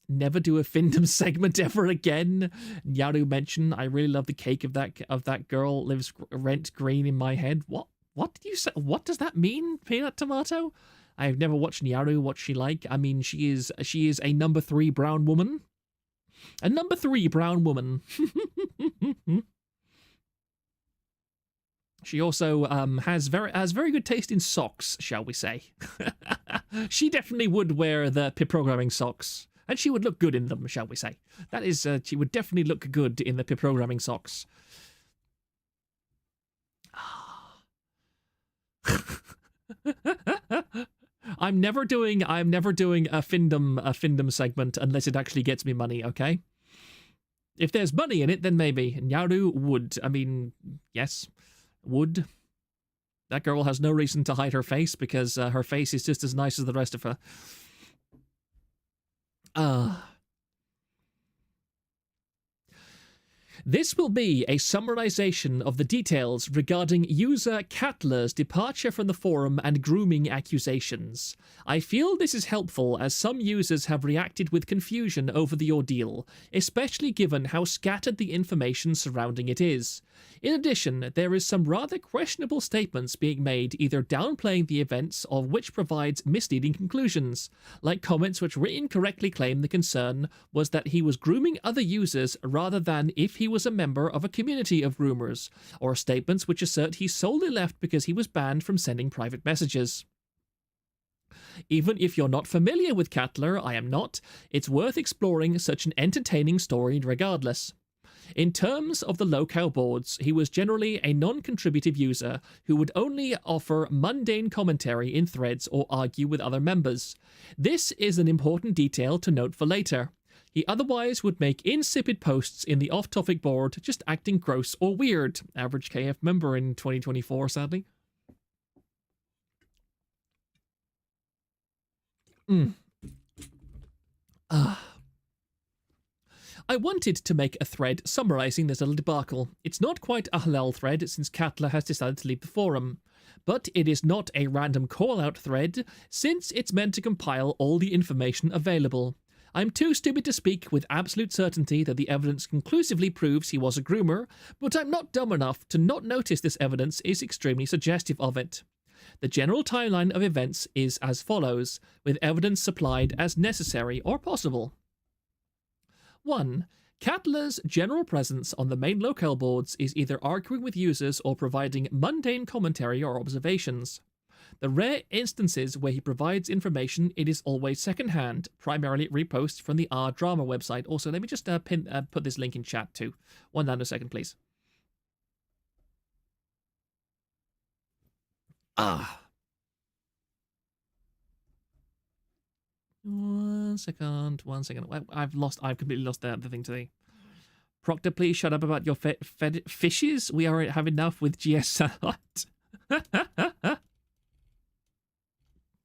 Never do a Findom segment ever again. Nyaru mentioned, I really love the cake of that girl lives rent green in my head. What did you say? What does that mean, Peanut Tomato? I've never watched Nyaru. What's she like? I mean, she is a number 3 brown woman. A number 3 brown woman. She also has very good taste in socks, shall we say. She definitely would wear the PIP programming socks. And she would look good in them, shall we say. That is, she would definitely look good in the PIP programming socks. I'm never doing a Findom segment unless it actually gets me money, okay? If there's money in it, then maybe. Nyaru would. I mean, yes, would. That girl has no reason to hide her face because her face is just as nice as the rest of her. This will be a summarization of the details regarding user Catler's departure from the forum and grooming accusations. I feel this is helpful as some users have reacted with confusion over the ordeal, especially given how scattered the information surrounding it is. In addition, there is some rather questionable statements being made either downplaying the events or which provides misleading conclusions, like comments which incorrectly claim the concern was that he was grooming other users rather than if he was a member of a community of groomers, or statements which assert he solely left because he was banned from sending private messages. Even if you're not familiar with Catler, I am not, it's worth exploring such an entertaining story regardless. In terms of the locale boards, he was generally a non-contributive user who would only offer mundane commentary in threads or argue with other members. This is an important detail to note for later. He otherwise would make insipid posts in the off-topic board, just acting gross or weird. Average KF member in 2024, sadly. I wanted to make a thread summarizing this little debacle. It's not quite a halal thread since Catler has decided to leave the forum, but it is not a random call-out thread since it's meant to compile all the information available. I'm too stupid to speak with absolute certainty that the evidence conclusively proves he was a groomer, but I'm not dumb enough to not notice this evidence is extremely suggestive of it. The general timeline of events is as follows, with evidence supplied as necessary or possible. 1. Catler's general presence on the main locale boards is either arguing with users or providing mundane commentary or observations. The rare instances where he provides information, it is always secondhand, primarily reposts from the R-Drama website. Also, let me just put this link in chat too. One nanosecond, please. One second. I've completely lost the thing today. Proctor, please shut up about your fishes. We are have enough with GS Satellite.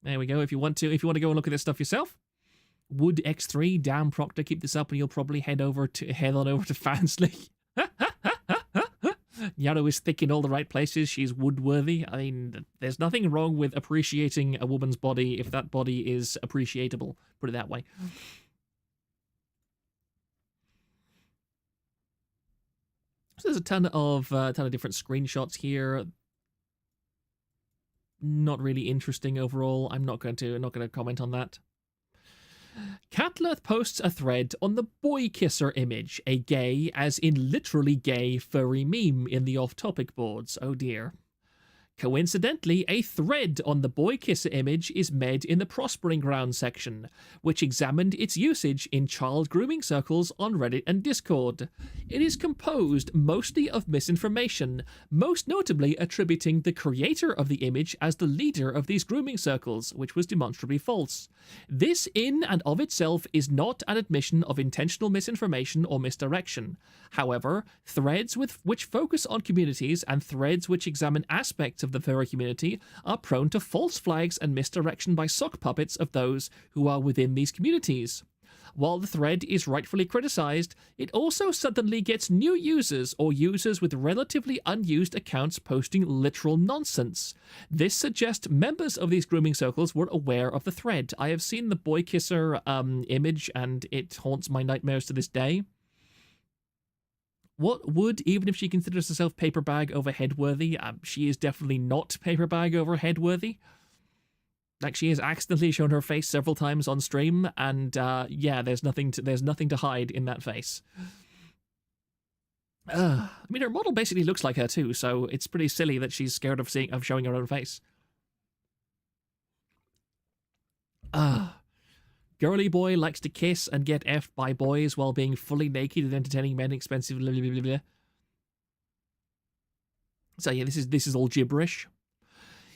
There we go. If you want to go and look at this stuff yourself, Wood X3, damn Proctor, keep this up, and you'll probably head on over to Fansly. Yaro is thick in all the right places. She's wood-worthy. I mean, there's nothing wrong with appreciating a woman's body if that body is appreciatable. Put it that way. So there's a ton of different screenshots here. Not really interesting overall. I'm not going to comment on that. Catler posts a thread on the boy kisser image, a gay, as in literally gay, furry meme in the off-topic boards. Oh dear. Coincidentally, a thread on the boy kisser image is made in the Prospering Ground section, which examined its usage in child grooming circles on Reddit and Discord. It is composed mostly of misinformation, most notably attributing the creator of the image as the leader of these grooming circles, which was demonstrably false. This in and of itself is not an admission of intentional misinformation or misdirection. However, threads which focus on communities and threads which examine aspects of the furry community are prone to false flags and misdirection by sock puppets of those who are within these communities. While the thread is rightfully criticized, it also suddenly gets new users or users with relatively unused accounts posting literal nonsense. This suggests members of these grooming circles were aware of the thread. I have seen the boy kisser image and it haunts my nightmares to this day. What would, even if she considers herself paper bag over head worthy, she is definitely not paper bag over head worthy. Like, she has accidentally shown her face several times on stream, and yeah, there's nothing to hide in that face. I mean, her model basically looks like her too, so it's pretty silly that she's scared of showing her own face. Girly boy likes to kiss and get effed by boys while being fully naked and entertaining men expensive blah, blah, blah, blah. So yeah, this is all gibberish.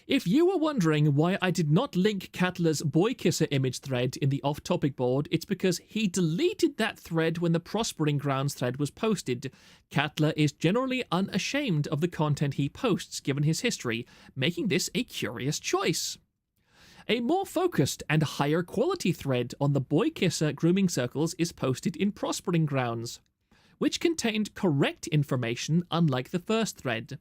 If you were wondering why I did not link Catler's boy kisser image thread in the off-topic board, it's because he deleted that thread when the Prospering Grounds thread was posted. Catler is generally unashamed of the content he posts, given his history, making this a curious choice. A more focused and higher quality thread on the boy kisser grooming circles is posted in Prospering Grounds, which contained correct information unlike the first thread.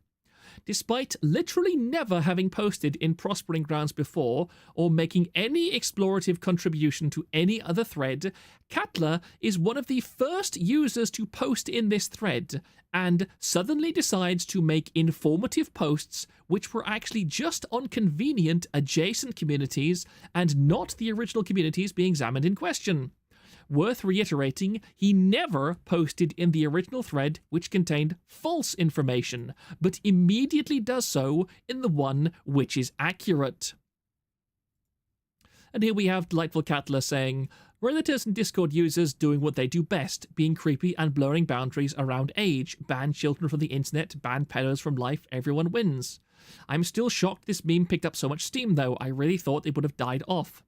Despite literally never having posted in Prospering Grounds before, or making any explorative contribution to any other thread, Catler is one of the first users to post in this thread, and suddenly decides to make informative posts which were actually just on convenient adjacent communities and not the original communities being examined in question. Worth reiterating, he never posted in the original thread which contained false information, but immediately does so in the one which is accurate. And here we have delightful Catler saying, Redditors and Discord users doing what they do best, being creepy and blurring boundaries around age, ban children from the internet, ban pedos from life, everyone wins. I'm still shocked this meme picked up so much steam though, I really thought it would have died off.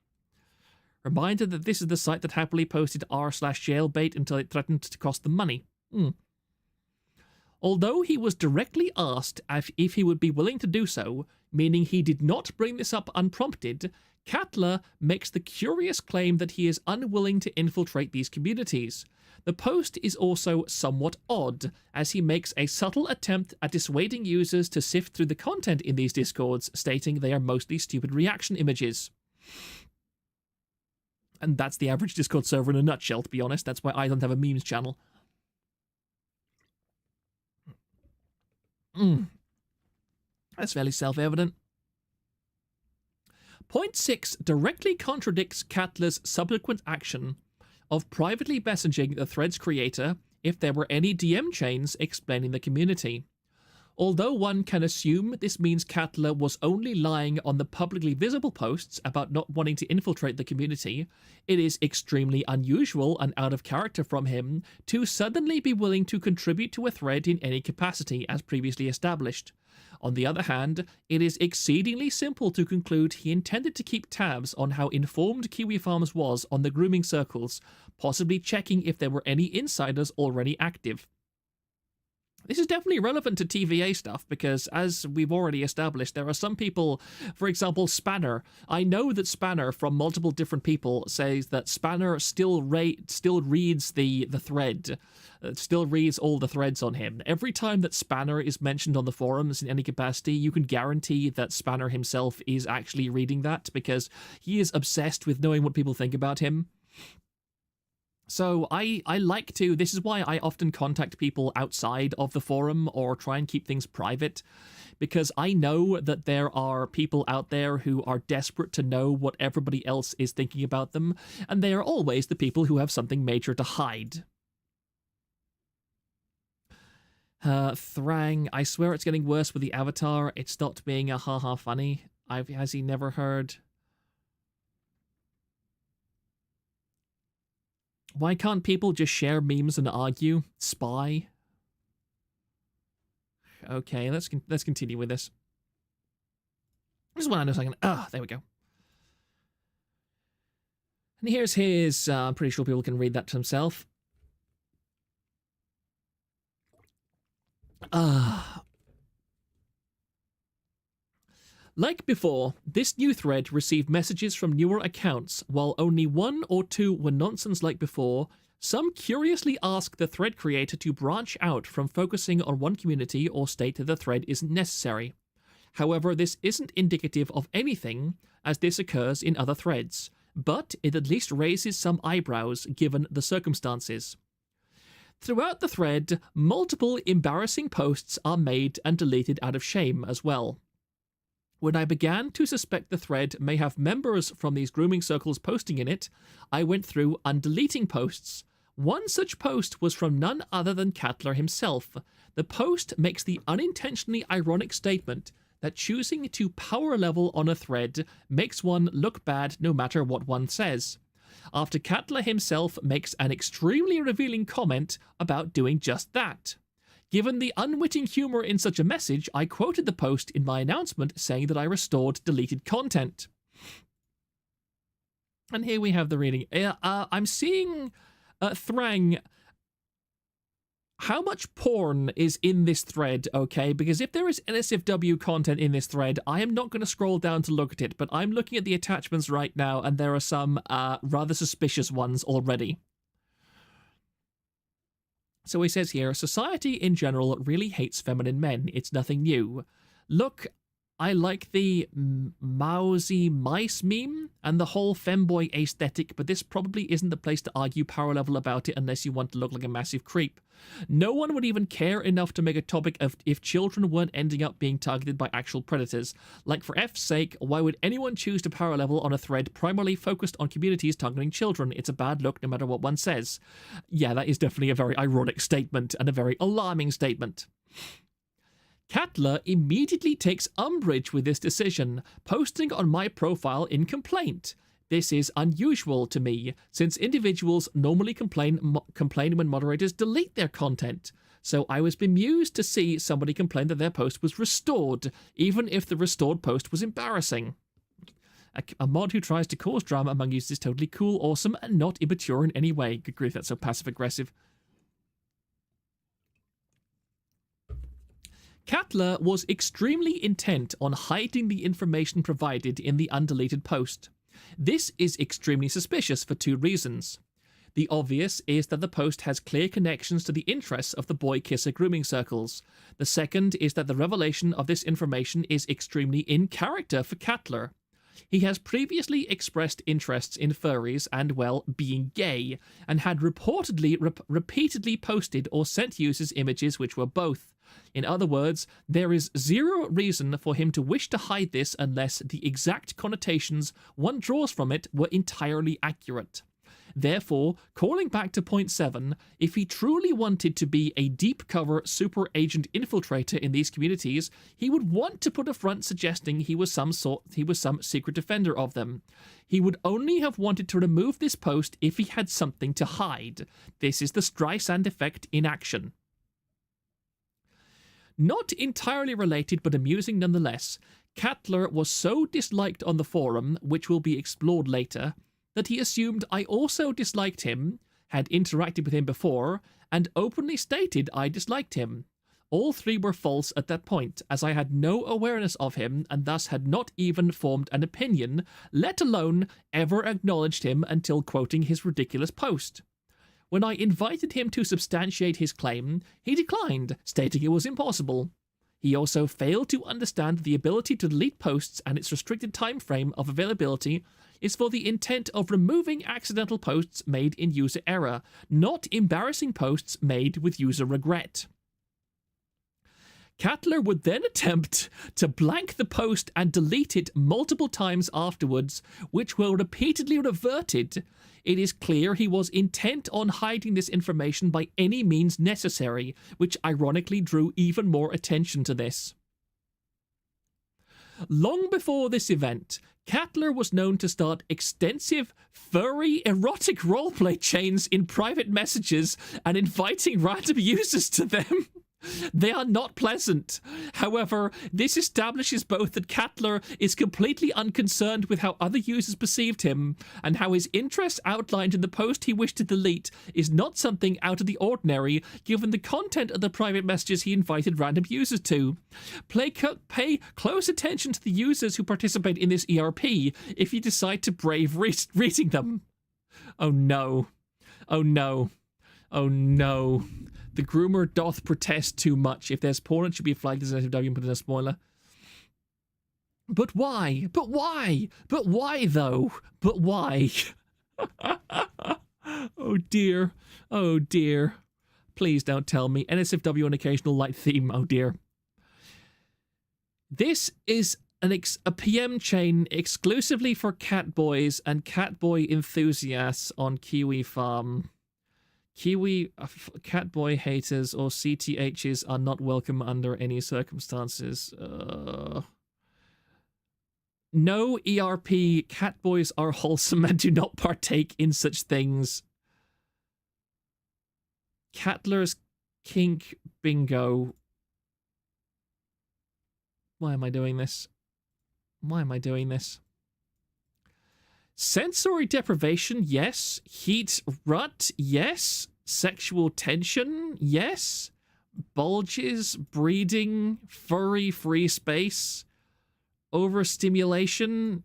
Reminder that this is the site that happily posted r/jailbait until it threatened to cost them money. Although he was directly asked if he would be willing to do so, meaning he did not bring this up unprompted, Catler makes the curious claim that he is unwilling to infiltrate these communities. The post is also somewhat odd, as he makes a subtle attempt at dissuading users to sift through the content in these discords, stating they are mostly stupid reaction images. And that's the average Discord server in a nutshell, to be honest. That's why I don't have a memes channel. That's fairly self-evident. Point 6 directly contradicts Catler's subsequent action of privately messaging the thread's creator if there were any DM chains explaining the community. Although one can assume this means Catler was only lying on the publicly visible posts about not wanting to infiltrate the community, it is extremely unusual and out of character from him to suddenly be willing to contribute to a thread in any capacity as previously established. On the other hand, it is exceedingly simple to conclude he intended to keep tabs on how informed Kiwi Farms was on the grooming circles, possibly checking if there were any insiders already active. This is definitely relevant to TVA stuff because, as we've already established, there are some people, for example, Spanner. I know that Spanner, from multiple different people, says that Spanner still reads the thread, still reads all the threads on him. Every time that Spanner is mentioned on the forums in any capacity, you can guarantee that Spanner himself is actually reading that because he is obsessed with knowing what people think about him. So I like to, this is why I often contact people outside of the forum or try and keep things private, because I know that there are people out there who are desperate to know what everybody else is thinking about them, and they are always the people who have something major to hide. Thrang, I swear it's getting worse with the avatar. It stopped being a haha funny. Has he never heard? Why can't people just share memes and argue? Spy? Okay, let's continue with this. This is one I know second. There we go. And here's his. I'm pretty sure people can read that to himself. Like before, this new thread received messages from newer accounts. While only 1 or 2 were nonsense like before, some curiously ask the thread creator to branch out from focusing on one community or state that the thread isn't necessary. However, this isn't indicative of anything, as this occurs in other threads, but it at least raises some eyebrows given the circumstances. Throughout the thread, multiple embarrassing posts are made and deleted out of shame as well. When I began to suspect the thread may have members from these grooming circles posting in it, I went through undeleting posts. One such post was from none other than Catler himself. The post makes the unintentionally ironic statement that choosing to power level on a thread makes one look bad no matter what one says, after Catler himself makes an extremely revealing comment about doing just that. Given the unwitting humor in such a message, I quoted the post in my announcement saying that I restored deleted content. And here we have the reading. I'm seeing Thrang. How much porn is in this thread, okay? Because if there is NSFW content in this thread, I am not going to scroll down to look at it, but I'm looking at the attachments right now, and there are some rather suspicious ones already. So he says here, society in general really hates feminine men. It's nothing new. Look, I like the mousy mice meme and the whole femboy aesthetic, but this probably isn't the place to argue power level about it unless you want to look like a massive creep. No one would even care enough to make a topic of if children weren't ending up being targeted by actual predators. Like, for F's sake, why would anyone choose to power level on a thread primarily focused on communities targeting children? It's a bad look no matter what one says. Yeah, that is definitely a very ironic statement and a very alarming statement. Catler immediately takes umbrage with this decision, posting on my profile in complaint. This is unusual to me, since individuals normally complain when moderators delete their content. So I was bemused to see somebody complain that their post was restored, even if the restored post was embarrassing. A mod who tries to cause drama among users is totally cool, awesome, and not immature in any way. Good grief, that's so passive-aggressive. Catler was extremely intent on hiding the information provided in the undeleted post. This is extremely suspicious for two reasons. The obvious is that the post has clear connections to the interests of the boy-kisser grooming circles. The second is that the revelation of this information is extremely in character for Catler. He has previously expressed interests in furries and, well, being gay, and had reportedly repeatedly posted or sent users images which were both. In other words, there is zero reason for him to wish to hide this unless the exact connotations one draws from it were entirely accurate. Therefore, calling back to point 7, if he truly wanted to be a deep-cover super agent infiltrator in these communities, he would want to put a front suggesting he was some secret defender of them. He would only have wanted to remove this post if he had something to hide. This is the Streisand effect in action. Not entirely related, but amusing nonetheless, Catler was so disliked on the forum, which will be explored later, that he assumed I also disliked him, had interacted with him before, and openly stated I disliked him. All three were false at that point, as I had no awareness of him and thus had not even formed an opinion, let alone ever acknowledged him until quoting his ridiculous post. When I invited him to substantiate his claim, he declined, stating it was impossible. He also failed to understand the ability to delete posts and its restricted time frame of availability is for the intent of removing accidental posts made in user error, not embarrassing posts made with user regret. Catler would then attempt to blank the post and delete it multiple times afterwards, which were repeatedly reverted. It is clear he was intent on hiding this information by any means necessary, which ironically drew even more attention to this. Long before this event, Catler was known to start extensive, furry, erotic roleplay chains in private messages and inviting random users to them. They are not pleasant. However, this establishes both that Catler is completely unconcerned with how other users perceived him, and how his interests outlined in the post he wished to delete is not something out of the ordinary, given the content of the private messages he invited random users to. Pay close attention to the users who participate in this ERP if you decide to brave reading them. Oh no. Oh no. Oh no. The groomer doth protest too much. If there's porn, it should be flagged as an SFW and put in a spoiler. But why? But why? But why, though? But why? Oh, dear. Oh, dear. Please don't tell me. NSFW on occasional light theme. Oh, dear. This is a PM chain exclusively for catboys and catboy enthusiasts on Kiwi Farm. Kiwi catboy haters or CTHs are not welcome under any circumstances. No ERP, catboys are wholesome and do not partake in such things. Catler's kink bingo. Why am I doing this? Why am I doing this? Sensory deprivation, yes. Heat rut, yes. Sexual tension, yes. Bulges, breeding, furry free space, overstimulation.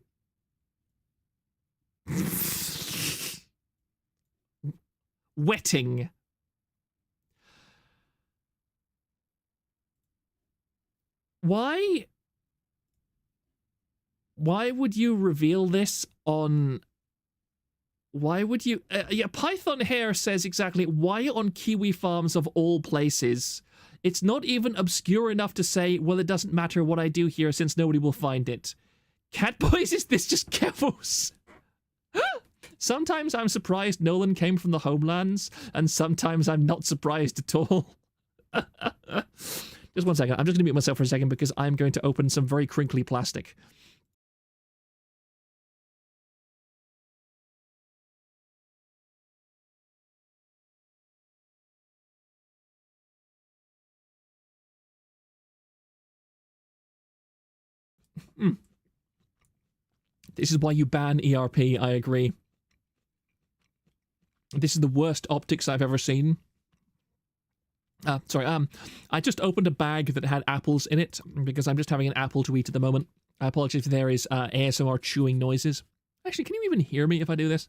Wetting. Why would you reveal this on... Why would you... Python Hair says exactly, why on Kiwi Farms of all places? It's not even obscure enough to say, well, it doesn't matter what I do here since nobody will find it. Catboys, is this just Kevos? Sometimes I'm surprised Nolan came from the homelands, and sometimes I'm not surprised at all. Just one second. I'm just going to mute myself for a second because I'm going to open some very crinkly plastic. This is why you ban ERP, I agree. This is the worst optics I've ever seen. I just opened a bag that had apples in it because I'm just having an apple to eat at the moment. I apologize if there is ASMR chewing noises. Actually, can you even hear me if I do this?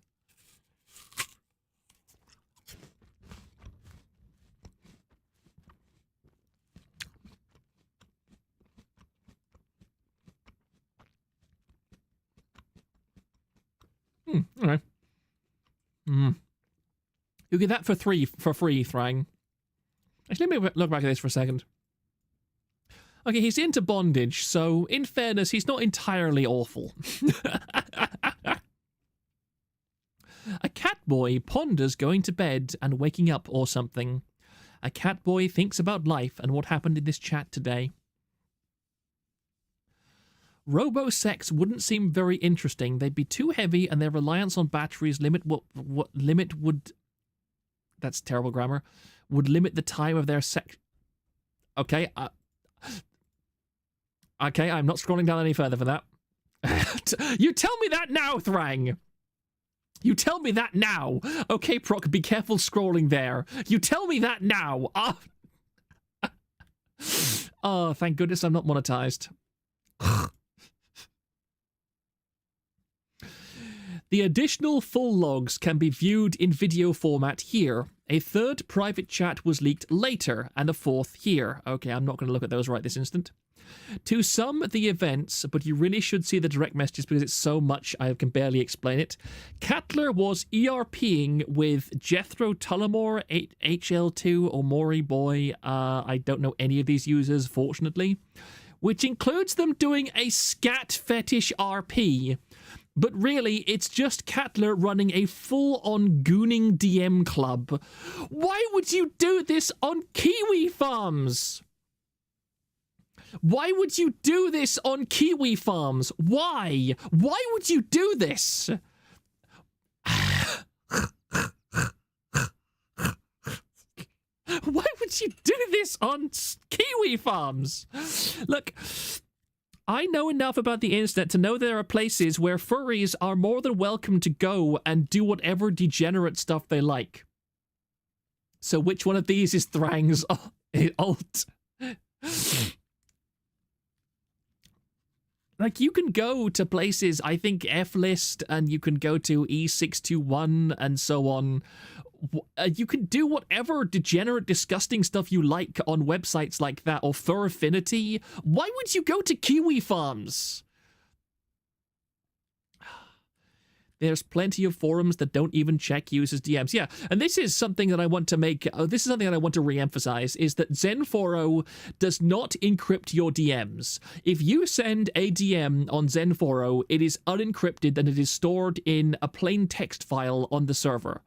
Alright. You get that for free, Thrang. Actually, let me look back at this for a second. Okay, he's into bondage, so in fairness, he's not entirely awful. A cat boy ponders going to bed and waking up or something. A cat boy thinks about life and what happened in this chat today. Robo-sex wouldn't seem very interesting. They'd be too heavy and their reliance on batteries limit would... That's terrible grammar. Would limit the time of their sex... Okay, okay, I'm not scrolling down any further for that. You tell me that now, Thrang! You tell me that now! Okay, Proc, be careful scrolling there. You tell me that now! Oh, thank goodness I'm not monetized. The additional full logs can be viewed in video format here. A third private chat was leaked later, and a fourth here. Okay, I'm not going to look at those right this instant. To sum the events, but you really should see the direct messages because it's so much I can barely explain it. Catler was ERPing with Jethro Tullamore, HL2, or Mori Boy. I don't know any of these users, fortunately. Which includes them doing a scat fetish RP. But really, it's just Catler running a full-on gooning DM club. Why would you do this on Kiwi Farms? Why would you do this on Kiwi Farms? Why? Why would you do this? Why would you do this on Kiwi Farms? Look... I know enough about the internet to know there are places where furries are more than welcome to go and do whatever degenerate stuff they like. So which one of these is Thrang's alt? Like, you can go to places, I think F-List, and you can go to E621 and so on. You can do whatever degenerate, disgusting stuff you like on websites like that, or Fur Affinity. Why would you go to Kiwi Farms? There's plenty of forums that don't even check users' DMs. Yeah, and this is something that I want to make... this is something that I want to re-emphasize, is that Zenforo does not encrypt your DMs. If you send a DM on Zenforo, it is unencrypted and it is stored in a plain text file on the server.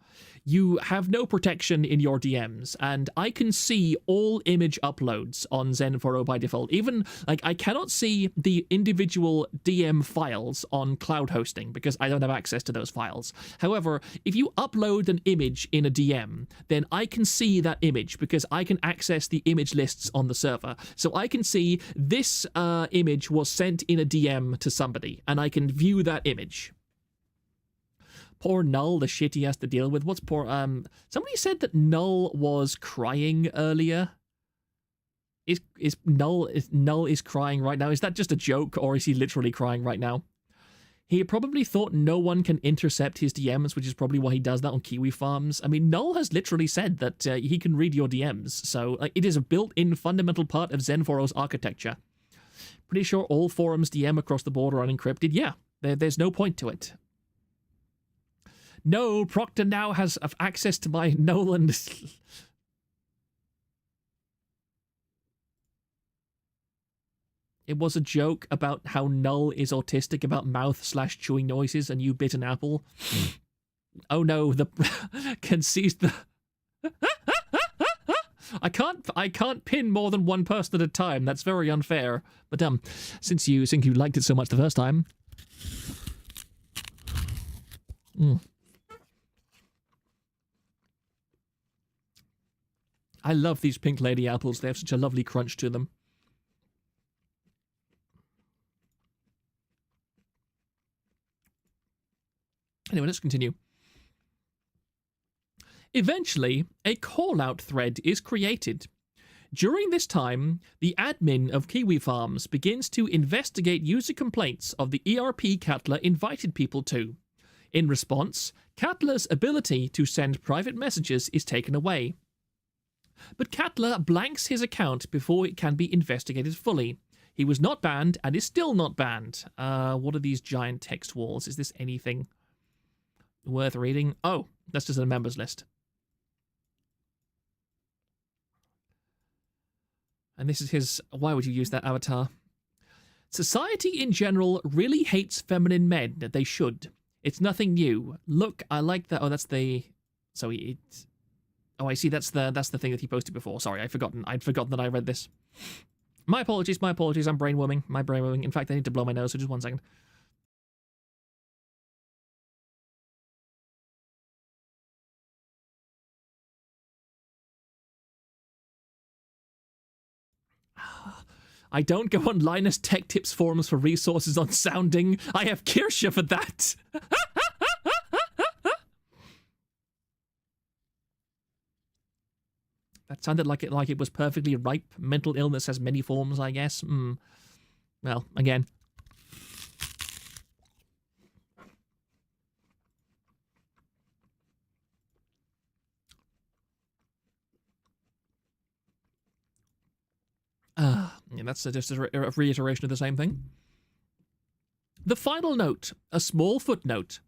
You have no protection in your DMs, and I can see all image uploads on Zenforo by default. Even, like, I cannot see the individual DM files on cloud hosting because I don't have access to those files. However, if you upload an image in a DM, then I can see that image because I can access the image lists on the server. So I can see this image was sent in a DM to somebody, and I can view that image. Poor Null, the shit he has to deal with. What's poor... somebody said that Null was crying earlier. Is Null is crying right now? Is that just a joke, or is he literally crying right now? He probably thought no one can intercept his DMs, which is probably why he does that on Kiwi Farms. I mean, Null has literally said that he can read your DMs, so it is a built-in fundamental part of Zenforo's architecture. Pretty sure all forums DM across the board are unencrypted. Yeah, there's no point to it. No, Proctor now has access to my Nolan. It was a joke about how Null is autistic about mouth/chewing noises and you bit an apple. Oh no, the can seize the... I can't pin more than one person at a time. That's very unfair. But since you liked it so much the first time... I love these pink lady apples. They have such a lovely crunch to them. Anyway, let's continue. Eventually, a call-out thread is created. During this time, the admin of Kiwi Farms begins to investigate user complaints of the ERP Catler invited people to. In response, Catler's ability to send private messages is taken away. But Catler blanks his account before it can be investigated fully. He was not banned and is still not banned. What are these giant text walls? Is this anything worth reading? Oh, that's just a members list. And this is his... Why would you use that avatar? Society in general really hates feminine men. They should. It's nothing new. Look, I like that. Oh, that's the... So it's... Oh, I see. That's the thing that he posted before. Sorry, I'd forgotten that I read this. My apologies. I'm brainworming. My brainworming. In fact, I need to blow my nose, so just 1 second. I don't go on Linus Tech Tips forums for resources on sounding. I have Kirsche for that. That sounded like it was perfectly ripe. Mental illness has many forms, I guess. Well, again. Yeah, that's just a reiteration of the same thing. The final note, a small footnote,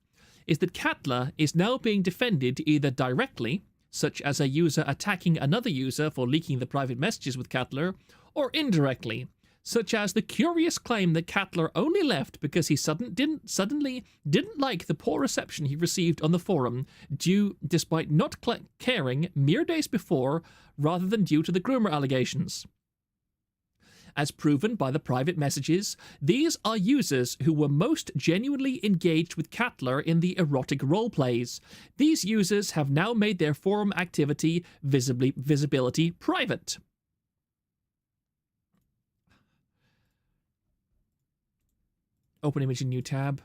is that Catler is now being defended either directly, such as a user attacking another user for leaking the private messages with Catler, or indirectly, such as the curious claim that Catler only left because he suddenly didn't like the poor reception he received on the forum, despite not caring mere days before, rather than due to the groomer allegations. As proven by the private messages, these are users who were most genuinely engaged with Catler in the erotic roleplays. These users have now made their forum activity visibility private. Open image in new tab.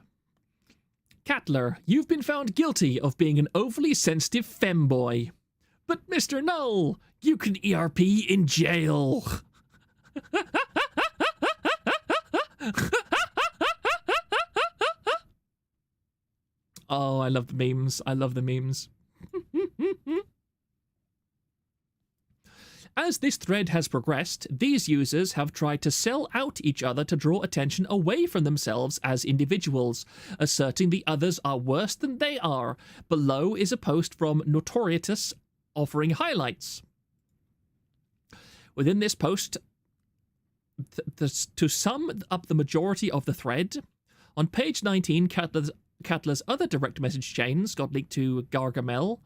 Catler, you've been found guilty of being an overly sensitive femboy. But Mr. Null, you can ERP in jail. Oh, I love the memes. I love the memes. As this thread has progressed, these users have tried to sell out each other to draw attention away from themselves as individuals, asserting the others are worse than they are. Below is a post from Notorious offering highlights. Within this post, to sum up the majority of the thread, on page 19, Catler's other direct message chains got leaked to Gargamel.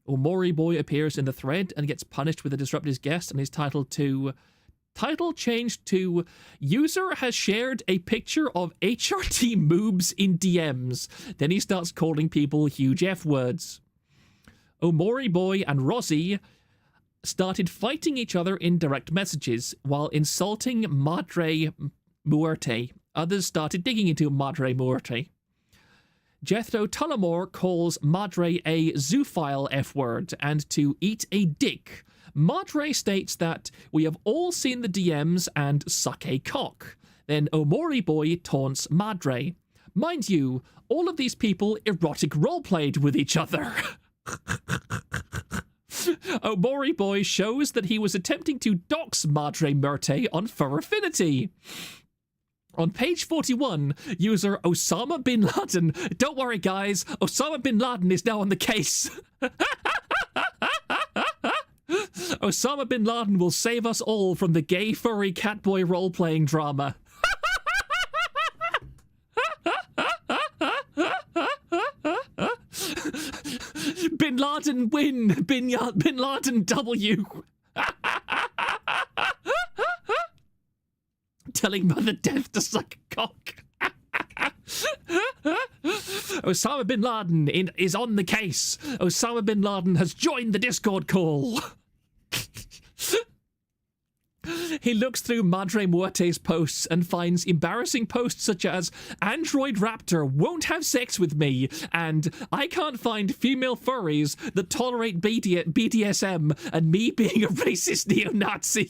Omori Boy appears in the thread and gets punished with a disrupt his guest, and is title changed to user has shared a picture of HRT moobs in DMs. Then he starts calling people huge F words. Omori Boy and Rosie started fighting each other in direct messages while insulting Madre Muerte. Others started digging into Madre Muerte. Jethro Tullamore calls Madre a zoophile F-word and to eat a dick. Madre states that we have all seen the DMs and suck a cock. Then Omori Boy taunts Madre. Mind you, all of these people erotic roleplayed with each other. Omori Boy shows that he was attempting to dox Madre Muerte on Fur Affinity. On page 41, user Osama Bin Laden. Don't worry, guys. Osama Bin Laden is now on the case. Osama Bin Laden will save us all from the gay furry catboy role-playing drama. Bin Laden win. Bin Laden W. Telling Mother Death to suck a cock. Osama Bin Laden is on the case. Osama Bin Laden has joined the Discord call. He looks through Madre Muerte's posts and finds embarrassing posts such as Android Raptor won't have sex with me and I can't find female furries that tolerate BDSM and me being a racist neo-Nazi.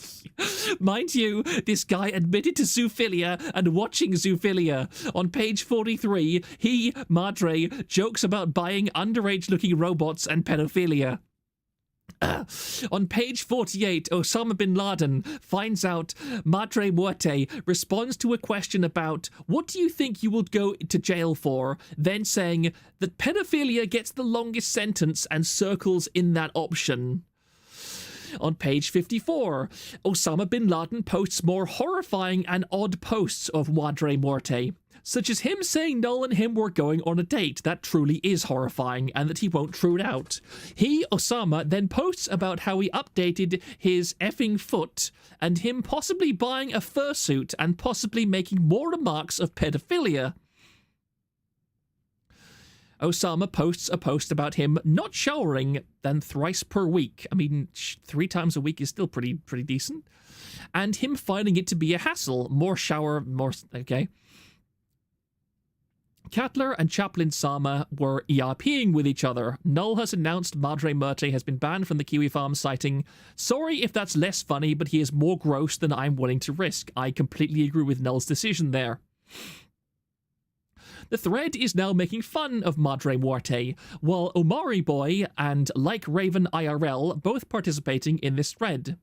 Mind you, this guy admitted to zoophilia and watching zoophilia. On page 43, he, Madre, jokes about buying underage-looking robots and pedophilia. On page 48, Osama bin Laden finds out Madre Muerte responds to a question about what do you think you will go to jail for, then saying that pedophilia gets the longest sentence and circles in that option. On page 54, Osama bin Laden posts more horrifying and odd posts of Madre Muerte, such as him saying Null and him were going on a date. That truly is horrifying, and that he won't true it out. He, Osama, then posts about how he updated his effing foot, and him possibly buying a fursuit and possibly making more remarks of pedophilia. Osama posts a post about him not showering than thrice per week. I mean, 3 times a week is still pretty decent. And him finding it to be a hassle. More shower, more... Okay. Catler and Chaplain Sama were ERPing with each other. Null has announced Madre Muerte has been banned from the Kiwi Farm, citing, "Sorry if that's less funny, but he is more gross than I'm willing to risk." I completely agree with Null's decision there. The thread is now making fun of Madre Muerte, while Omari Boy and Like Raven IRL both participating in this thread.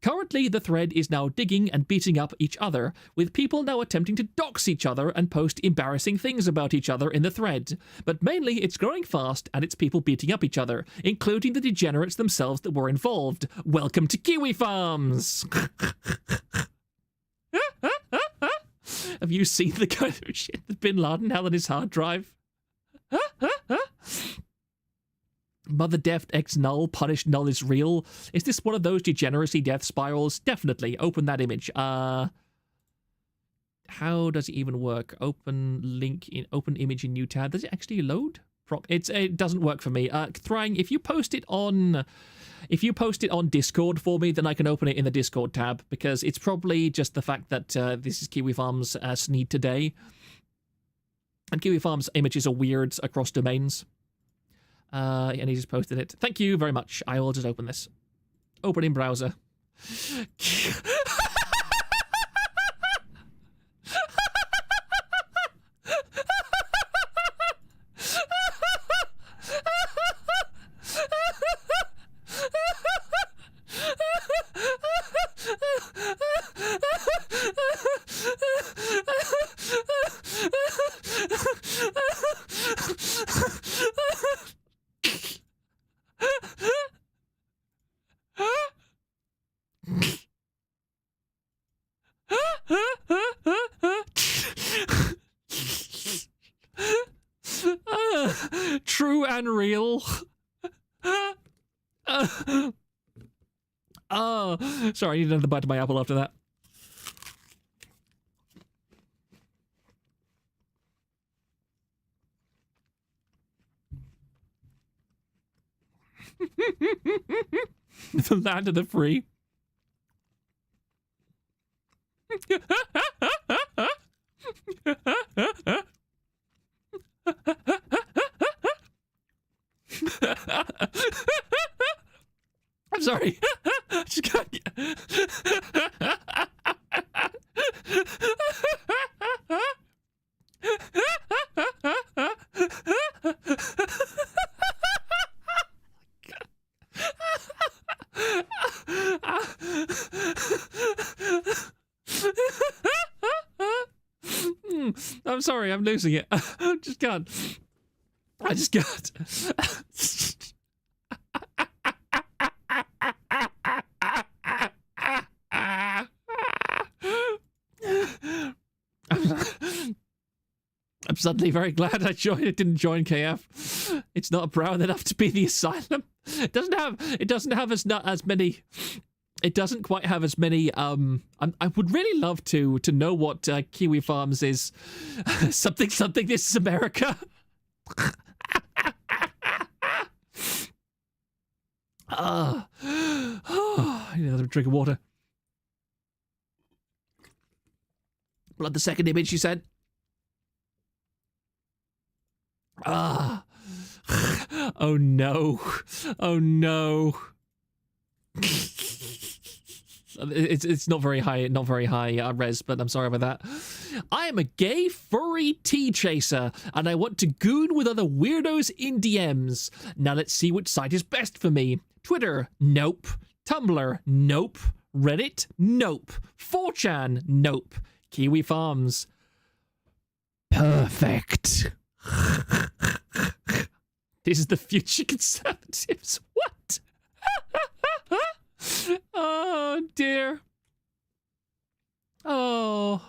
Currently, the thread is now digging and beating up each other, with people now attempting to dox each other and post embarrassing things about each other in the thread. But mainly, it's growing fast and it's people beating up each other, including the degenerates themselves that were involved. Welcome to Kiwi Farms! Have you seen the kind of shit that Bin Laden had on his hard drive? Mother Death X Null, Punish Null is real. Is this one of those degeneracy death spirals? Definitely. Open that image. How does it even work? Open link in open image in new tab. Does it actually load? It doesn't work for me. Thrang, if you post it on Discord for me, then I can open it in the Discord tab, because it's probably just the fact that this is Kiwi Farms Sneed today. And Kiwi Farms images are weird across domains. And he just posted it. Thank you very much. I will just open this. Open in browser. True and real. Sorry, I need another bite of my apple after that. The land of the free. I'm sorry. Just got... I'm sorry, I'm losing it. I just can't. I'm suddenly very glad I didn't join KF. It's not brown enough to be the asylum. It doesn't have as many. It doesn't quite have as many. I would really love to know what Kiwi Farms is. something. This is America. I need another drink of water. Blood the second image, you said? Ah. Oh no. Oh no. It's not very high, res, but I'm sorry about that. I am a gay furry tea chaser, and I want to goon with other weirdos in DMs. Now let's see which site is best for me. Twitter, nope. Tumblr, nope. Reddit, nope. 4chan, nope. Kiwi Farms, perfect. This is the future conservatives. What? Oh, dear. Oh.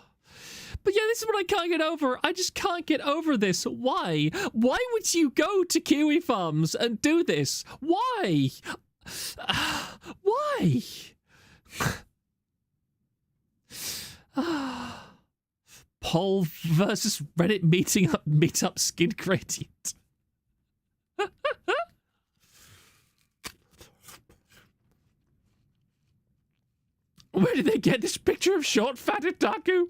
But yeah, this is what I can't get over. I just can't get over this. Why? Why would you go to Kiwi Farms and do this? Why? Why? Poll versus Reddit meetup skin gradient. Where did they get this picture of short fat otaku?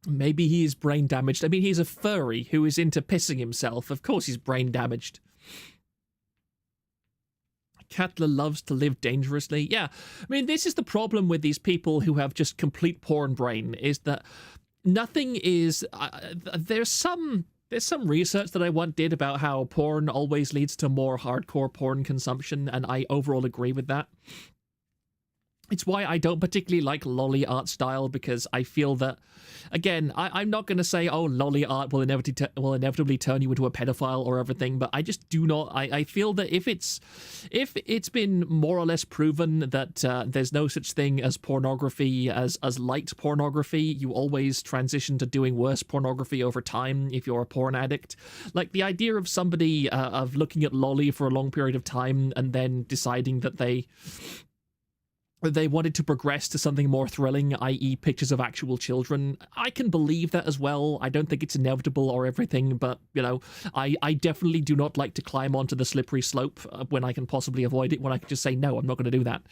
Maybe he is brain damaged. I mean, he's a furry who is into pissing himself. Of course he's brain damaged. Catler loves to live dangerously. Yeah, I mean, this is the problem with these people who have just complete porn brain, is that nothing is... there's some research that I once did about how porn always leads to more hardcore porn consumption, and I overall agree with that. It's why I don't particularly like lolly art style, because I feel that, again, I'm not going to say, oh, lolly art will inevitably turn you into a pedophile or everything, but I just do not. I feel that if it's been more or less proven that there's no such thing as pornography, as light pornography, you always transition to doing worse pornography over time if you're a porn addict. Like, the idea of somebody of looking at lolly for a long period of time and then deciding that they wanted to progress to something more thrilling, i.e. pictures of actual children. I can believe that as well. I don't think it's inevitable or everything, but, you know, I definitely do not like to climb onto the slippery slope when I can possibly avoid it, when I can just say, no, I'm not going to do that.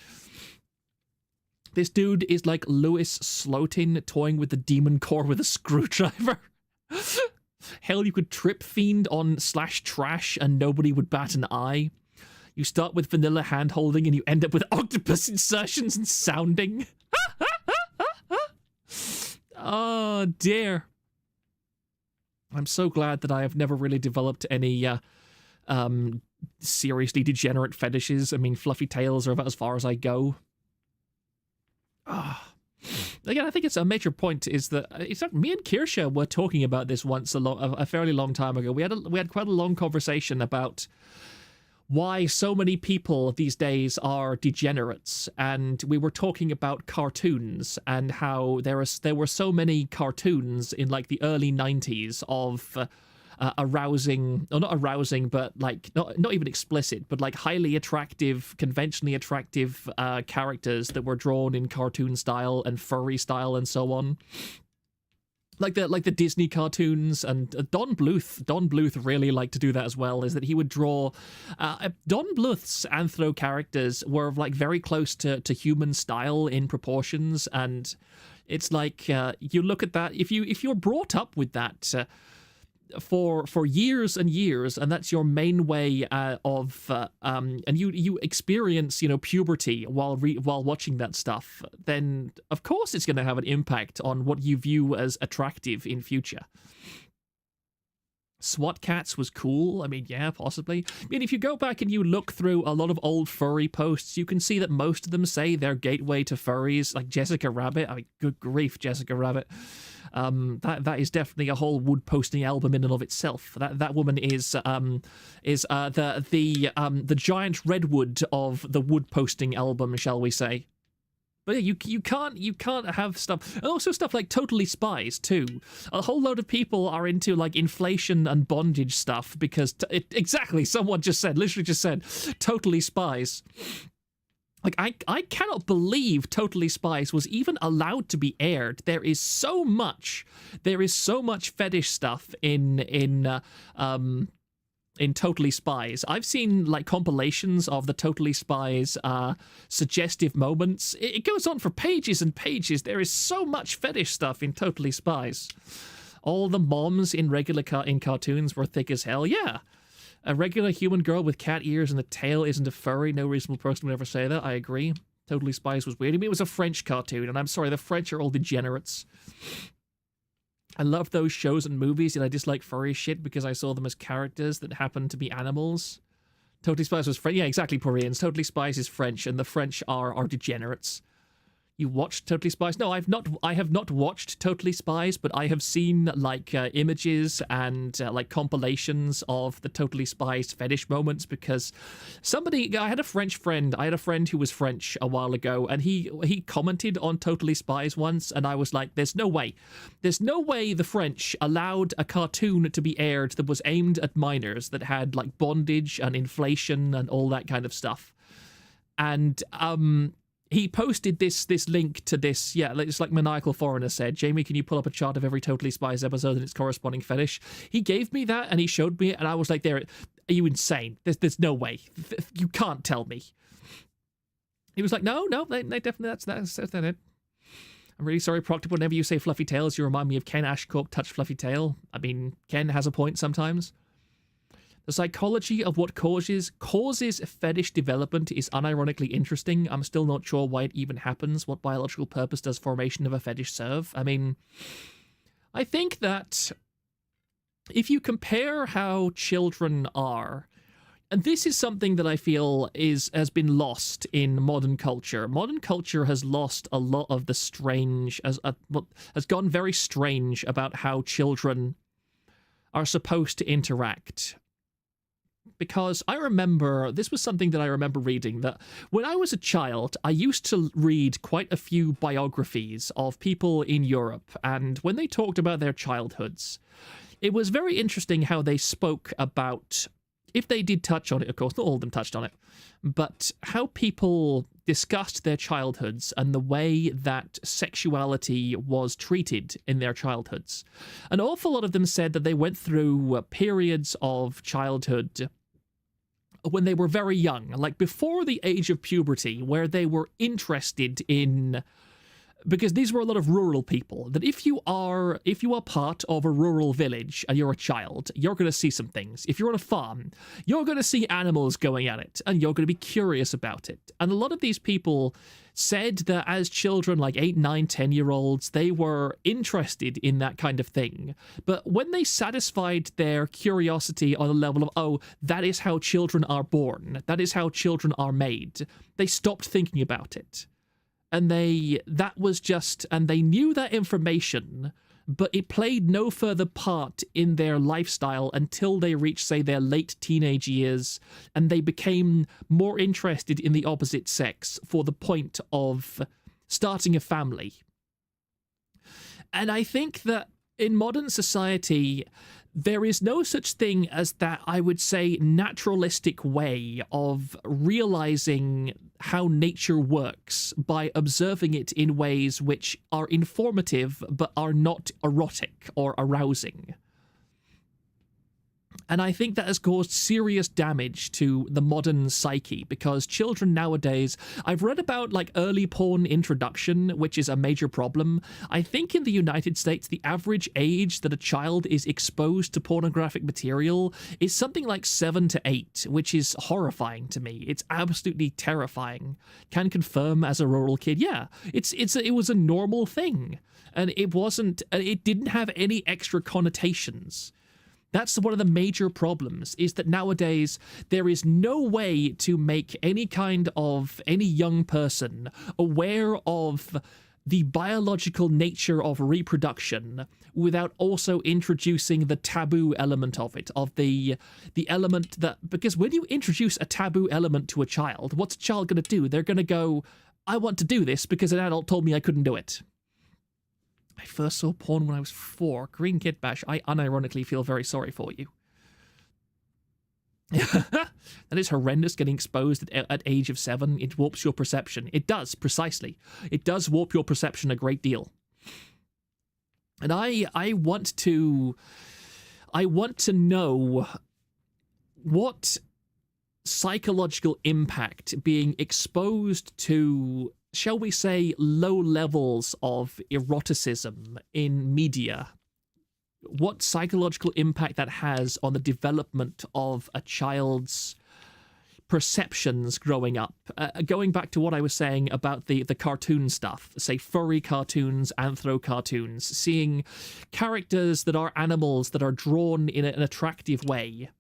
This dude is like Lewis Slotin toying with the demon core with a screwdriver. Hell, you could trip fiend on /trash and nobody would bat an eye. You start with vanilla hand-holding and you end up with octopus insertions and sounding. Oh, dear. I'm so glad that I have never really developed any seriously degenerate fetishes. I mean, fluffy tails are about as far as I go. Again, I think it's a major point is that it's like me and Kirsha were talking about this once a fairly long time ago. We had quite a long conversation about why so many people these days are degenerates, and we were talking about cartoons and how there were so many cartoons in like the early 90s of arousing, or not arousing, but like not even explicit, but like highly attractive, conventionally attractive characters that were drawn in cartoon style and furry style and so on. Like the Disney cartoons, and Don Bluth really liked to do that as well, is that he would draw Don Bluth's anthro characters were like very close to human style in proportions, and it's like you look at that, if you're brought up with that for years and years, and that's your main way of and you experience, you know, puberty while watching that stuff, then of course it's going to have an impact on what you view as attractive in future. SWAT Cats was cool. I mean, yeah, possibly. I mean, if you go back and you look through a lot of old furry posts, you can see that most of them say their gateway to furries, like Jessica Rabbit. I mean, good grief, Jessica Rabbit. That is definitely a whole wood posting album in and of itself. That woman is the giant redwood of the wood posting album, shall we say? But yeah, you can't have stuff, and also stuff like Totally Spies too. A whole load of people are into like inflation and bondage stuff because exactly, someone literally just said Totally Spies. Like, I cannot believe Totally Spies was even allowed to be aired. There is so much fetish stuff in Totally Spies. I've seen like compilations of the Totally Spies suggestive moments. It goes on for pages and pages. There is so much fetish stuff in Totally Spies. All the moms in in cartoons were thick as hell. Yeah. A regular human girl with cat ears and a tail isn't a furry. No reasonable person would ever say that. I agree. Totally Spies was weird. I mean, it was a French cartoon, and I'm sorry, the French are all degenerates. I love those shows and movies, and I dislike furry shit because I saw them as characters that happened to be animals. Totally Spies was French. Yeah, exactly, Koreans. Totally Spies is French, and the French are degenerates. You watched Totally Spies? No, I have not watched Totally Spies, but I have seen like images and like compilations of the Totally Spies fetish moments because I had a friend who was French a while ago, and he commented on Totally Spies once, and I was like, there's no way the French allowed a cartoon to be aired that was aimed at minors, that had like bondage and inflation and all that kind of stuff. And he posted this link to this, yeah, it's like Maniacal Foreigner said, Jamie, can you pull up a chart of every Totally Spies episode and its corresponding fetish? He gave me that, and he showed me it, and I was like, are you insane? There's no way. You can't tell me. He was like, no, they definitely, that's it. I'm really sorry, Proctor, whenever you say fluffy tails, you remind me of Ken Ashcorp touch fluffy tail. I mean, Ken has a point sometimes. The psychology of what causes fetish development is unironically interesting. I'm still not sure why it even happens. What biological purpose does formation of a fetish serve? I mean, I think that if you compare how children are, and this is something that I feel has been lost in modern culture. Modern culture has lost a lot of the strange, has gone very strange about how children are supposed to interact. Because this was something that I remember reading, that when I was a child, I used to read quite a few biographies of people in Europe, and when they talked about their childhoods, it was very interesting how they spoke about, if they did touch on it, of course, not all of them touched on it, but how people discussed their childhoods and the way that sexuality was treated in their childhoods. An awful lot of them said that they went through periods of childhood when they were very young, like before the age of puberty, where they were interested in, because these were a lot of rural people, that if you are part of a rural village and you're a child, you're going to see some things. If you're on a farm, you're going to see animals going at it, and you're going to be curious about it. And a lot of these people said that as children, like 8, 9, 10-year-olds, they were interested in that kind of thing. But when they satisfied their curiosity on a level of, oh, that is how children are born, that is how children are made, they stopped thinking about it. And they knew that information, but it played no further part in their lifestyle until they reached, say, their late teenage years, and they became more interested in the opposite sex for the point of starting a family. And I think that in modern society, there is no such thing as that, I would say, naturalistic way of realizing how nature works by observing it in ways which are informative but are not erotic or arousing. And I think that has caused serious damage to the modern psyche, because children nowadays, I've read about like early porn introduction, which is a major problem. I think in the United States, the average age that a child is exposed to pornographic material is something like 7 to 8, which is horrifying to me. It's absolutely terrifying. Can confirm as a rural kid, yeah, it was a normal thing, and it didn't have any extra connotations. That's one of the major problems, is that nowadays there is no way to make any young person aware of the biological nature of reproduction without also introducing the taboo element of it, of the element that, because when you introduce a taboo element to a child, what's a child going to do? They're going to go, I want to do this because an adult told me I couldn't do it. I first saw porn when I was 4. Green Kid Bash, I unironically feel very sorry for you. That is horrendous, getting exposed at age of 7. It warps your perception. It does, precisely. It does warp your perception a great deal. And I want to know what psychological impact being exposed to, shall we say, low levels of eroticism in media, what psychological impact that has on the development of a child's perceptions growing up. Going back to what I was saying about the cartoon stuff, say furry cartoons, anthro cartoons, seeing characters that are animals that are drawn in an attractive way.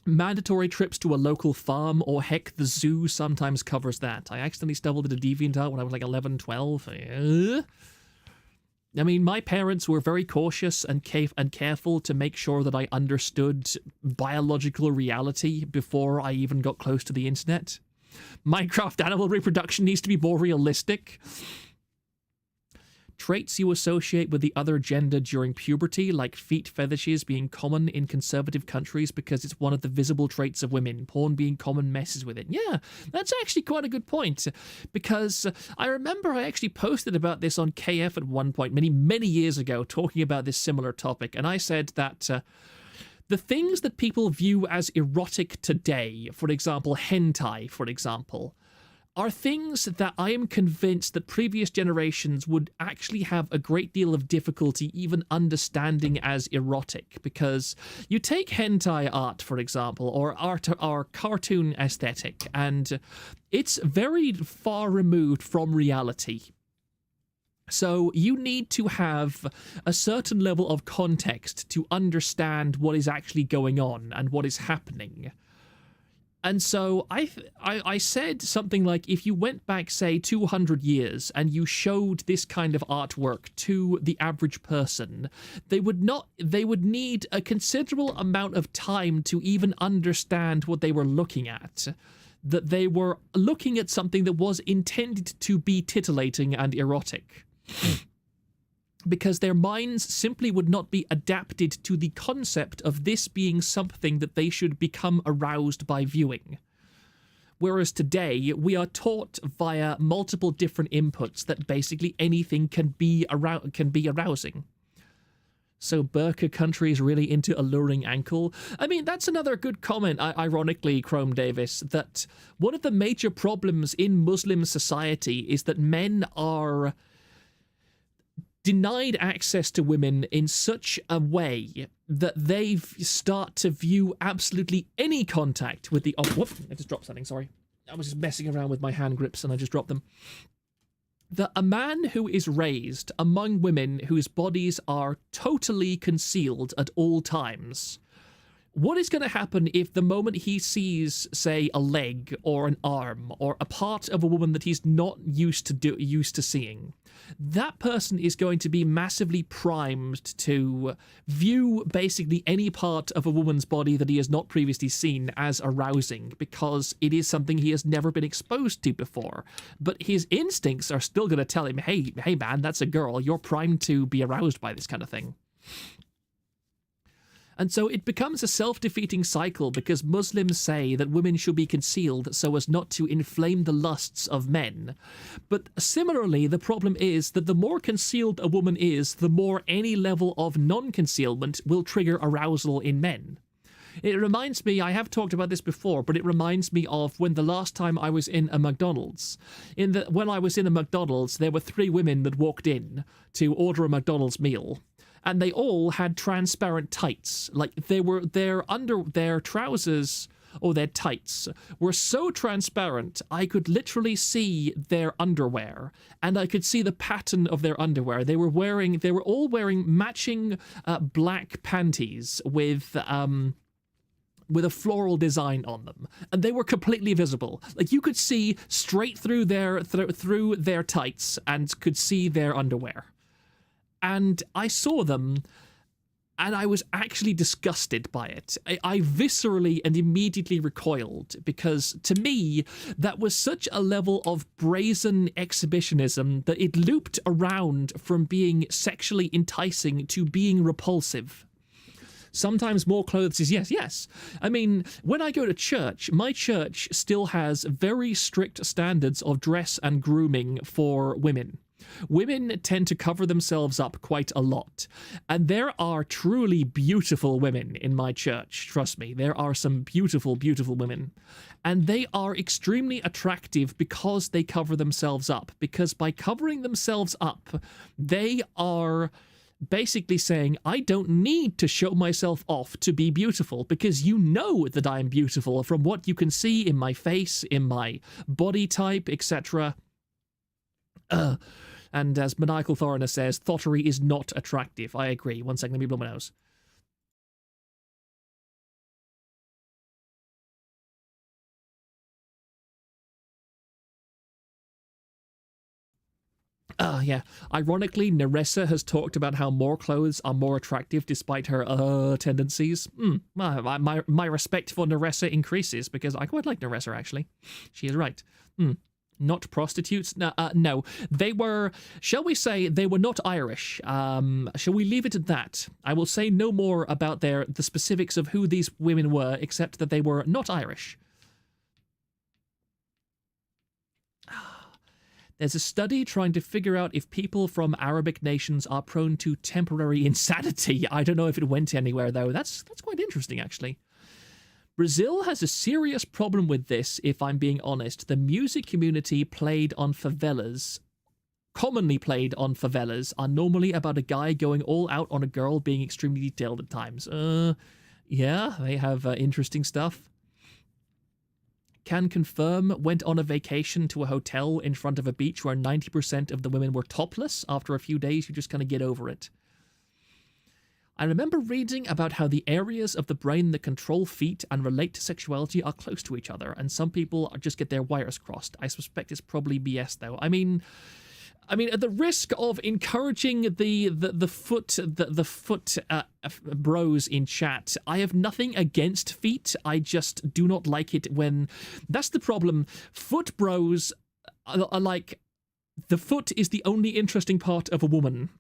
Mandatory trips to a local farm, or heck, the zoo sometimes covers that. I accidentally stumbled into DeviantArt when I was like 11, 12. I mean, my parents were very cautious and careful to make sure that I understood biological reality before I even got close to the internet. Minecraft animal reproduction needs to be more realistic. Traits you associate with the other gender during puberty, like feet fetishes being common in conservative countries because it's one of the visible traits of women. Porn being common messes with it. Yeah, that's actually quite a good point, because I remember I actually posted about this on KF at one point, many years ago, talking about this similar topic, and I said that the things that people view as erotic today, for example, hentai, for example, are things that I am convinced that previous generations would actually have a great deal of difficulty even understanding as erotic, because you take hentai art, for example, or cartoon aesthetic, and it's very far removed from reality. So you need to have a certain level of context to understand what is actually going on and what is happening. And so I said something like, if you went back, say, 200 years and you showed this kind of artwork to the average person, they would need a considerable amount of time to even understand what they were looking at. That they were looking at something that was intended to be titillating and erotic. Because their minds simply would not be adapted to the concept of this being something that they should become aroused by viewing. Whereas today, we are taught via multiple different inputs that basically anything can be arousing. So burqa country is really into alluring ankle. I mean, that's another good comment, ironically, Chrome Davis, that one of the major problems in Muslim society is that men are denied access to women in such a way that they start to view absolutely any contact with the... Oh, whoop, I just dropped something, sorry. I was just messing around with my hand grips and I just dropped them. That a man who is raised among women whose bodies are totally concealed at all times, what is going to happen if the moment he sees, say, a leg or an arm or a part of a woman that he's not used to seeing, that person is going to be massively primed to view basically any part of a woman's body that he has not previously seen as arousing, because it is something he has never been exposed to before. But his instincts are still going to tell him, hey man, that's a girl, you're primed to be aroused by this kind of thing. And so it becomes a self-defeating cycle, because Muslims say that women should be concealed so as not to inflame the lusts of men. But similarly, the problem is that the more concealed a woman is, the more any level of non-concealment will trigger arousal in men. It reminds me, I have talked about this before, but it reminds me of when the last time I was in a McDonald's. When I was in a McDonald's, there were 3 women that walked in to order a McDonald's meal. And they all had transparent tights. Like, their trousers or their tights were so transparent, I could literally see their underwear, and I could see the pattern of their underwear. They were all wearing matching black panties with a floral design on them, and they were completely visible. Like, you could see straight through their tights and could see their underwear. And I saw them, and I was actually disgusted by it. I viscerally and immediately recoiled, because to me, that was such a level of brazen exhibitionism that it looped around from being sexually enticing to being repulsive. Sometimes more clothes is yes. I mean, when I go to church, my church still has very strict standards of dress and grooming for women. Women tend to cover themselves up quite a lot. And there are truly beautiful women in my church. Trust me, there are some beautiful, beautiful women. And they are extremely attractive because they cover themselves up. Because by covering themselves up, they are basically saying, I don't need to show myself off to be beautiful, because you know that I am beautiful from what you can see in my face, in my body type, etc. And as Maniacal Foreigner says, thottery is not attractive. I agree. One second, let me blow my nose. Yeah. Ironically, Nerissa has talked about how more clothes are more attractive despite her tendencies. My respect for Nerissa increases, because I quite like Nerissa, actually. She is right. Not prostitutes? No. They were, shall we say, they were not Irish. Shall we leave it at that? I will say no more about the specifics of who these women were, except that they were not Irish. There's a study trying to figure out if people from Arabic nations are prone to temporary insanity. I don't know if it went anywhere, though. That's quite interesting, actually. Brazil has a serious problem with this, if I'm being honest. The music community commonly played on favelas, are normally about a guy going all out on a girl being extremely detailed at times. Yeah, they have interesting stuff. Can confirm, went on a vacation to a hotel in front of a beach where 90% of the women were topless. After a few days, you just kind of get over it. I remember reading about how the areas of the brain that control feet and relate to sexuality are close to each other, and some people just get their wires crossed. I suspect it's probably BS, though. I mean, at the risk of encouraging the foot bros in chat, I have nothing against feet. I just do not like it when... That's the problem. Foot bros are like... The foot is the only interesting part of a woman.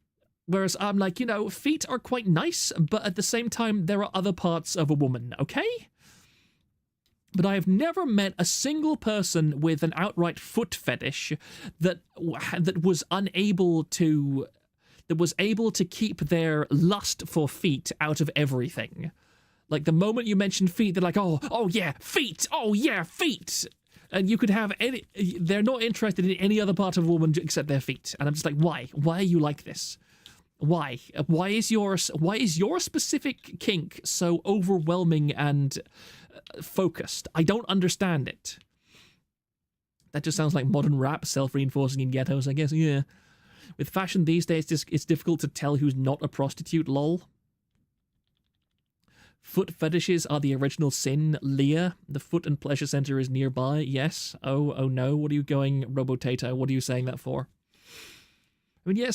Whereas I'm like, feet are quite nice, but at the same time, there are other parts of a woman, okay? But I have never met a single person with an outright foot fetish that was able to keep their lust for feet out of everything. Like, the moment you mention feet, they're like, oh yeah, feet, And you could have they're not interested in any other part of a woman except their feet. And I'm just like, why? Why are you like this? Why? Why is your specific kink so overwhelming and focused? I don't understand it. That just sounds like modern rap, self-reinforcing in ghettos, I guess. Yeah. With fashion these days, it's difficult to tell who's not a prostitute, lol. Foot fetishes are the original sin, Leah. The foot and pleasure center is nearby. Yes. Oh no. What are you going, Robotato? What are you saying that for? I mean, yeah, if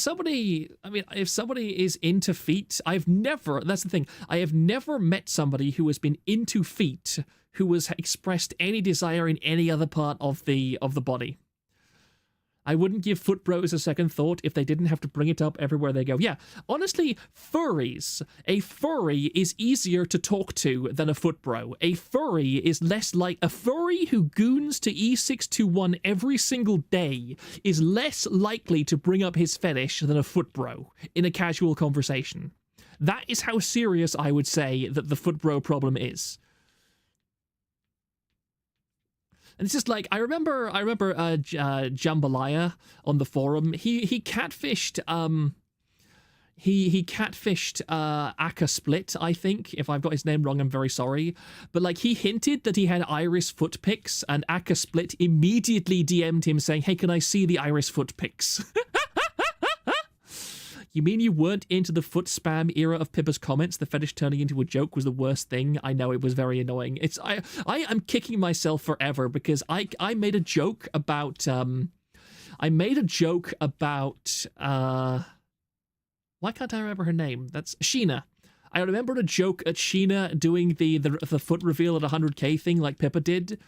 somebody is into feet, that's the thing, I have never met somebody who has been into feet who has expressed any desire in any other part of the body. I wouldn't give foot bros a second thought if they didn't have to bring it up everywhere they go. Yeah, honestly, furries. A furry is easier to talk to than a foot bro. A furry is less like... A furry who goons to E621 every single day is less likely to bring up his fetish than a foot bro in a casual conversation. That is how serious I would say that the foot bro problem is. And it's just like, I remember Jambalaya on the forum. He catfished he catfished Aka Split, I think. If I've got his name wrong, I'm very sorry. But like, he hinted that he had iris foot pics, and Aka Split immediately DM'd him saying, "Hey, can I see the iris foot pics?" You mean you weren't into the foot spam era of Pippa's comments? The fetish turning into a joke was the worst thing. I know, it was very annoying. I am kicking myself forever because I made a joke about why can't I remember her name? That's Sheena. I remembered a joke at Sheena doing the foot reveal at 100k thing like Pippa did.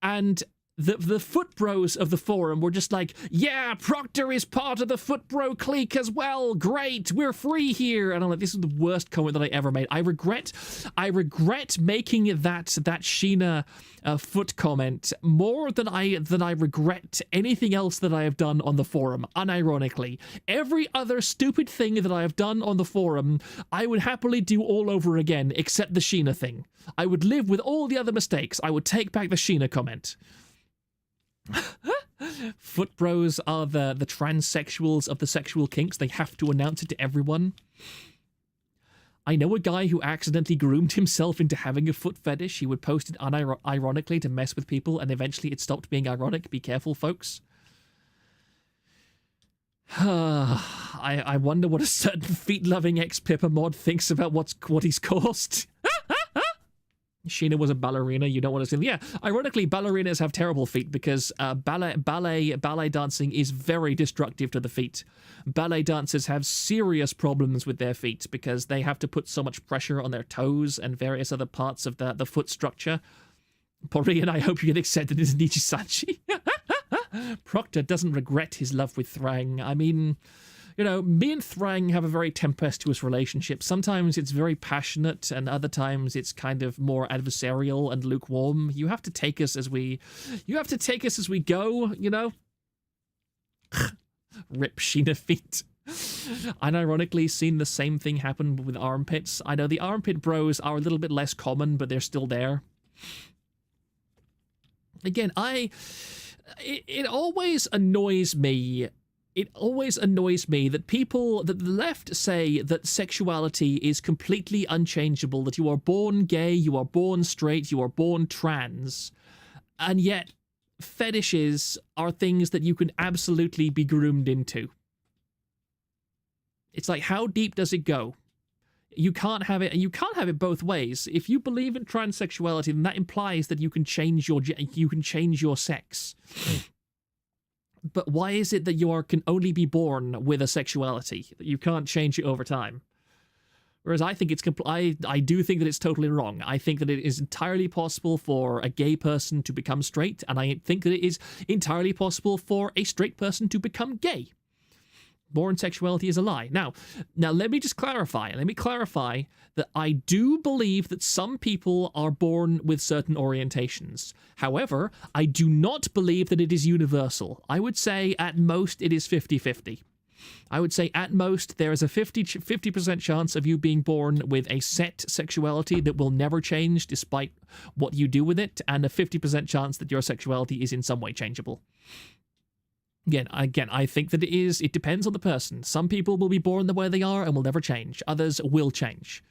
And the foot bros of the forum were just like, yeah, Proctor is part of the foot bro clique as well. Great, we're free here. And I'm like, this is the worst comment that I ever made. I regret making that Sheena foot comment more than I regret anything else that I have done on the forum. Unironically, every other stupid thing that I have done on the forum, I would happily do all over again, except the Sheena thing. I would live with all the other mistakes. I would take back the Sheena comment. Foot bros are the transsexuals of the sexual kinks. They have to announce it to everyone. I know a guy who accidentally groomed himself into having a foot fetish. He would post it unironically to mess with people, and eventually it stopped being ironic. Be careful, folks. I wonder what a certain feet-loving ex-Pippa mod thinks about what he's caused. Sheena was a ballerina. You don't want to see. Yeah, ironically, ballerinas have terrible feet because ballet dancing is very destructive to the feet. Ballet dancers have serious problems with their feet because they have to put so much pressure on their toes and various other parts of the foot structure. Probably, and I hope you get accepted into Niji Sanji. Proctor doesn't regret his love with Thrang. I mean, you know, me and Thrang have a very tempestuous relationship. Sometimes it's very passionate, and other times it's kind of more adversarial and lukewarm. You have to take us as we go, you know? Rip Sheena feet. Unironically, seen the same thing happen with armpits. I know the armpit bros are a little bit less common, but they're still there. Again, it always annoys me. It always annoys me that the left say that sexuality is completely unchangeable, that you are born gay, you are born straight, you are born trans, and yet fetishes are things that you can absolutely be groomed into. It's like, how deep does it go? You can't have it, and you can't have it both ways. If you believe in transsexuality, then that implies that you can change your sex. But why is it that you can only be born with a sexuality, that you can't change it over time? Whereas I think I do think that it's totally wrong. I think that it is entirely possible for a gay person to become straight, and I think that it is entirely possible for a straight person to become gay. Born sexuality is a lie. Now let me just clarify. Let me clarify that I do believe that some people are born with certain orientations. However, I do not believe that it is universal. I would say at most it is 50-50. I would say at most there is a 50% chance of you being born with a set sexuality that will never change despite what you do with it, and a 50% chance that your sexuality is in some way changeable. Again, I think that it depends on the person. Some people will be born the way they are and will never change. Others will change.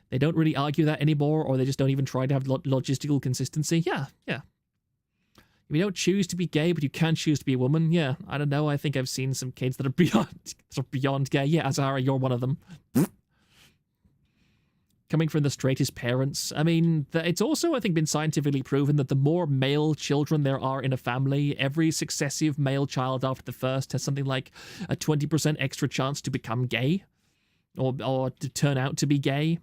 They don't really argue that anymore, or they just don't even try to have logistical consistency. Yeah. If you don't choose to be gay, but you can choose to be a woman, yeah, I don't know. I think I've seen some kids that are beyond gay. Yeah, Azara, you're one of them. Coming from the straightest parents. I mean, it's also, I think, been scientifically proven that the more male children there are in a family, every successive male child after the first has something like a 20% extra chance to become gay, or to turn out to be gay.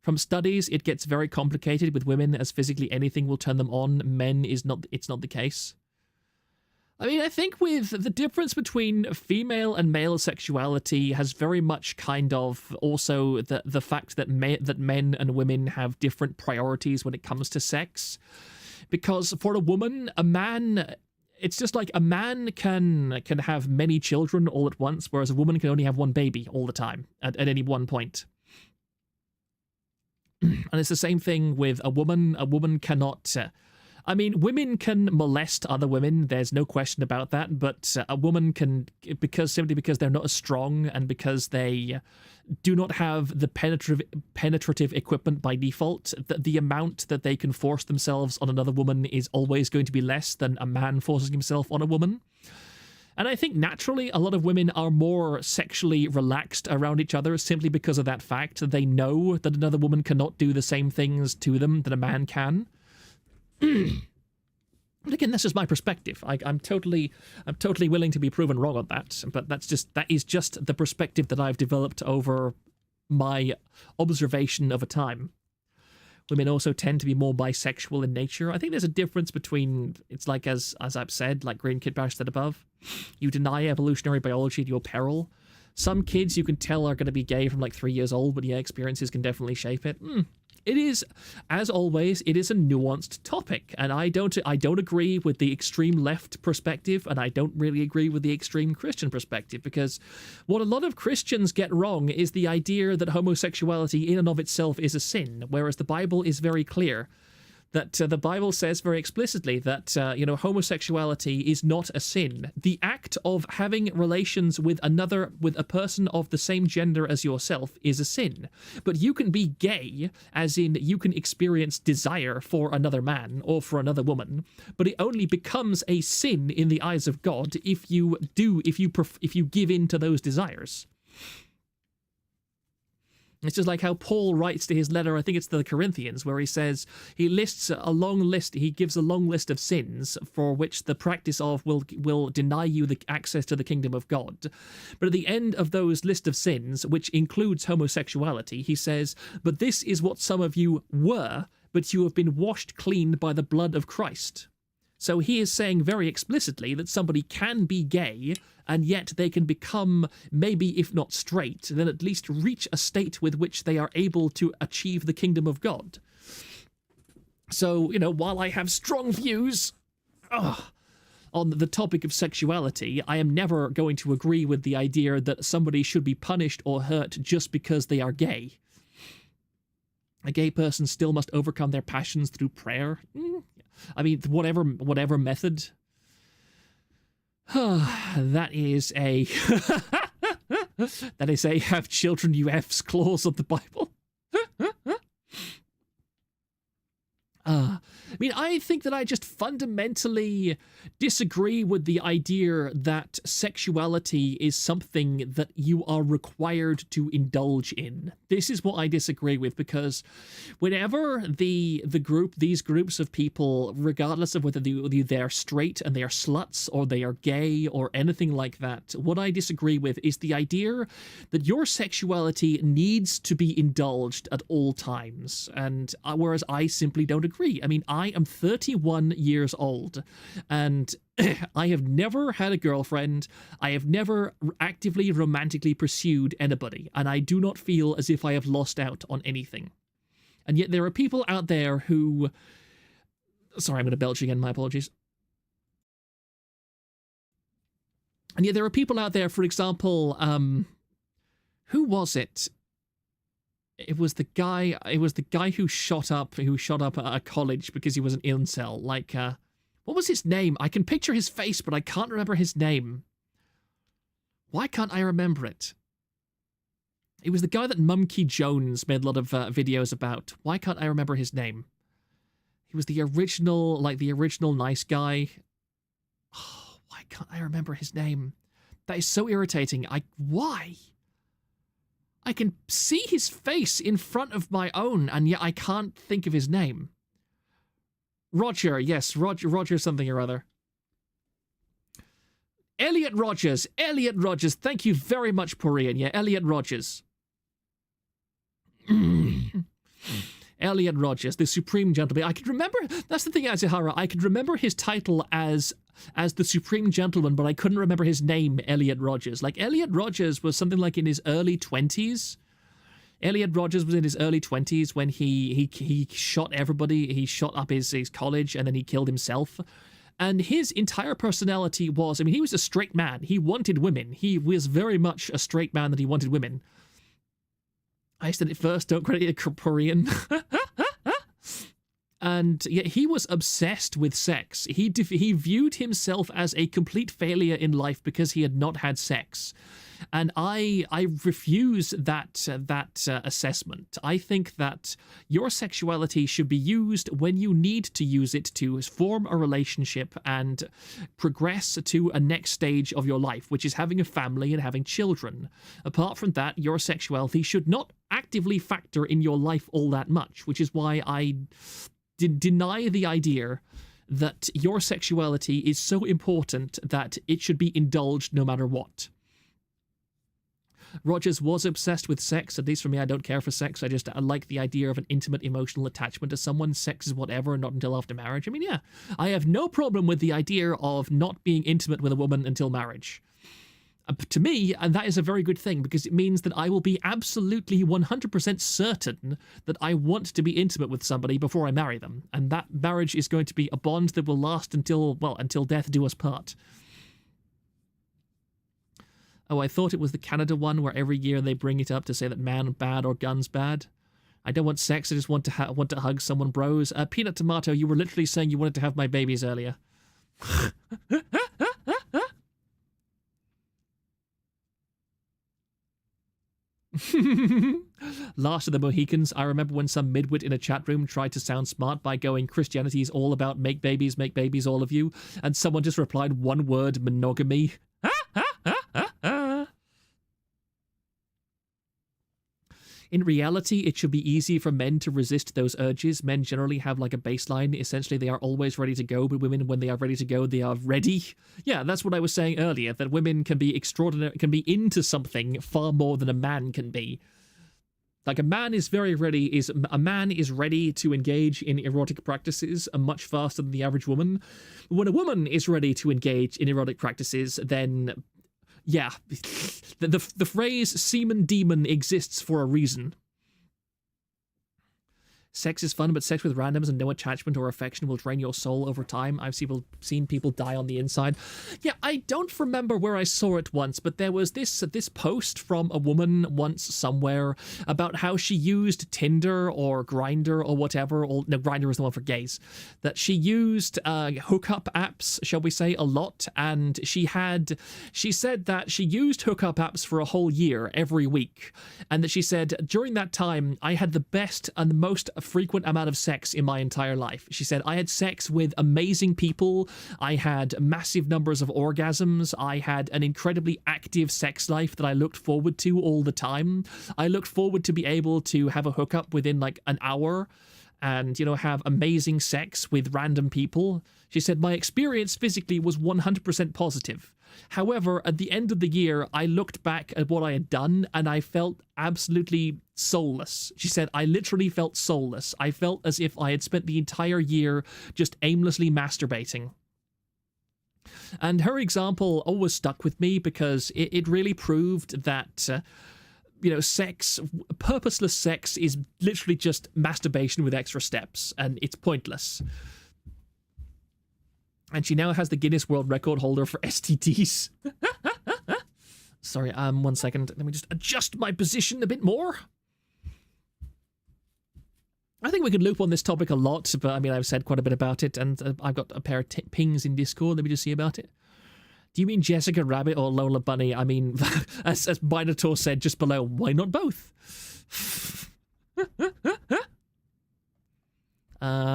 From studies, it gets very complicated with women, as physically anything will turn them on. Men, it's not the case. I mean, I think with the difference between female and male sexuality has very much kind of also the fact that men and women have different priorities when it comes to sex. Because for a woman, a man, it's just like a man can have many children all at once, whereas a woman can only have one baby all the time at any one point. And it's the same thing with a woman. A woman cannot... I mean, women can molest other women, there's no question about that, but a woman can, simply because they're not as strong and because they do not have the penetrative equipment by default, the amount that they can force themselves on another woman is always going to be less than a man forcing himself on a woman. And I think naturally a lot of women are more sexually relaxed around each other simply because of that fact. They know that another woman cannot do the same things to them that a man can. But again, that's just my perspective. I'm totally willing to be proven wrong on that. But that is just the perspective that I've developed over my observation of a time. Women also tend to be more bisexual in nature. I think there's a difference between, it's like, as I've said, like Green Kid Bash said above, you deny evolutionary biology at your peril. Some kids you can tell are going to be gay from like 3 years old, but yeah, experiences can definitely shape it. It is, as always, it is a nuanced topic, and I don't agree with the extreme left perspective, and I don't really agree with the extreme Christian perspective, because what a lot of Christians get wrong is the idea that homosexuality in and of itself is a sin, whereas the Bible is very clear that the Bible says very explicitly that, homosexuality is not a sin. The act of having relations with a person of the same gender as yourself is a sin. But you can be gay, as in you can experience desire for another man or for another woman, but it only becomes a sin in the eyes of God if you give in to those desires. It's just like how Paul writes to his letter, I think it's to the Corinthians, where he says, he gives a long list of sins for which the practice of will deny you the access to the kingdom of God. But at the end of those list of sins, which includes homosexuality, he says, but this is what some of you were, but you have been washed clean by the blood of Christ. So he is saying very explicitly that somebody can be gay, and yet they can become, maybe if not straight, then at least reach a state with which they are able to achieve the kingdom of God. So, while I have strong views on the topic of sexuality, I am never going to agree with the idea that somebody should be punished or hurt just because they are gay. A gay person still must overcome their passions through prayer. I mean, whatever method. That is a have children you F's clause of the Bible. I mean, I think that I just fundamentally disagree with the idea that sexuality is something that you are required to indulge in. This is what I disagree with, because whenever these groups of people, regardless of whether they're straight and they are sluts or they are gay or anything like that, what I disagree with is the idea that your sexuality needs to be indulged at all times, and whereas I simply don't agree. I mean, I am 31 years old, and I have never had a girlfriend. I have never actively romantically pursued anybody, and I do not feel as if I have lost out on anything. And yet there are people out there who... Sorry, I'm going to belch again, my apologies. And yet there are people out there, for example, who was it? It was the guy who shot up at a college because he was an incel. Like, what was his name? I can picture his face, but I can't remember his name. Why can't I remember it? It was the guy that Mumkey Jones made a lot of videos about. Why can't I remember his name? He was the original nice guy. Oh, why can't I remember his name? That is so irritating. Why? I can see his face in front of my own, and yet I can't think of his name. Roger, yes, Roger something or other. Elliot Rogers, thank you very much, Porian. Yeah, Elliot Rogers. Elliot Rogers, the Supreme Gentleman. I could remember, that's the thing, Azihara, I could remember his title as the Supreme Gentleman, but I couldn't remember his name, Elliot Rogers. Like, Elliot Rogers was something like in his early 20s. Elliot Rogers was in his early 20s when he shot everybody. He shot up his college, and then he killed himself. And his entire personality was, I mean, he was a straight man. He wanted women. He was very much a straight man that he wanted women. I said it first, don't credit it Korean. And yet he was obsessed with sex. He viewed himself as a complete failure in life because he had not had sex. And I refuse that assessment. I think that your sexuality should be used when you need to use it to form a relationship and progress to a next stage of your life, which is having a family and having children. Apart from that, your sexuality should not actively factor in your life all that much, which is why I deny the idea that your sexuality is so important that it should be indulged no matter what. Rogers was obsessed with sex. At least for me, I don't care for sex. I like the idea of an intimate emotional attachment to someone. Sex is whatever, not until after marriage. I mean, yeah, I have no problem with the idea of not being intimate with a woman until marriage. To me, and that is a very good thing, because it means that I will be absolutely 100% certain that I want to be intimate with somebody before I marry them. And that marriage is going to be a bond that will last until death do us part. Oh, I thought it was the Canada one where every year they bring it up to say that man bad or guns bad. I don't want sex, I just want to hug someone, bros. Peanut Tomato, you were literally saying you wanted to have my babies earlier. Last of the Mohicans, I remember when some midwit in a chat room tried to sound smart by going, Christianity is all about make babies, all of you, and someone just replied one word, monogamy. In reality, it should be easy for men to resist those urges. Men generally have like a baseline. Essentially, they are always ready to go, but women, when they are ready to go, they are ready. Yeah, that's what I was saying earlier, that women can be extraordinary, can be into something far more than a man can be. Like a man is ready to engage in erotic practices much faster than the average woman. When a woman is ready to engage in erotic practices, then yeah, the phrase semen demon exists for a reason. Sex is fun, but sex with randoms and no attachment or affection will drain your soul over time. I've seen people die on the inside. Yeah, I don't remember where I saw it once, but there was this post from a woman once somewhere about how she used Tinder or Grindr or whatever, or no, Grindr was the one for gays, that she used hookup apps, shall we say, a lot, and she said that she used hookup apps for a whole year every week, and that she said during that time I had the best and the most frequent amount of sex in my entire life. She said, I had sex with amazing people, I had massive numbers of orgasms, I had an incredibly active sex life that I looked forward to all the time. I looked forward to be able to have a hookup within like an hour and, you know, have amazing sex with random people. She said, my experience physically was 100% positive. However, at the end of the year, I looked back at what I had done and I felt absolutely soulless. She said, I literally felt soulless. I felt as if I had spent the entire year just aimlessly masturbating. And her example always stuck with me because it really proved that, you know, purposeless sex is literally just masturbation with extra steps, and it's pointless. And she now has the Guinness World Record holder for STDs. Sorry, 1 second. Let me just adjust my position a bit more. I think we could loop on this topic a lot, but I mean, I've said quite a bit about it, and I've got a pair of pings in Discord. Let me just see about it. Do you mean Jessica Rabbit or Lola Bunny? I mean, as Minotaur said just below, why not both?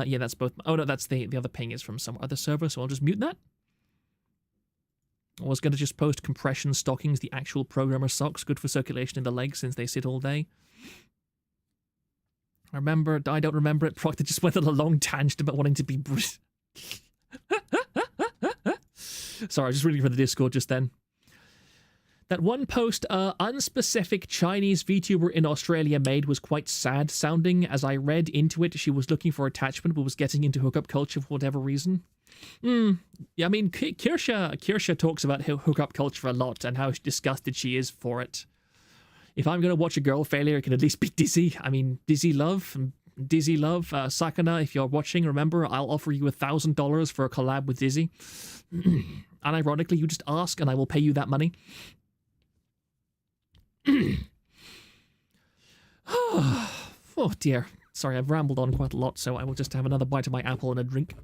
Yeah, that's both. Oh no, that's the other ping is from some other server, so I'll just mute that. I was going to just post compression stockings, the actual programmer socks, good for circulation in the legs since they sit all day. I don't remember it. Proctor just went on a long tangent about wanting to be Sorry, I was just reading from the Discord just then. That one post unspecific Chinese VTuber in Australia made was quite sad sounding. As I read into it, she was looking for attachment but was getting into hookup culture for whatever reason. Yeah, I mean, Kirsha talks about hookup culture a lot and how disgusted she is for it. If I'm going to watch a girl failure, it can at least be Dizzy. I mean, Dizzy Love. Sakana, if you're watching, remember, I'll offer you $1,000 for a collab with Dizzy. Unironically, you just ask and I will pay you that money. Oh dear. Sorry, I've rambled on quite a lot, so I will just have another bite of my apple and a drink.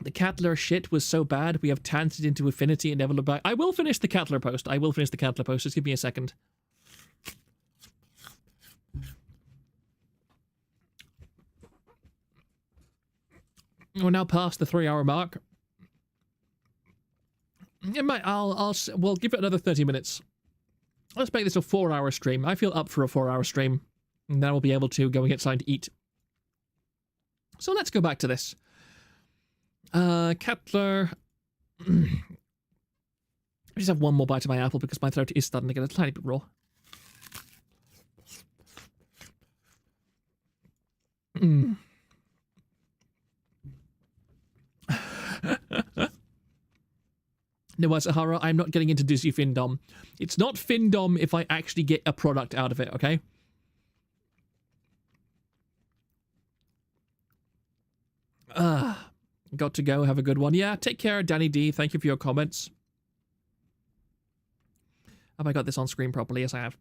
The Catler shit was so bad, we have tanted into infinity and never looked back. I will finish the Catler post. Just give me a second. We're now past the 3-hour mark. We'll give it another 30 minutes. Let's make this a 4-hour stream. I feel up for a 4-hour stream. And then we'll be able to go and get something to eat. So let's go back to this. Catler. I just have one more bite of my apple because my throat is starting to get a tiny bit raw. Mm. No, Asahara, I'm not getting into Disney Findom. It's not Findom if I actually get a product out of it, okay? Got to go. Have a good one. Yeah, take care, Danny D. Thank you for your comments. Have I got this on screen properly? Yes, I have.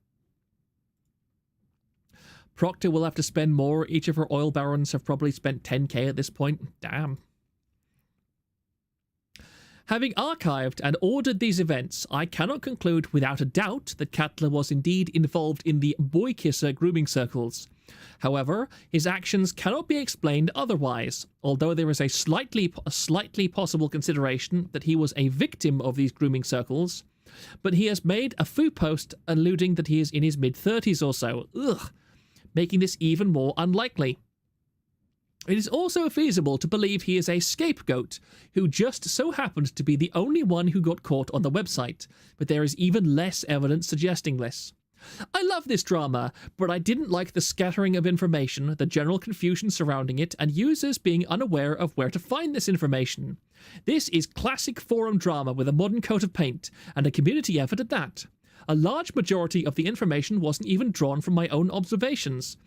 Proctor will have to spend more. Each of her oil barons have probably spent 10k at this point. Damn. Having archived and ordered these events, I cannot conclude without a doubt that Catler was indeed involved in the boy kisser grooming circles. However, his actions cannot be explained otherwise, although there is a slightly possible consideration that he was a victim of these grooming circles. But he has made a foo post alluding that he is in his mid-30s or so, making this even more unlikely. It is also feasible to believe he is a scapegoat who just so happened to be the only one who got caught on the website, but there is even less evidence suggesting this. I love this drama, but I didn't like the scattering of information, the general confusion surrounding it, and users being unaware of where to find this information. This is classic forum drama with a modern coat of paint, and a community effort at that. A large majority of the information wasn't even drawn from my own observations,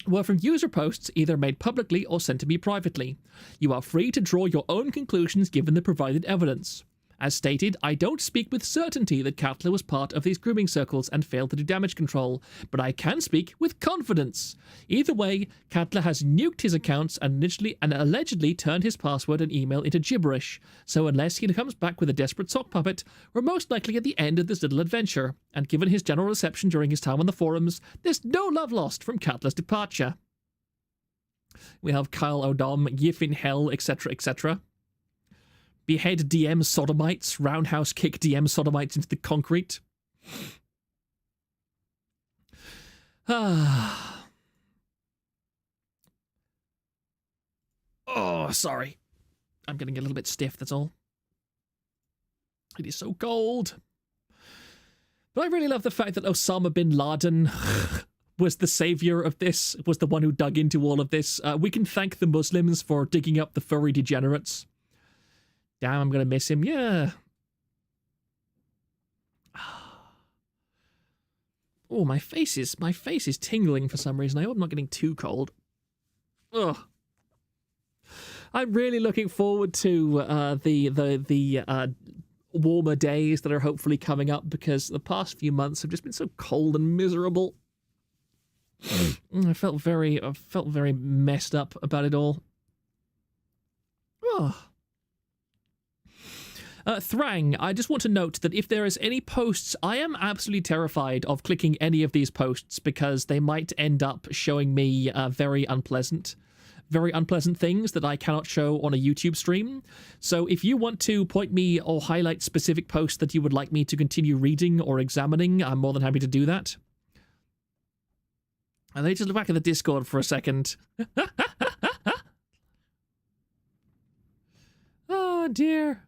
were from user posts either made publicly or sent to me privately. You are free to draw your own conclusions given the provided evidence. As stated, I don't speak with certainty that Catler was part of these grooming circles and failed to do damage control, but I can speak with confidence. Either way, Catler has nuked his accounts and allegedly turned his password and email into gibberish, so unless he comes back with a desperate sock puppet, we're most likely at the end of this little adventure, and given his general reception during his time on the forums, there's no love lost from Catler's departure. We have Kyle O'Dom, Yif in Hell, etc., etc. Behead DM sodomites, roundhouse kick DM sodomites into the concrete. Oh, sorry. I'm getting a little bit stiff, that's all. It is so cold. But I really love the fact that Osama bin Laden was the savior of this, was the one who dug into all of this. We can thank the Muslims for digging up the furry degenerates. Damn, I'm gonna miss him. Yeah. Oh, my face is tingling for some reason. I hope I'm not getting too cold. Ugh. I'm really looking forward to the warmer days that are hopefully coming up, because the past few months have just been so cold and miserable. I felt very messed up about it all. Oh. Thrang, I just want to note that if there is any posts, I am absolutely terrified of clicking any of these posts because they might end up showing me very unpleasant things that I cannot show on a YouTube stream. So if you want to point me or highlight specific posts that you would like me to continue reading or examining, I'm more than happy to do that. And let me just look back at the Discord for a second. Oh, dear.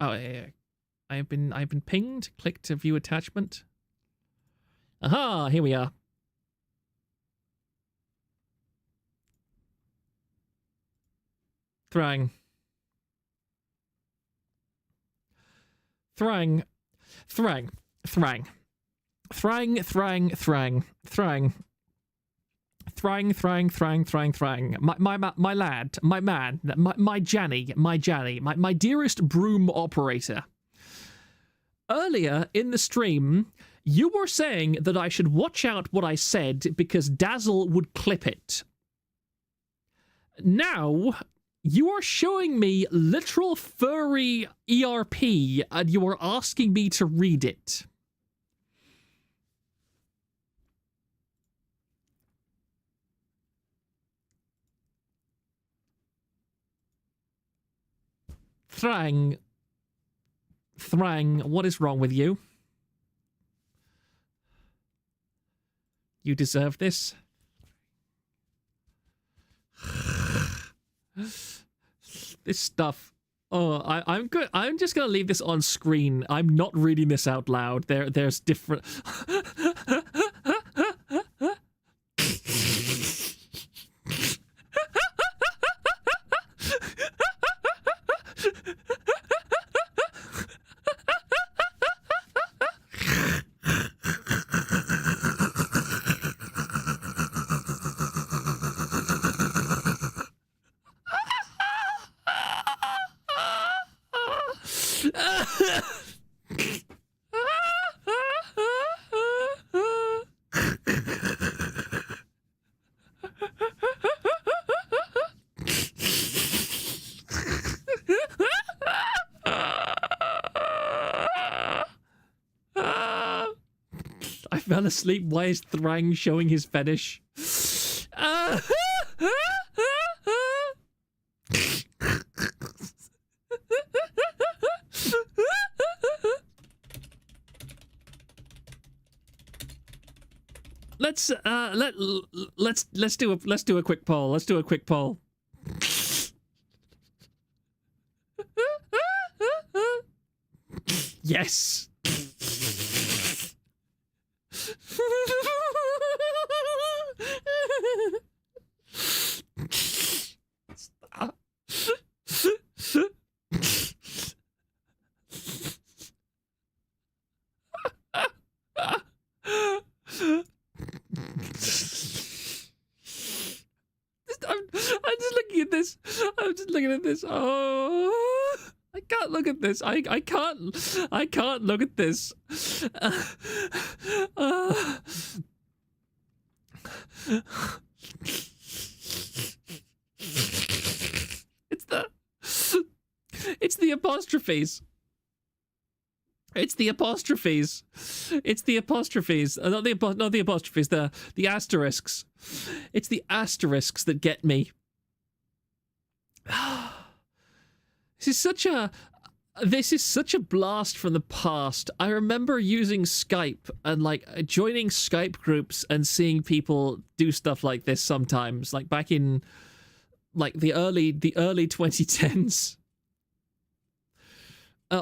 Oh, yeah. I've been pinged. Click to view attachment. Aha, here we are. Thrang. Thrang. Thrang. Thrang. Thrang, thrang, thrang. Thrang. Thrang, thrang, thrang, thrang, thrang. My lad, my man, my Janny, my dearest broom operator. Earlier in the stream, you were saying that I should watch out what I said because Dazzle would clip it. Now, you are showing me literal furry ERP and you are asking me to read it. Thrang, what is wrong with you? You deserve this. This stuff. Oh, I'm good. I'm just gonna leave this on screen. I'm not reading this out loud. There's different. I fell asleep. Why is Thrang showing his fetish? Let's do a quick poll. Let's do a quick poll. Yes. Stop. I'm just looking at this. I'm just looking at this. Oh, I can't look at this. I can't look at this. It's the apostrophes. It's the apostrophes. It's the apostrophes. Not the apostrophes. The asterisks. It's the asterisks that get me. This is such a blast from the past. I remember using Skype and like joining Skype groups and seeing people do stuff like this sometimes, like back in like the early 2010s.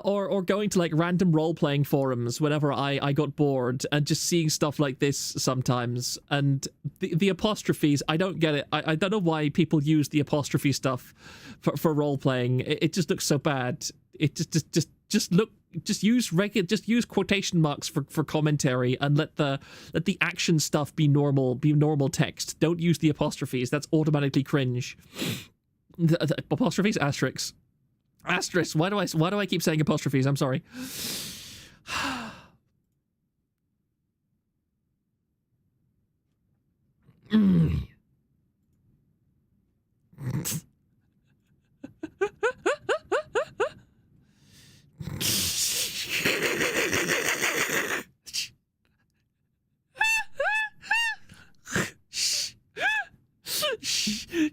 Or going to like random role-playing forums whenever I got bored and just seeing stuff like this sometimes. And the apostrophes, I don't get it. I don't know why people use the apostrophe stuff for role-playing. It just looks so bad. It just use quotation marks for commentary and let the action stuff be normal text. Don't use the apostrophes. That's automatically cringe. The apostrophes, asterisks. Asterisk. Why do I keep saying apostrophes? I'm sorry.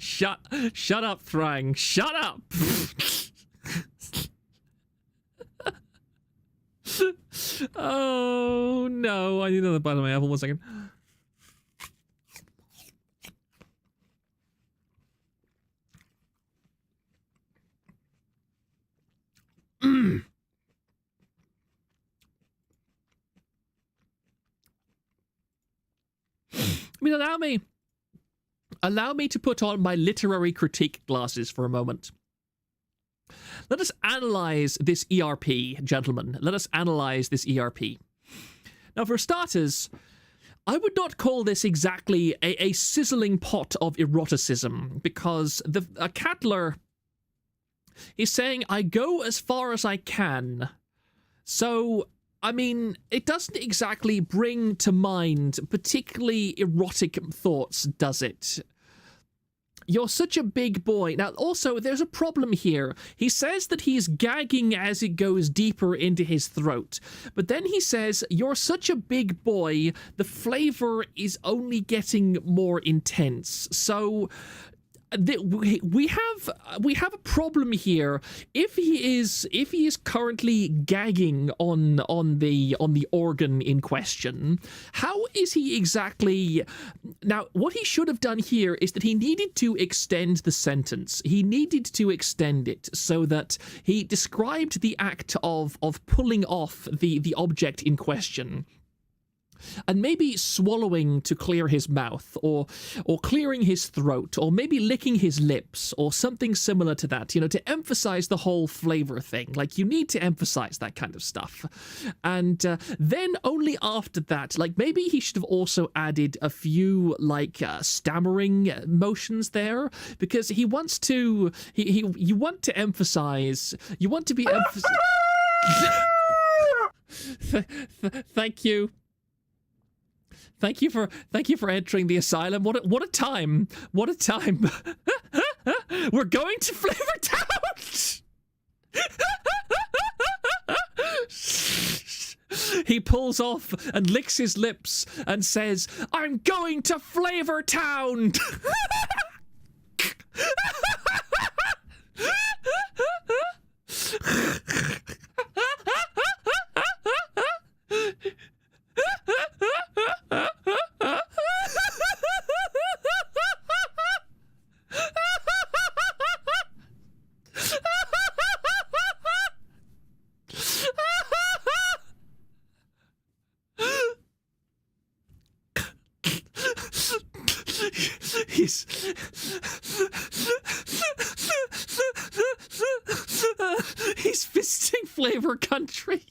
Shut up, Thrang. Shut up. Oh no, I need another bite of my apple. 1 second. I mean, allow me to put on my literary critique glasses for a moment. Let us analyze this ERP, gentlemen. Let us analyze this ERP. Now, for starters, I would not call this exactly a sizzling pot of eroticism, because a Catler is saying, I go as far as I can. So, I mean, it doesn't exactly bring to mind particularly erotic thoughts, does it? You're such a big boy. Now, also, there's a problem here. He says that he's gagging as it goes deeper into his throat. But then he says, you're such a big boy, the flavor is only getting more intense. So, we have a problem here. If he is currently gagging on the organ in question, how is he exactly? Now, what he should have done here is that he needed to extend the sentence. He needed to extend it so that he described the act of pulling off the object in question, and maybe swallowing to clear his mouth, or clearing his throat, or maybe licking his lips, or something similar to that, to emphasize the whole flavor thing. Like, you need to emphasize that kind of stuff. And then only after that, like, maybe he should have also added a few, like, stammering motions there, because he wants to, you want to emphasize, you want to be Thank you. Thank you for entering the asylum. What a time. What a time. We're going to Flavor Town. He pulls off and licks his lips and says, "I'm going to Flavor Town." He's visiting Flavor Country.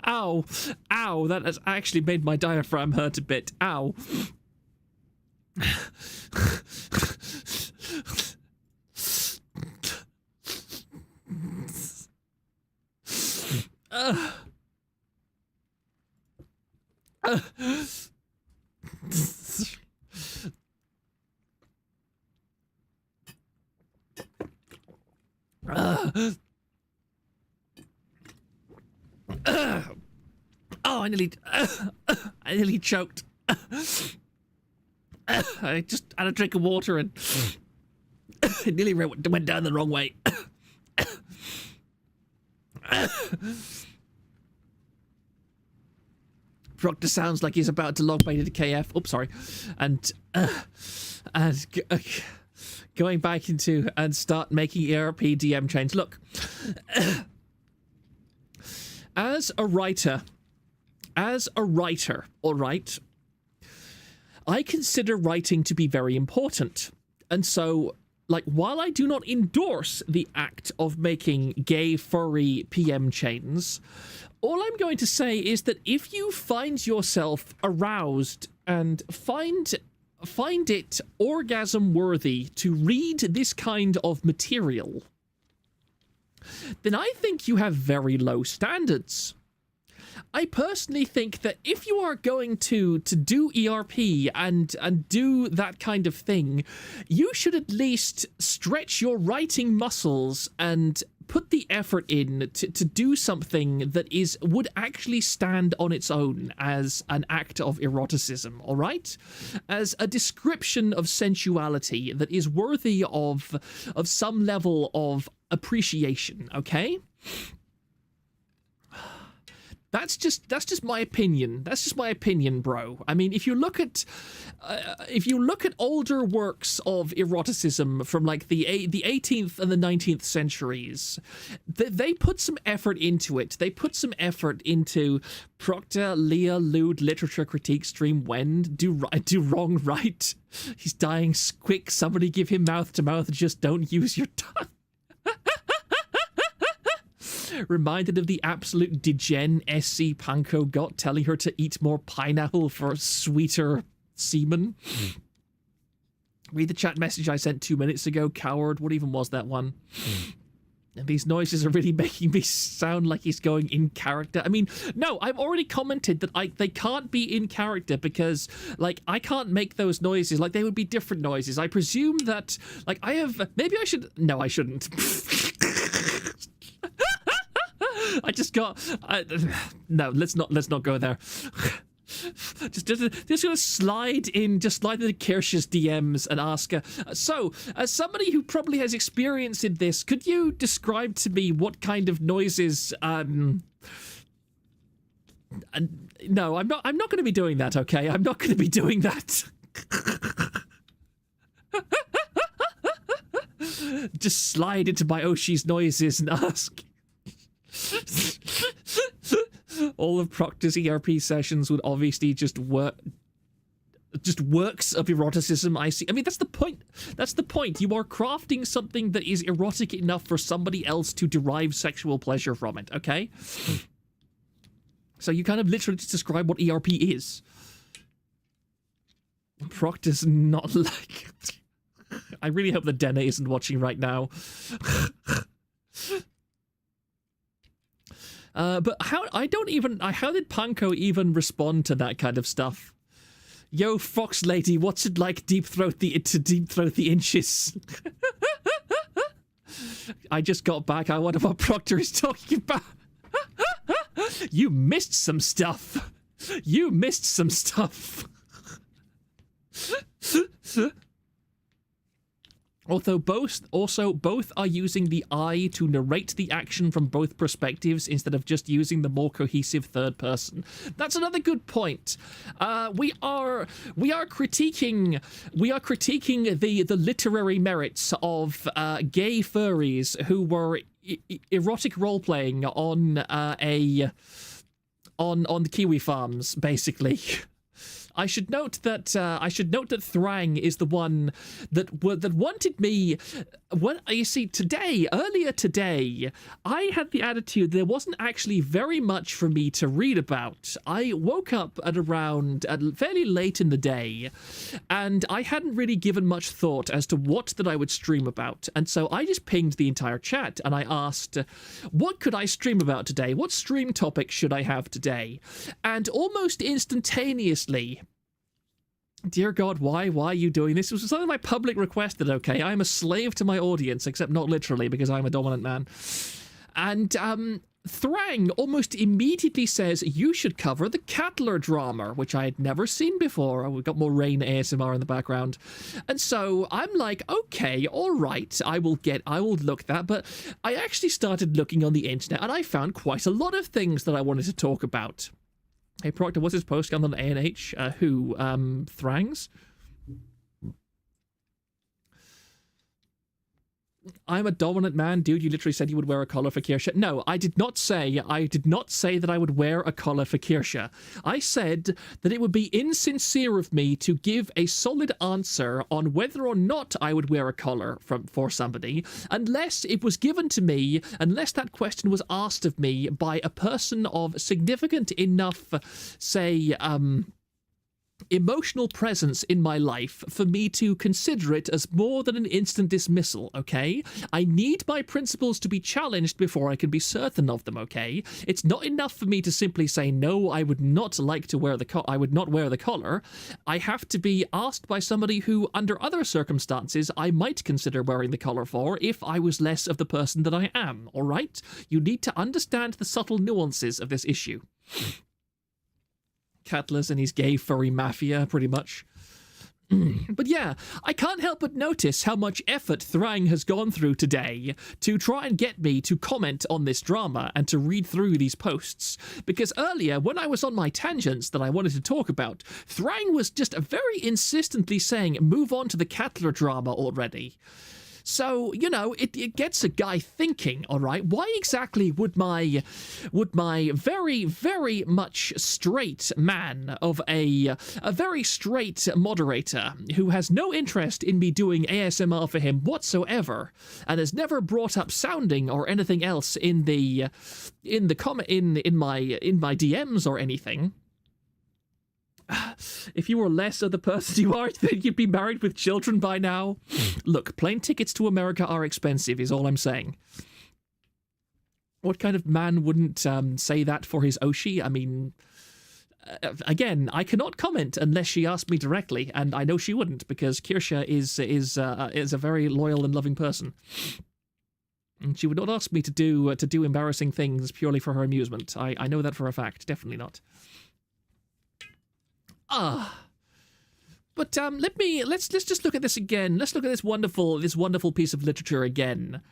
Ow. Ow, that has actually made my diaphragm hurt a bit. Ow. Oh, I nearly choked. I just had a drink of water and it nearly went down the wrong way. Proctor sounds like he's about to log bait into KF. Oops, sorry. And going back into and start making ERP DM chains. Look, as a writer, all right, I consider writing to be very important. And so, like, while I do not endorse the act of making gay, furry PM chains, all I'm going to say is that if you find yourself aroused and find it orgasm-worthy to read this kind of material, then I think you have very low standards. I personally think that if you are going to do ERP and do that kind of thing, you should at least stretch your writing muscles and put the effort in to do something that would actually stand on its own as an act of eroticism, all right? As a description of sensuality that is worthy of some level of appreciation, okay? That's just my opinion. That's just my opinion, bro. I mean, if you look at older works of eroticism from like the 18th and the 19th centuries, they put some effort into it. They put some effort into Proctor, Leah, Lewd, Literature Critique, Stream, When, do wrong, right. He's dying quick. Somebody give him mouth to mouth. Just don't use your tongue. Reminded of the absolute degen SC Panko got telling her to eat more pineapple for sweeter semen. Read the chat message I sent 2 minutes ago, coward. What even was that one? And these noises are really making me sound like he's going in character. I mean, no, I've already commented that they can't be in character because, like, I can't make those noises. Like, they would be different noises. I presume that, like, I have... Maybe I should... No, I shouldn't. I just got... no, let's not go there. Just gonna slide into Kirsch's DMs and ask her, so, as somebody who probably has experience in this, could you describe to me what kind of noises, no, I'm not gonna be doing that, okay? I'm not gonna be doing that. Just slide into my Oshi's noises and ask. All of Proctor's ERP sessions would obviously just works of eroticism. I see. I mean, that's the point. That's the point. You are crafting something that is erotic enough for somebody else to derive sexual pleasure from it, okay? So you kind of literally just describe what ERP is. Proctor's not like... I really hope that Dena isn't watching right now. But how did Panko even respond to that kind of stuff? Yo, Fox lady, what's it like to deep throat the inches? I just got back. I wonder what Proctor is talking about. You missed some stuff. You missed some stuff. Although both are using the I to narrate the action from both perspectives instead of just using the more cohesive third person. That's another good point. We are critiquing the literary merits of gay furries who were erotic role playing on the Kiwi farms, basically. I should note that Thrang is the one that wanted me. When you see earlier today, I had the attitude there wasn't actually very much for me to read about. I woke up at fairly late in the day, and I hadn't really given much thought as to what that I would stream about. And so I just pinged the entire chat and I asked, what could I stream about today? What stream topic should I have today? And almost instantaneously, dear God, why are you doing this? It was something my public requested, okay? I'm a slave to my audience, except not literally, because I'm a dominant man. And, Thrang almost immediately says, you should cover the Catler drama, which I had never seen before. We've got more Rain ASMR in the background. And so I'm like, okay, all right, I will look that. But I actually started looking on the internet, and I found quite a lot of things that I wanted to talk about. Hey, Proctor, what's his post on ANH? Who? Thrangs? I'm a dominant man, dude. You literally said you would wear a collar for Kirsha. No, I did not say that I would wear a collar for Kirsha. I said that it would be insincere of me to give a solid answer on whether or not I would wear a collar for somebody unless it was given to me, unless that question was asked of me by a person of significant enough, say, emotional presence in my life for me to consider it as more than an instant dismissal, okay? I need my principles to be challenged before I can be certain of them, okay? It's not enough for me to simply say, no, I would not like to wear I would not wear the collar. I have to be asked by somebody who, under other circumstances, I might consider wearing the collar for if I was less of the person that I am, all right? You need to understand the subtle nuances of this issue. Catler's and his gay furry mafia, pretty much. But yeah, I can't help but notice how much effort Thrang has gone through today to try and get me to comment on this drama and to read through these posts. Because earlier, when I was on my tangents that I wanted to talk about, Thrang was just very insistently saying, move on to the Catler drama already. So, you know, it gets a guy thinking, all right, why exactly would my very, very much straight man of a very straight moderator who has no interest in me doing ASMR for him whatsoever and has never brought up sounding or anything else in my DMs or anything. If you were less of the person you are, then you'd be married with children by now. Look, plane tickets to America are expensive, is all I'm saying. What kind of man wouldn't say that for his Oshi? I mean, again, I cannot comment unless she asked me directly, and I know she wouldn't because Kirsha is a very loyal and loving person. And she would not ask me to do embarrassing things purely for her amusement. I know that for a fact. Definitely not. But let's just look at this again. Let's look at this wonderful piece of literature again.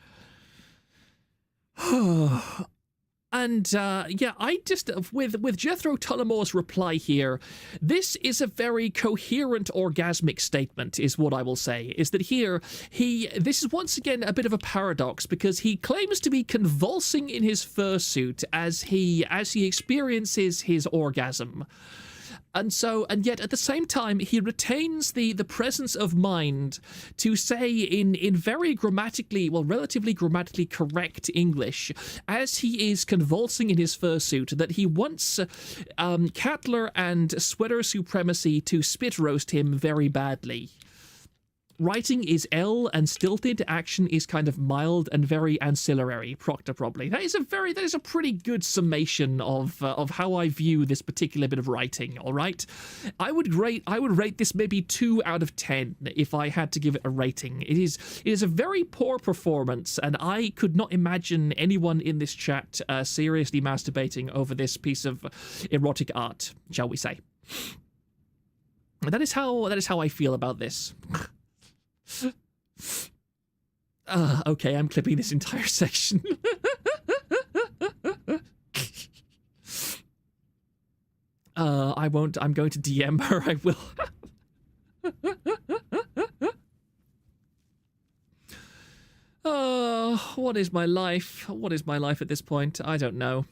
And yeah, I just with Jethro Tullamore's reply here, this is a very coherent orgasmic statement, is what I will say. Is that here this is once again a bit of a paradox because he claims to be convulsing in his fursuit as he experiences his orgasm. And yet at the same time, he retains the presence of mind to say in very relatively grammatically correct English, as he is convulsing in his fursuit, that he wants Catler and Sweater Supremacy to spit roast him very badly. Writing is L and stilted, action is kind of mild and very ancillary, Proctor probably. That is a pretty good summation of how I view this particular bit of writing, all right? I would rate this maybe 2 out of 10 if I had to give it a rating. It is a very poor performance, and I could not imagine anyone in this chat seriously masturbating over this piece of erotic art, shall we say. That is how I feel about this. Okay, I'm clipping this entire section. I won't. I'm going to DM her. I will. What is my life? What is my life at this point? I don't know.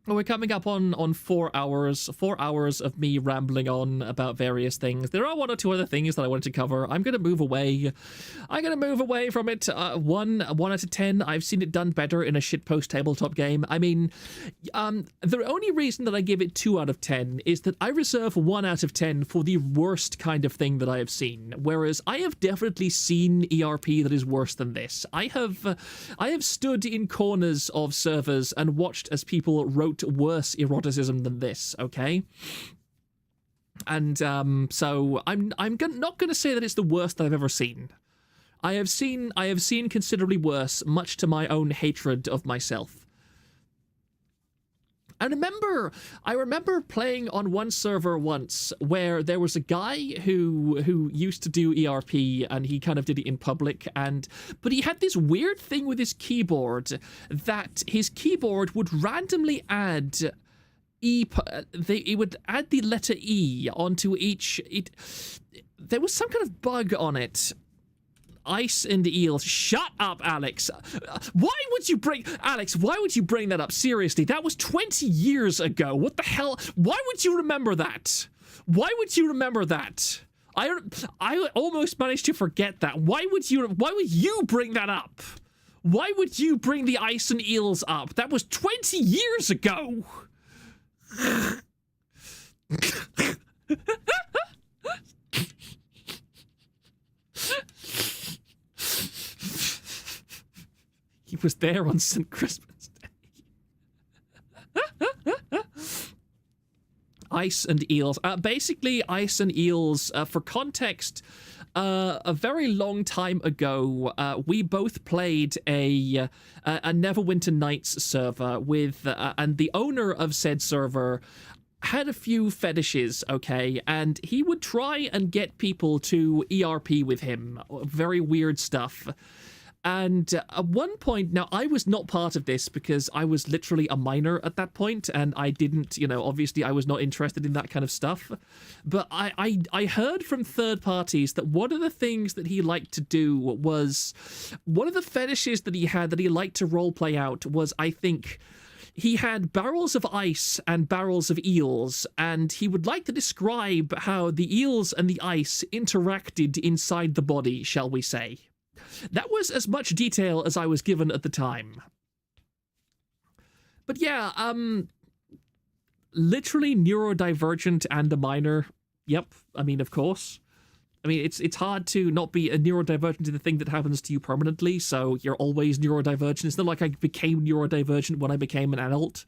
We're coming up on 4 hours. 4 hours of me rambling on about various things. There are 1 or 2 other things that I wanted to cover. I'm going to move away. I'm going to move away from it. 1 out of 10. I've seen it done better in a shitpost tabletop game. I mean, the only reason that I give it 2 out of 10 is that I reserve 1 out of 10 for the worst kind of thing that I have seen. Whereas I have definitely seen ERP that is worse than this. I have stood in corners of servers and watched as people wrote worse eroticism than this, okay? And so I'm not going to say that it's the worst that I've ever seen. I have seen considerably worse, much to my own hatred of myself. I remember playing on one server once where there was a guy who used to do ERP, and he kind of did it in public, but he had this weird thing with his keyboard that his keyboard would randomly add it would add the letter E onto each. There was some kind of bug on it. Ice and eels. Shut up, Alex. Why would you bring that up? Seriously, that was 20 years ago. What the hell? Why would you remember that? Why would you remember that? I almost managed to forget that. Why would you bring that up? Why would you bring the ice and eels up? That was 20 years ago. He was there on St. Christmas Day. Ice and eels. Basically, ice and eels, for context, a very long time ago, we both played a Neverwinter Nights server with, and the owner of said server had a few fetishes, okay, and he would try and get people to ERP with him. Very weird stuff. And at one point, now I was not part of this because I was literally a minor at that point, and I didn't, obviously I was not interested in that kind of stuff. But I heard from third parties that one of the things that he liked to do was, one of the fetishes that he had that he liked to roleplay out was, I think, he had barrels of ice and barrels of eels, and he would like to describe how the eels and the ice interacted inside the body, shall we say. That was as much detail as I was given at the time. But yeah, literally neurodivergent and a minor. Yep, I mean, of course. I mean, it's hard to not be a neurodivergent to the thing that happens to you permanently, so you're always neurodivergent. It's not like I became neurodivergent when I became an adult.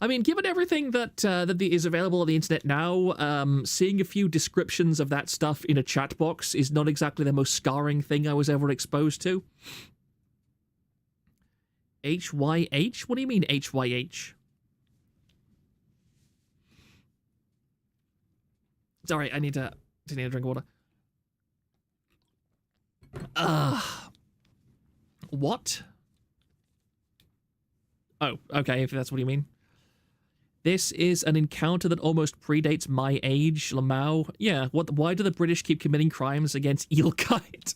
I mean, given everything that is available on the internet now, seeing a few descriptions of that stuff in a chat box is not exactly the most scarring thing I was ever exposed to. HYH? What do you mean HYH? Sorry, I need to drink water. What? Oh, okay, if that's what you mean. This is an encounter that almost predates my age, Lamau. Yeah, why do the British keep committing crimes against eelkite?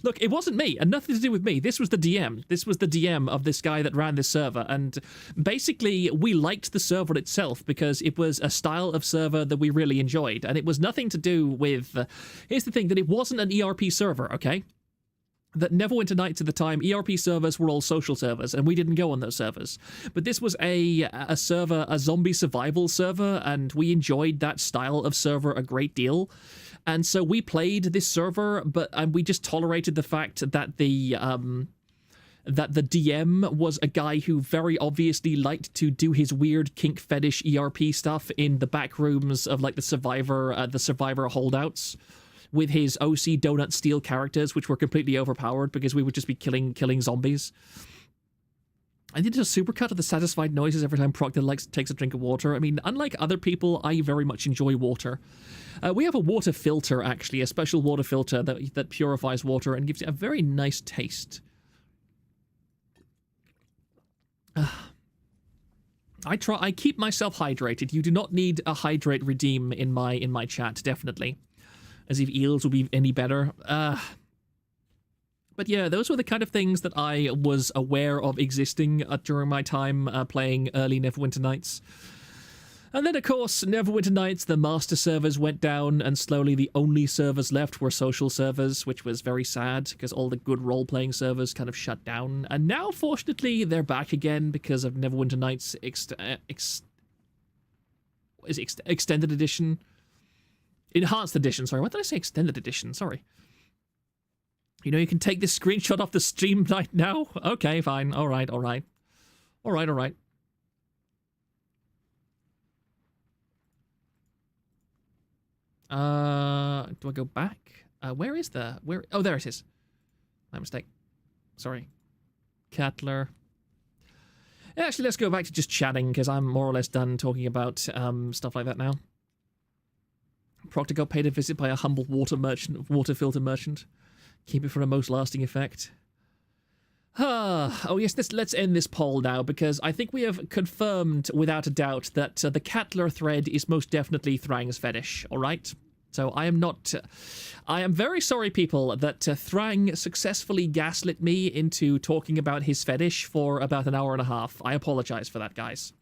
Look, it wasn't me, and nothing to do with me. This was the DM. This was the DM of this guy that ran this server, and basically, we liked the server itself because it was a style of server that we really enjoyed, and it was nothing to do with... here's the thing, that it wasn't an ERP server, okay? That Neverwinter Nights at the time, ERP servers were all social servers, and we didn't go on those servers. But this was a server, a zombie survival server, and we enjoyed that style of server a great deal. And so we played this server, but we just tolerated the fact that the DM was a guy who very obviously liked to do his weird kink fetish ERP stuff in the back rooms of like the survivor holdouts, with his OC donut steel characters, which were completely overpowered because we would just be killing zombies. I did a supercut of the satisfied noises every time Proctor takes a drink of water. I mean, unlike other people, I very much enjoy water. We have a water filter, actually, a special water filter that purifies water and gives it a very nice taste. I keep myself hydrated. You do not need a hydrate redeem in my chat, definitely. As if eels will be any better. But yeah, those were the kind of things that I was aware of existing during my time playing early Neverwinter Nights. And then, of course, Neverwinter Nights, the master servers went down, and slowly the only servers left were social servers, which was very sad, because all the good role-playing servers kind of shut down. And now, fortunately, they're back again because of Neverwinter Nights Extended Edition? Enhanced Edition, sorry. Why did I say Extended Edition? Sorry. You know, you can take this screenshot off the stream right now? Okay, fine. Alright. Do I go back? Where is the... Oh, there it is. My mistake. Sorry. Catler. Actually, let's go back to just chatting, because I'm more or less done talking about stuff like that now. Proctor got paid a visit by a humble water filter merchant. Keep it for a most lasting effect. Oh yes, let's end this poll now, because I think we have confirmed without a doubt that the Catler thread is most definitely Thrang's fetish, alright? So I am very sorry, people, that Thrang successfully gaslit me into talking about his fetish for about an hour and a half. I apologize for that, guys.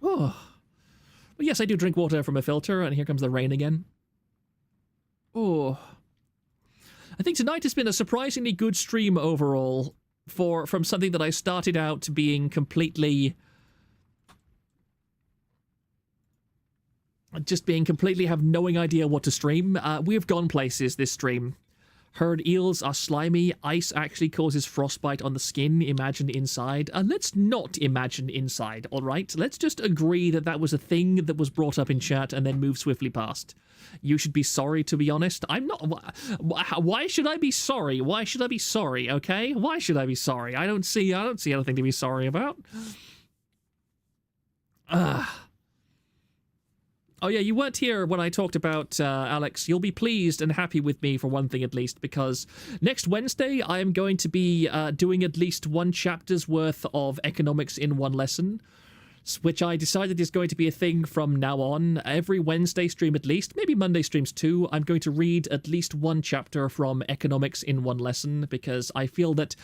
Oh. But yes, I do drink water from a filter, and here comes the rain again. Oh. I think tonight has been a surprisingly good stream overall from something that I started out being completely have knowing idea what to stream. We have gone places this stream. Heard eels are slimy. Ice actually causes frostbite on the skin. Imagine inside. Let's not imagine inside, alright? Let's just agree that that was a thing that was brought up in chat and then move swiftly past. You should be sorry, to be honest. I'm not... Why should I be sorry? Why should I be sorry, okay? Why should I be sorry? I don't see anything to be sorry about. Oh yeah, you weren't here when I talked about Alex. You'll be pleased and happy with me for one thing at least, because next Wednesday I am going to be doing at least one chapter's worth of economics in one lesson, which I decided is going to be a thing from now on. Every Wednesday stream at least, maybe Monday streams too, I'm going to read at least one chapter from economics in one lesson, because I feel that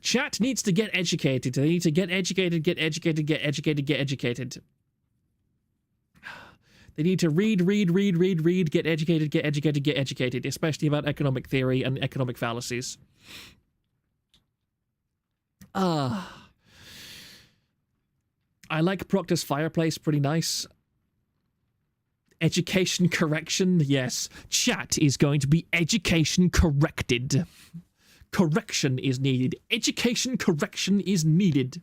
chat needs to get educated. They need to get educated. They need to read, get educated, especially about economic theory and economic fallacies. I like Proctor's fireplace, pretty nice. Education correction, yes. Chat is going to be education corrected. Correction is needed. Education correction is needed.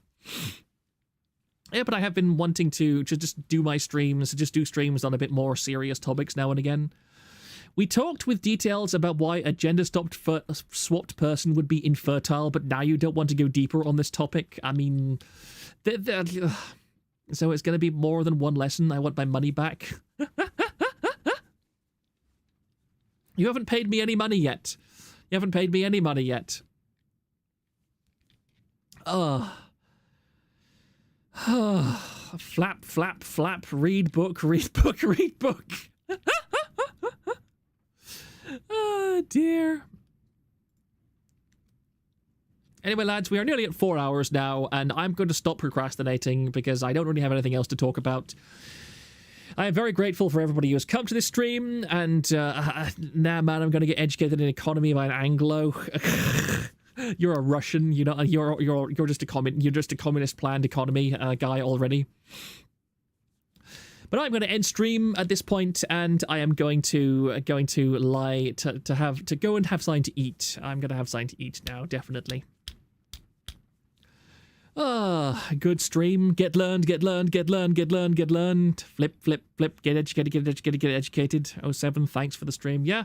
Yeah, but I have been wanting to just do my streams, just do streams on a bit more serious topics now and again. We talked with details about why a gender-swapped person would be infertile, but now you don't want to go deeper on this topic. I mean, so it's going to be more than one lesson. I want my money back. You haven't paid me any money yet. You haven't paid me any money yet. Flap, flap, flap, read book, read book, read book. Oh, dear. Anyway, lads, we are nearly at 4 hours now, and I'm going to stop procrastinating because I don't really have anything else to talk about. I am very grateful for everybody who has come to this stream, and now, man, I'm going to get educated in economy by an Anglo. You're a Russian, you know. You're just a communist planned economy guy already. But I'm going to end stream at this point, and I am going to lie to go and have something to eat. I'm going to have something to eat now, definitely. Good stream. Get learned, get learned, get learned, get learned, get learned. Flip, flip, flip. Get educated, get educated, get educated. 07, thanks for the stream. Yeah,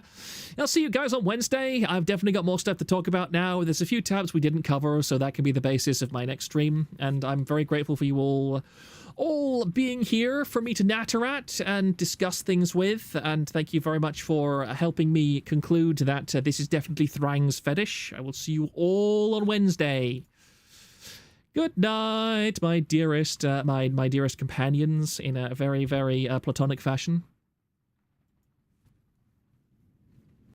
I'll see you guys on Wednesday. I've definitely got more stuff to talk about now. There's a few tabs we didn't cover, so that can be the basis of my next stream. And I'm very grateful for you all being here for me to natter at and discuss things with. And thank you very much for helping me conclude that this is definitely Thrang's fetish. I will see you all on Wednesday. Good night, my dearest, my dearest companions, in a very, very platonic fashion.